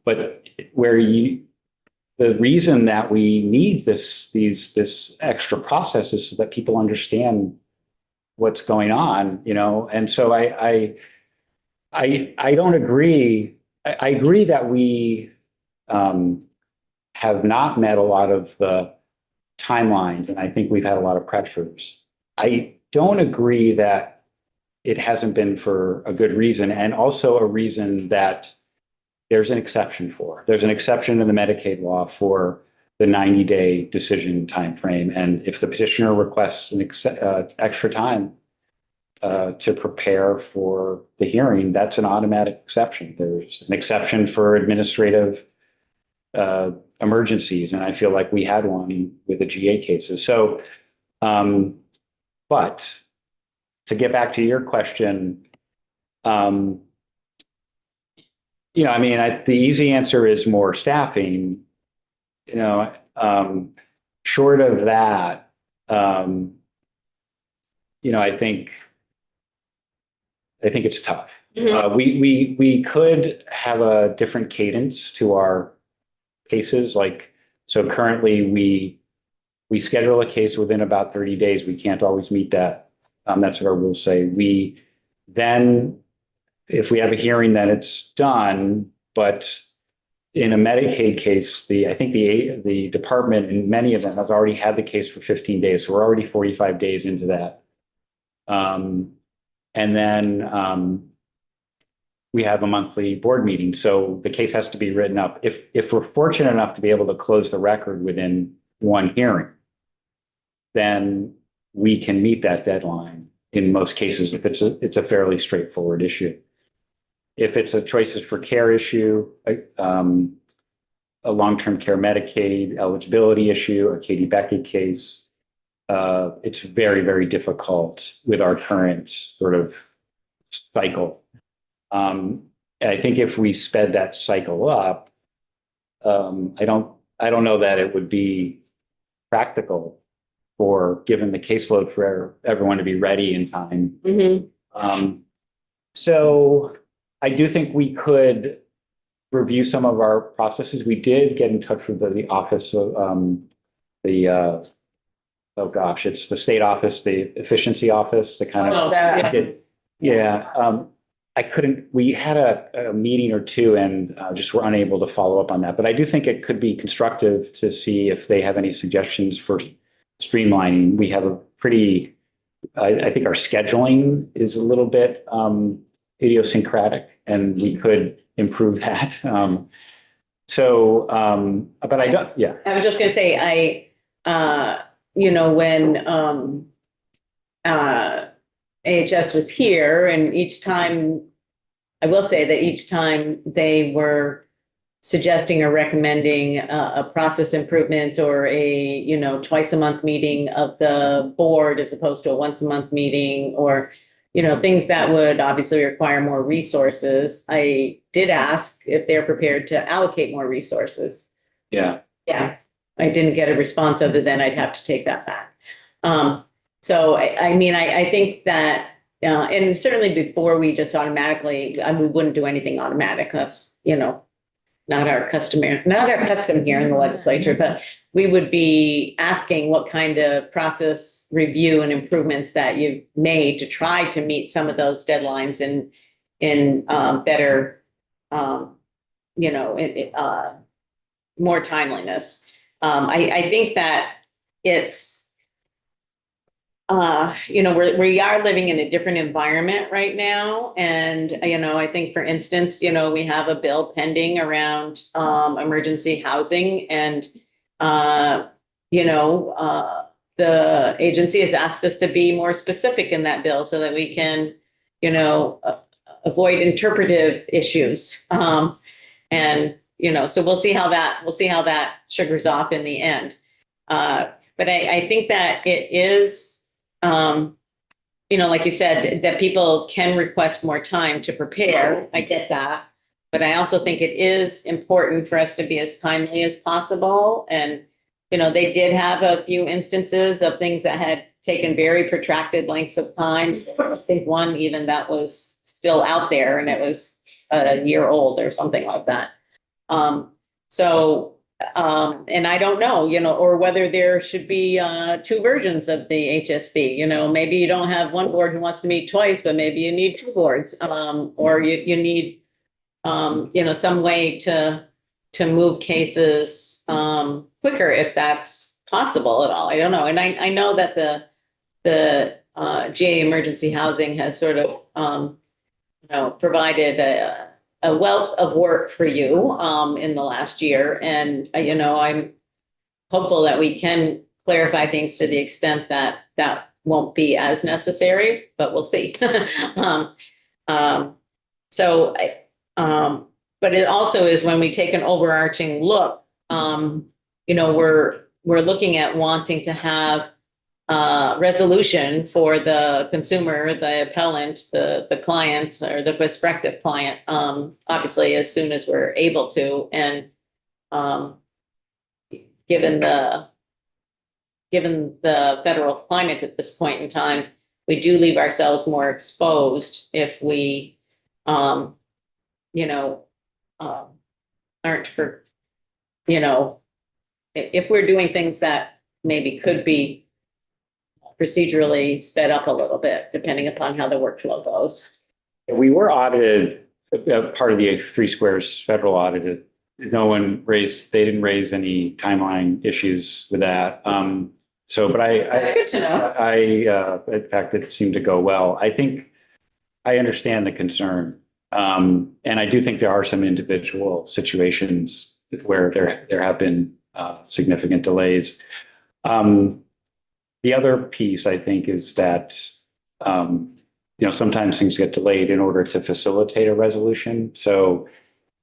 but the reason that we need this extra process is so that people understand what's going on, you know. And so I don't agree. I agree that we have not met a lot of the timelines, and I think we've had a lot of pressures. I don't agree that it hasn't been for a good reason, and also a reason that there's an exception for. There's an exception in the Medicaid law for the 90-day decision timeframe. And if the petitioner requests an extra time to prepare for the hearing, that's an automatic exception. There's an exception for administrative emergencies, and I feel like we had one with the GA cases. So, but to get back to your question, you know, I mean, the easy answer is more staffing. You know, short of that, you know, I think it's tough. We could have a different cadence to our cases. Like, so currently we schedule a case within about 30 days. We can't always meet that. That's what our rules say. We then, if we have a hearing, then it's done. But in a Medicaid case, I think the department in many of them has already had the case for 15 days. So we're already 45 days into that. And then we have a monthly board meeting. So the case has to be written up. If we're fortunate enough to be able to close the record within one hearing, then we can meet that deadline in most cases if it's a fairly straightforward issue. If it's a choices for care issue, a long-term care Medicaid eligibility issue, a Katie Beckett case, it's very, very difficult with our current sort of cycle. And I think if we sped that cycle up, I don't know that it would be practical for, given the caseload, for everyone to be ready in time. So I do think we could review some of our processes. We did get in touch with the office of it's the state office, the efficiency office, to kind of we had a meeting or two and just were unable to follow up on that. But I do think it could be constructive to see if they have any suggestions for streamlining. We have a pretty, I think our scheduling is a little bit idiosyncratic, and we could improve that. But I don't, yeah. I was just gonna say, you know, when AHS was here, and each time, I will say that each time they were suggesting or recommending a process improvement or a, you know, twice a month meeting of the board as opposed to a once a month meeting, or, you know, things that would obviously require more resources. I did ask if they're prepared to allocate more resources. Yeah. Yeah, I didn't get a response other than I'd have to take that back. So I mean, I think that, and certainly before we just automatically, we wouldn't do anything automatic. That's, you know, not our custom here in the legislature, but we would be asking what kind of process review and improvements that you've made to try to meet some of those deadlines in better, you know, more timeliness. I think that it's, you know, we are living in a different environment right now. And, you know, I think, for instance, you know, we have a bill pending around emergency housing, and, you know, the agency has asked us to be more specific in that bill so that we can, you know, avoid interpretive issues. And, you know, so we'll see how that sugars off in the end. But I think that it is, you know, like you said, that people can request more time to prepare. I get that. But I also think it is important for us to be as timely as possible. And, you know, they did have a few instances of things that had taken very protracted lengths of time. I think one even that was still out there, and it was a year old or something like that. And I don't know, you know, or whether there should be two versions of the HSB. You know, maybe you don't have one board who wants to meet twice, but maybe you need two boards, or you need, you know, some way to move cases quicker if that's possible at all. I don't know. And I know that the GA Emergency Housing has sort of, you know, provided a wealth of work for you in the last year. And, you know, I'm hopeful that we can clarify things to the extent that that won't be as necessary, but we'll see. But it also is, when we take an overarching look, you know, we're looking at wanting to have resolution for the consumer, the appellant, the client, or the prospective client, obviously as soon as we're able to. And given the federal climate at this point in time, we do leave ourselves more exposed if we, you know, aren't for, you know, if we're doing things that maybe could be procedurally sped up a little bit, depending upon how the workflow goes. We were audited, part of the Three Squares federal audit. They didn't raise any timeline issues with that. But That's good to know. In fact, it seemed to go well. I think I understand the concern. And I do think there are some individual situations where there have been significant delays. The other piece, I think, is that, you know, sometimes things get delayed in order to facilitate a resolution. So,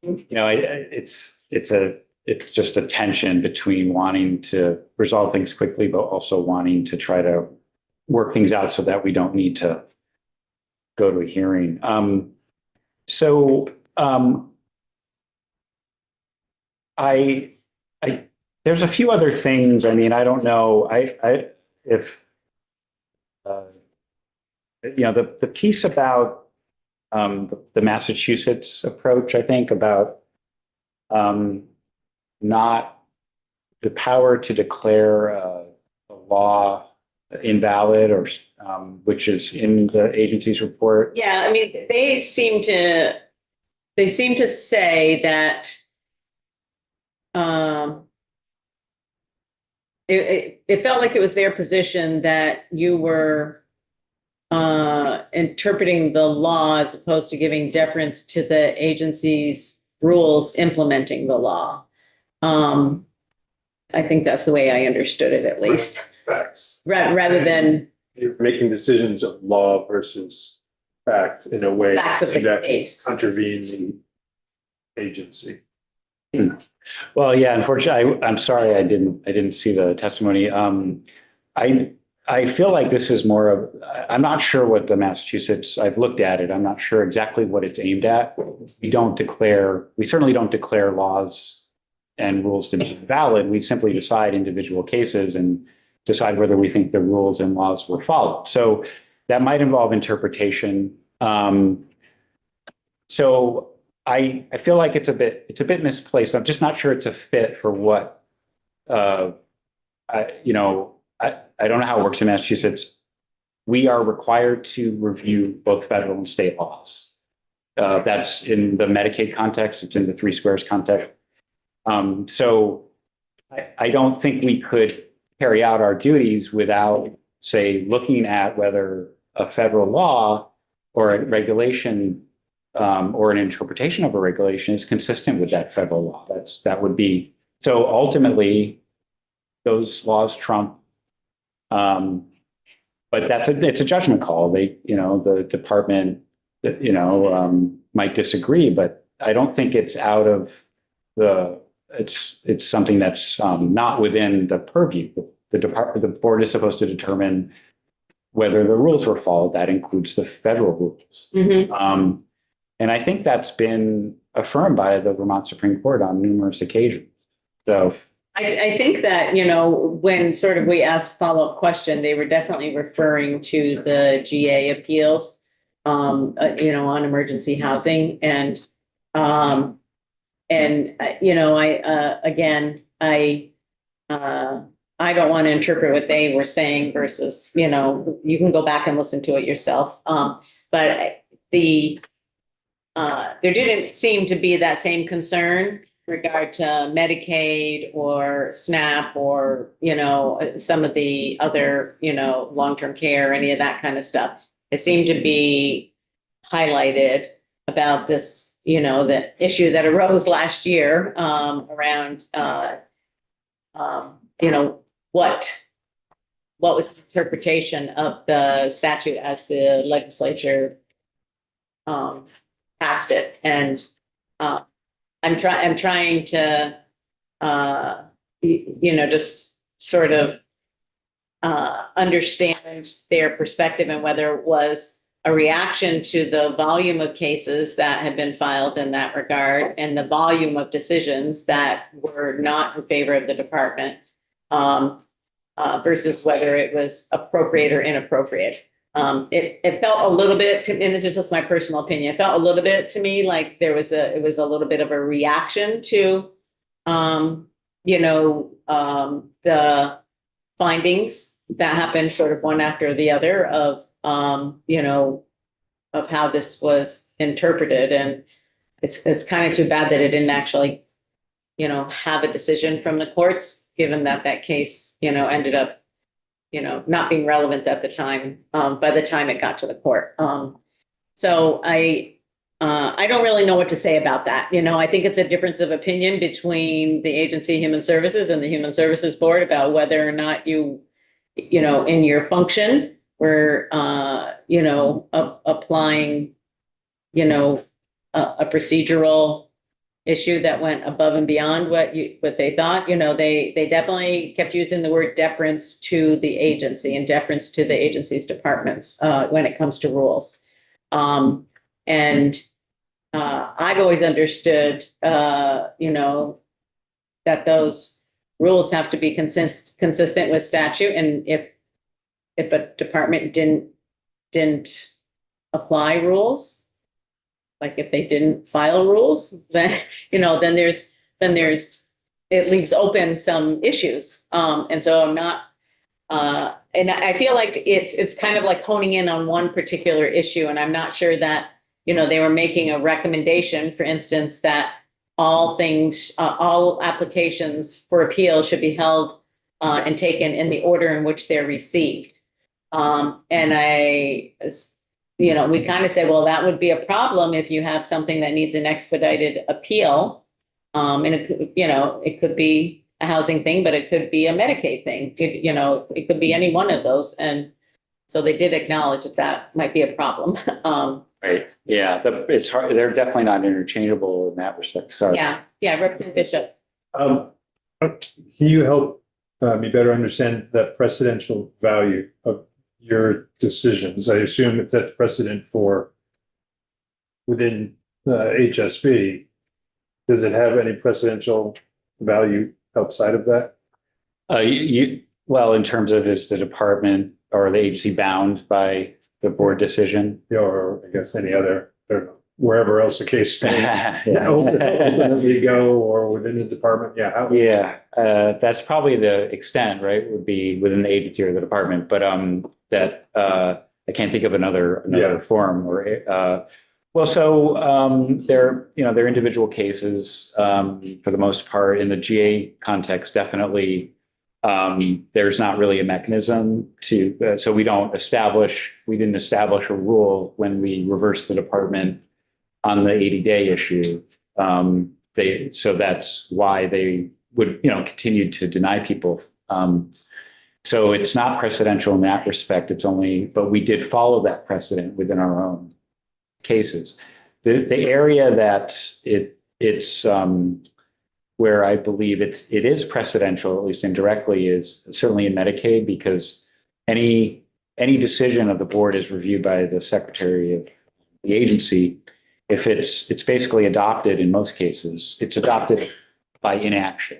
you know, it's just a tension between wanting to resolve things quickly, but also wanting to try to work things out so that we don't need to go to a hearing. There's a few other things. I mean, I don't know. If you know, the piece about the Massachusetts approach, I think, about not the power to declare a law invalid, or which is in the agency's report. Yeah, I mean, they seem to say that it felt like it was their position that you were interpreting the law as opposed to giving deference to the agency's rules implementing the law. I think that's the way I understood it, at least. Facts. Rather than you're making decisions of law versus fact in a way Facts of the that case. contravene the agency. Well, yeah, unfortunately, I'm sorry, I didn't see the testimony. I feel like this is more of, I'm not sure what the Massachusetts, I've looked at it. I'm not sure exactly what it's aimed at. We certainly don't declare laws and rules to be valid. We simply decide individual cases and decide whether we think the rules and laws were followed. So that might involve interpretation. So I feel like it's a bit misplaced. I'm just not sure it's a fit for what, I don't know how it works in Massachusetts. We are required to review both federal and state laws. That's in the Medicaid context, it's in the Three Squares context. So I don't think we could carry out our duties without, say, looking at whether a federal law or a regulation or an interpretation of a regulation is consistent with that federal law. That would be, so ultimately, those laws trump. But it's a judgment call. The department, might disagree, but I don't think it's out of it's something that's not within the purview. The board is supposed to determine whether the rules were followed. That includes the federal rules. Mm-hmm. And I think that's been affirmed by the Vermont Supreme Court on numerous occasions. So I think that, when sort of we asked follow-up question, they were definitely referring to the GA appeals, on emergency housing and, I don't want to interpret what they were saying versus, you can go back and listen to it yourself. But there didn't seem to be that same concern regard to Medicaid or SNAP or, some of the other, long-term care, any of that kind of stuff. It seemed to be highlighted about this, the issue that arose last year around, what was the interpretation of the statute as the legislature passed it. And I'm trying to, just sort of understand their perspective and whether it was a reaction to the volume of cases that had been filed in that regard and the volume of decisions that were not in favor of the department, versus whether it was appropriate or inappropriate. It felt a little bit to, and this is just my personal opinion, it felt a little bit to me like it was a little bit of a reaction to, the findings that happened sort of one after the other of, of how this was interpreted. And it's kind of too bad that it didn't actually, have a decision from the courts, given that that case, ended up, not being relevant at the time, by the time it got to the court. So I don't really know what to say about that. I think it's a difference of opinion between the Agency of Human Services and the Human Services Board about whether or not you, in your function, were, applying, a procedural issue that went above and beyond what they thought. They definitely kept using the word deference to the agency and deference to the agency's departments when it comes to rules. I've always understood, that those rules have to be consistent with statute. And if a department didn't apply rules, like if they didn't file rules, then, then it leaves open some issues. And so I'm not, and I feel like it's kind of like honing in on one particular issue. And I'm not sure that, they were making a recommendation, for instance, that all applications for appeal should be held and taken in the order in which they're received. We kind of say, well, that would be a problem if you have something that needs an expedited appeal. And it could be a housing thing, but it could be a Medicaid thing. It could be any one of those. And So they did acknowledge that that might be a problem. Right, yeah, it's hard, they're definitely not interchangeable in that respect, sorry. Yeah, Representative Bishop. Can you help me better understand the precedential value of your decisions? I assume it's a precedent for within HSB. Does it have any precedential value outside of that? Well, in terms of is the department or the agency bound by the board decision? Or I guess any other, or wherever else the case may Yeah. ultimately go, or within the department, Yeah, that's probably the extent, right, would be within the agency or the department, but that I can't think of another form or well, so they're individual cases for the most part. In the GA context, definitely there's not really a mechanism to so we didn't establish a rule when we reversed the department on the 80-day issue. So that's why they would continue to deny people. So it's not precedential in that respect. It's only, but we did follow that precedent within our own cases. The area that it's where I believe it is precedential, at least indirectly, is certainly in Medicaid, because any decision of the board is reviewed by the secretary of the agency. If it's basically adopted in most cases, it's adopted by inaction.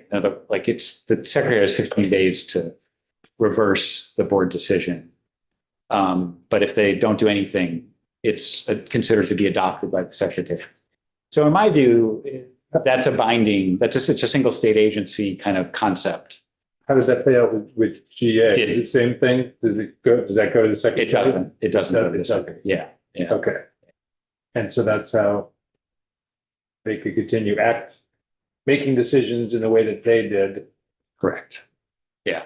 Like the secretary has 15 days to reverse the board decision. But if they don't do anything, it's considered to be adopted by the secretary. So in my view, that's it's a single state agency kind of concept. How does that play out with GA? The same thing? Does that go to the secretary? It doesn't go to the secretary. Yeah. Okay. And so that's how they could continue making decisions in the way that they did. Correct. Yeah.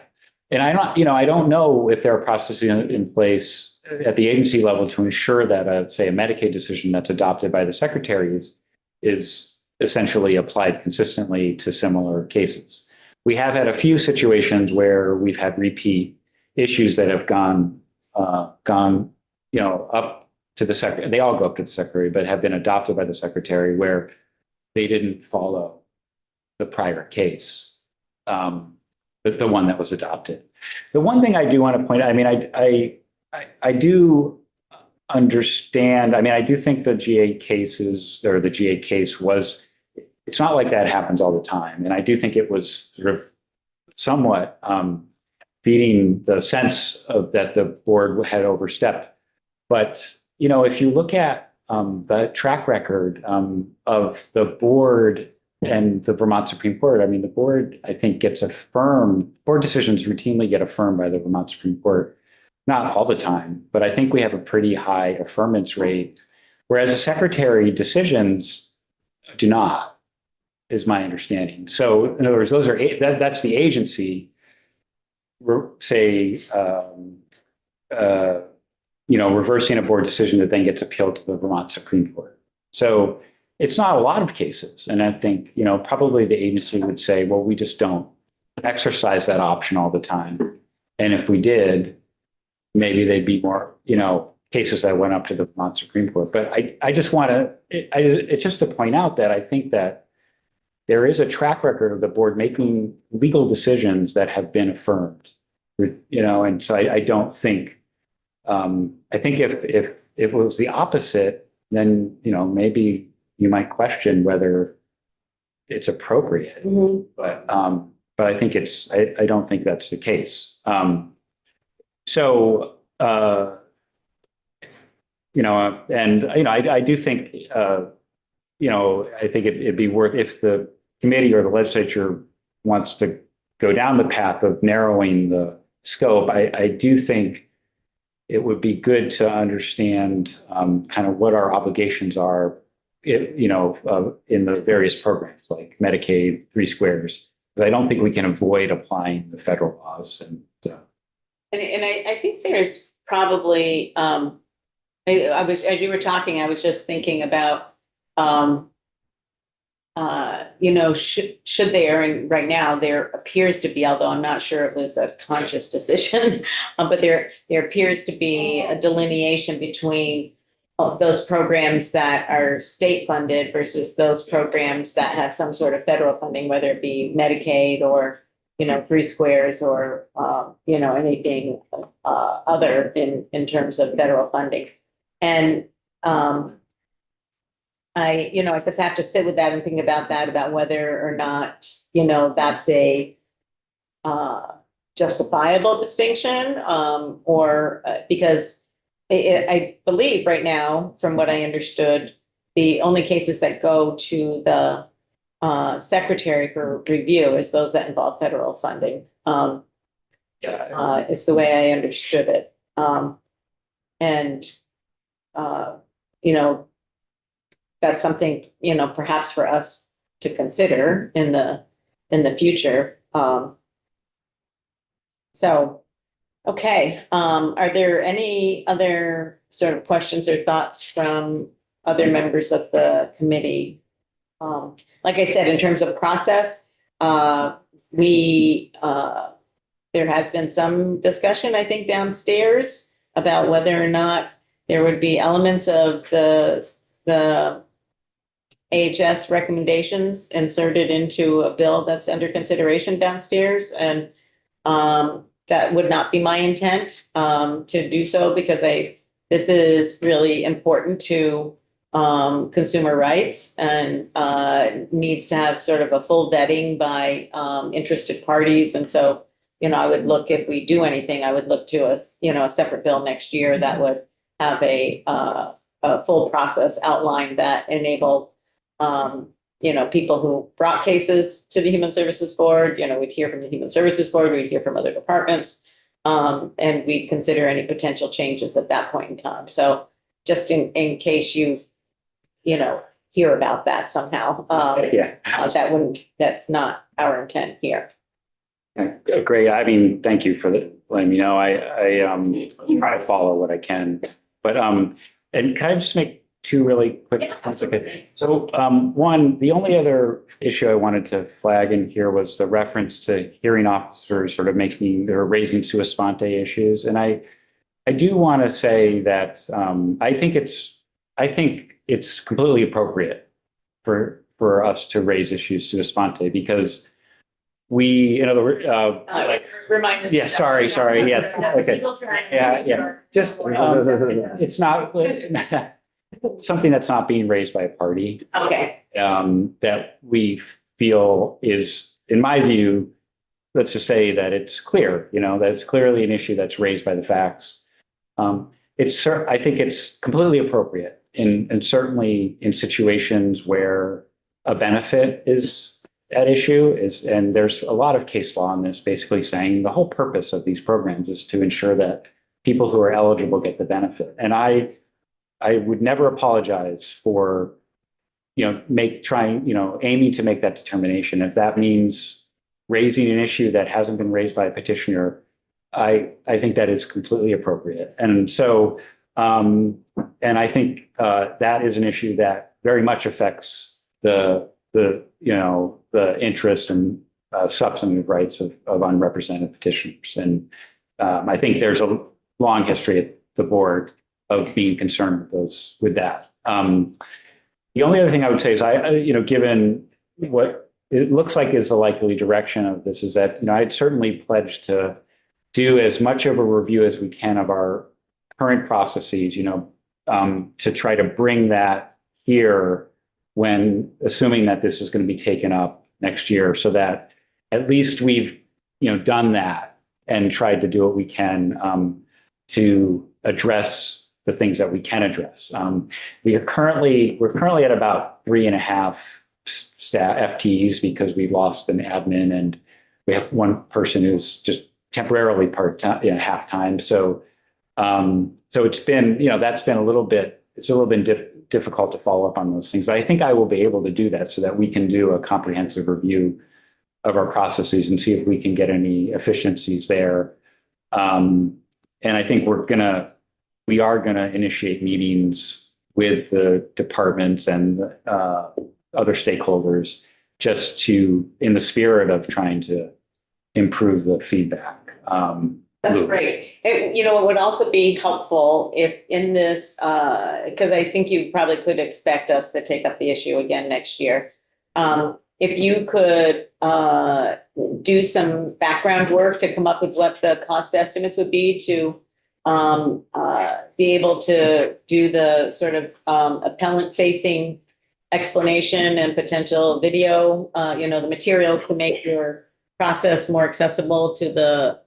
And I don't know if there are processes in place at the agency level to ensure that say a Medicaid decision that's adopted by the secretary is essentially applied consistently to similar cases. We have had a few situations where we've had repeat issues that have gone up to the secretary. They all go up to the secretary, but have been adopted by the secretary where they didn't follow the prior case, the one that was adopted. The one thing I do want to point out, I do understand. I do think the GA cases or the GA case was. It's not like that happens all the time, and I do think it was sort of somewhat feeding the sense of that the board had overstepped. But if you look at the track record of the board and the Vermont Supreme Court, the board, I think, gets affirmed. Board decisions routinely get affirmed by the Vermont Supreme Court. Not all the time, but I think we have a pretty high affirmance rate, whereas the secretary decisions do not, is my understanding. So in other words, that's the agency, say, reversing a board decision that then gets appealed to the Vermont Supreme Court. So it's not a lot of cases. And I think, probably the agency would say, well, we just don't exercise that option all the time. And if we did, maybe they'd be more, cases that went up to the Vermont Supreme Court. But I just want to, it's just to point out that I think that there is a track record of the board making legal decisions that have been affirmed, and so I don't think, I think if it was the opposite, then, maybe you might question whether it's appropriate. Mm-hmm. But I think I don't think that's the case. I do think, I think it'd be worth, if the committee or the legislature wants to go down the path of narrowing the scope, I do think it would be good to understand kind of what our obligations are, in the various programs like Medicaid, 3 Squares. But I don't think we can avoid applying the federal laws. And I think there's probably, as you were talking, I was just thinking about should there, and right now there appears to be, although I'm not sure it was a conscious decision, but there appears to be a delineation between those programs that are state funded versus those programs that have some sort of federal funding, whether it be Medicaid or, Three Squares or, anything other in terms of federal funding. And I just have to sit with that and think about that, about whether or not, that's a justifiable distinction, or because I believe right now, from what I understood, the only cases that go to the secretary for review is those that involve federal funding. Is the way I understood it. That's something, perhaps for us to consider in the future. Okay. Are there any other sort of questions or thoughts from other members of the committee? Like I said, in terms of process, there has been some discussion, I think, downstairs about whether or not there would be elements of the AHS recommendations inserted into a bill that's under consideration downstairs. And that would not be my intent to do so, because this is really important to consumer rights, and needs to have sort of a full vetting by interested parties. And so, I would look, if we do anything, I would look to a separate bill next year that would have a full process outline that enable people who brought cases to the Human Services Board. We'd hear from the Human Services Board, we'd hear from other departments, and we'd consider any potential changes at that point in time. So just in case you hear about that somehow, that's not our intent here. Great. I mean, thank you for letting me know. I try to follow what I can, but and can I just make two really quick points? Okay. So one, the only other issue I wanted to flag in here was the reference to hearing officers sort of raising sua sponte issues. And I do want to say that I think it's completely appropriate for us to raise issues sua sponte, because we, in other words, remind us. yeah, sorry, yes, okay. Yeah. Just, it's not something that's not being raised by a party. Okay. That we feel is, in my view, let's just say that it's clear, that it's clearly an issue that's raised by the facts. I think it's completely appropriate and certainly in situations where a benefit is at issue, and there's a lot of case law on this, basically saying the whole purpose of these programs is to ensure that people who are eligible get the benefit. And I would never apologize for, aiming to make that determination. If that means raising an issue that hasn't been raised by a petitioner, I think that is completely appropriate. And so, and I think that is an issue that very much affects the interests and substantive rights of unrepresented petitioners. And I think there's a long history at the board of being concerned with that. The only other thing I would say is given what it looks like is the likely direction of this, is that, I'd certainly pledge to do as much of a review as we can of our current processes, to try to bring that here when, assuming that this is going to be taken up next year, so that at least we've, done that and tried to do what we can to address the things that we can address. We're currently at about 3.5 staff FTEs, because we lost an admin and we have one person who's just temporarily part-time, half-time. So it's been, that's been a little bit difficult to follow up on those things, but I think I will be able to do that so that we can do a comprehensive review of our processes and see if we can get any efficiencies there. And I think we are gonna initiate meetings with the departments and other stakeholders, just to, in the spirit of trying to improve the feedback. That's loop. great. You know, it would also be helpful if in this, because I think you probably could expect us to take up the issue again next year. If you could do some background work to come up with what the cost estimates would be to be able to do the sort of appellant facing explanation and potential video, the materials to make your process more accessible to the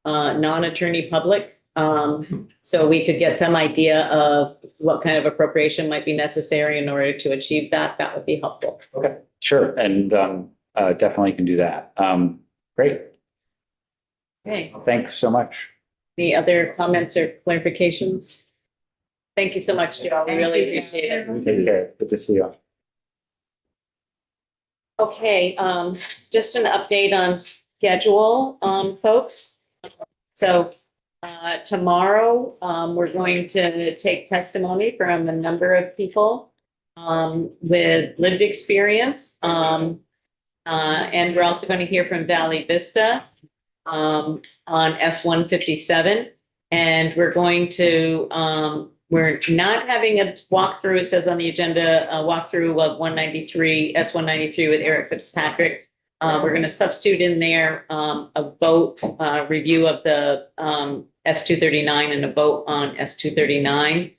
non-attorney public. So we could get some idea of what kind of appropriation might be necessary in order to achieve that. That would be helpful. Okay, sure. And definitely can do that. Great. Okay. Thanks so much. Any other comments or clarifications? Thank you so much, Joe. We really appreciate it. Take care. Good to see you. Okay, just an update on schedule, folks. So tomorrow, we're going to take testimony from a number of people with lived experience. And we're also going to hear from Valley Vista on S-157. And we're going to, we're not having a walkthrough, it says on the agenda, a walkthrough of S-193 with Eric Fitzpatrick. We're going to substitute in there a vote review of the S-239 and a vote on S-239.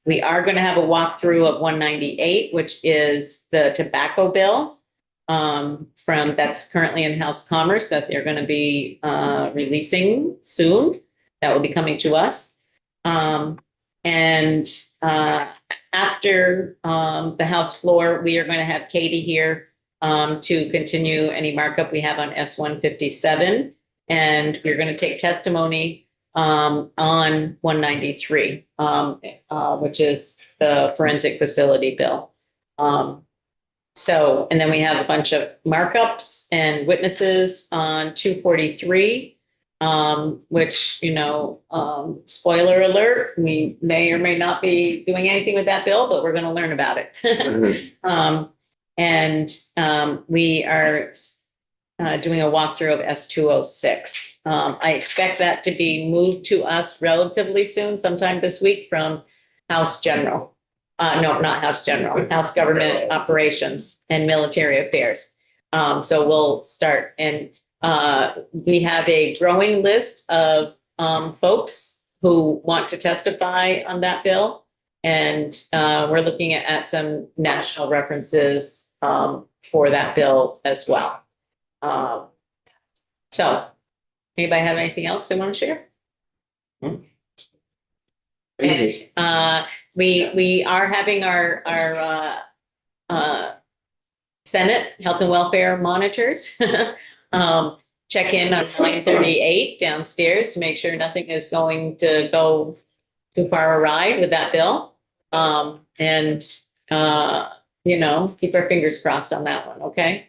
We are going to have a walkthrough of 198, which is the tobacco bill that's currently in House Commerce that they're going to be releasing soon. That will be coming to us. And after the House floor, we are going to have Katie here to continue any markup we have on S-157. And we're going to take testimony on 193, which is the forensic facility bill. And then we have a bunch of markups and witnesses on 243. Which, spoiler alert, we may or may not be doing anything with that bill, but we're going to learn about it. We are doing a walkthrough of S-206. I expect that to be moved to us relatively soon, sometime this week from House General. No, not House General, House Government Operations and Military Affairs. So we'll start, and we have a growing list of folks who want to testify on that bill. And we're looking at some national references for that bill as well. So anybody have anything else they want to share? And we are having our Senate Health and Welfare monitors check in on 938 downstairs to make sure nothing is going to go too far awry with that bill. Keep our fingers crossed on that one, okay?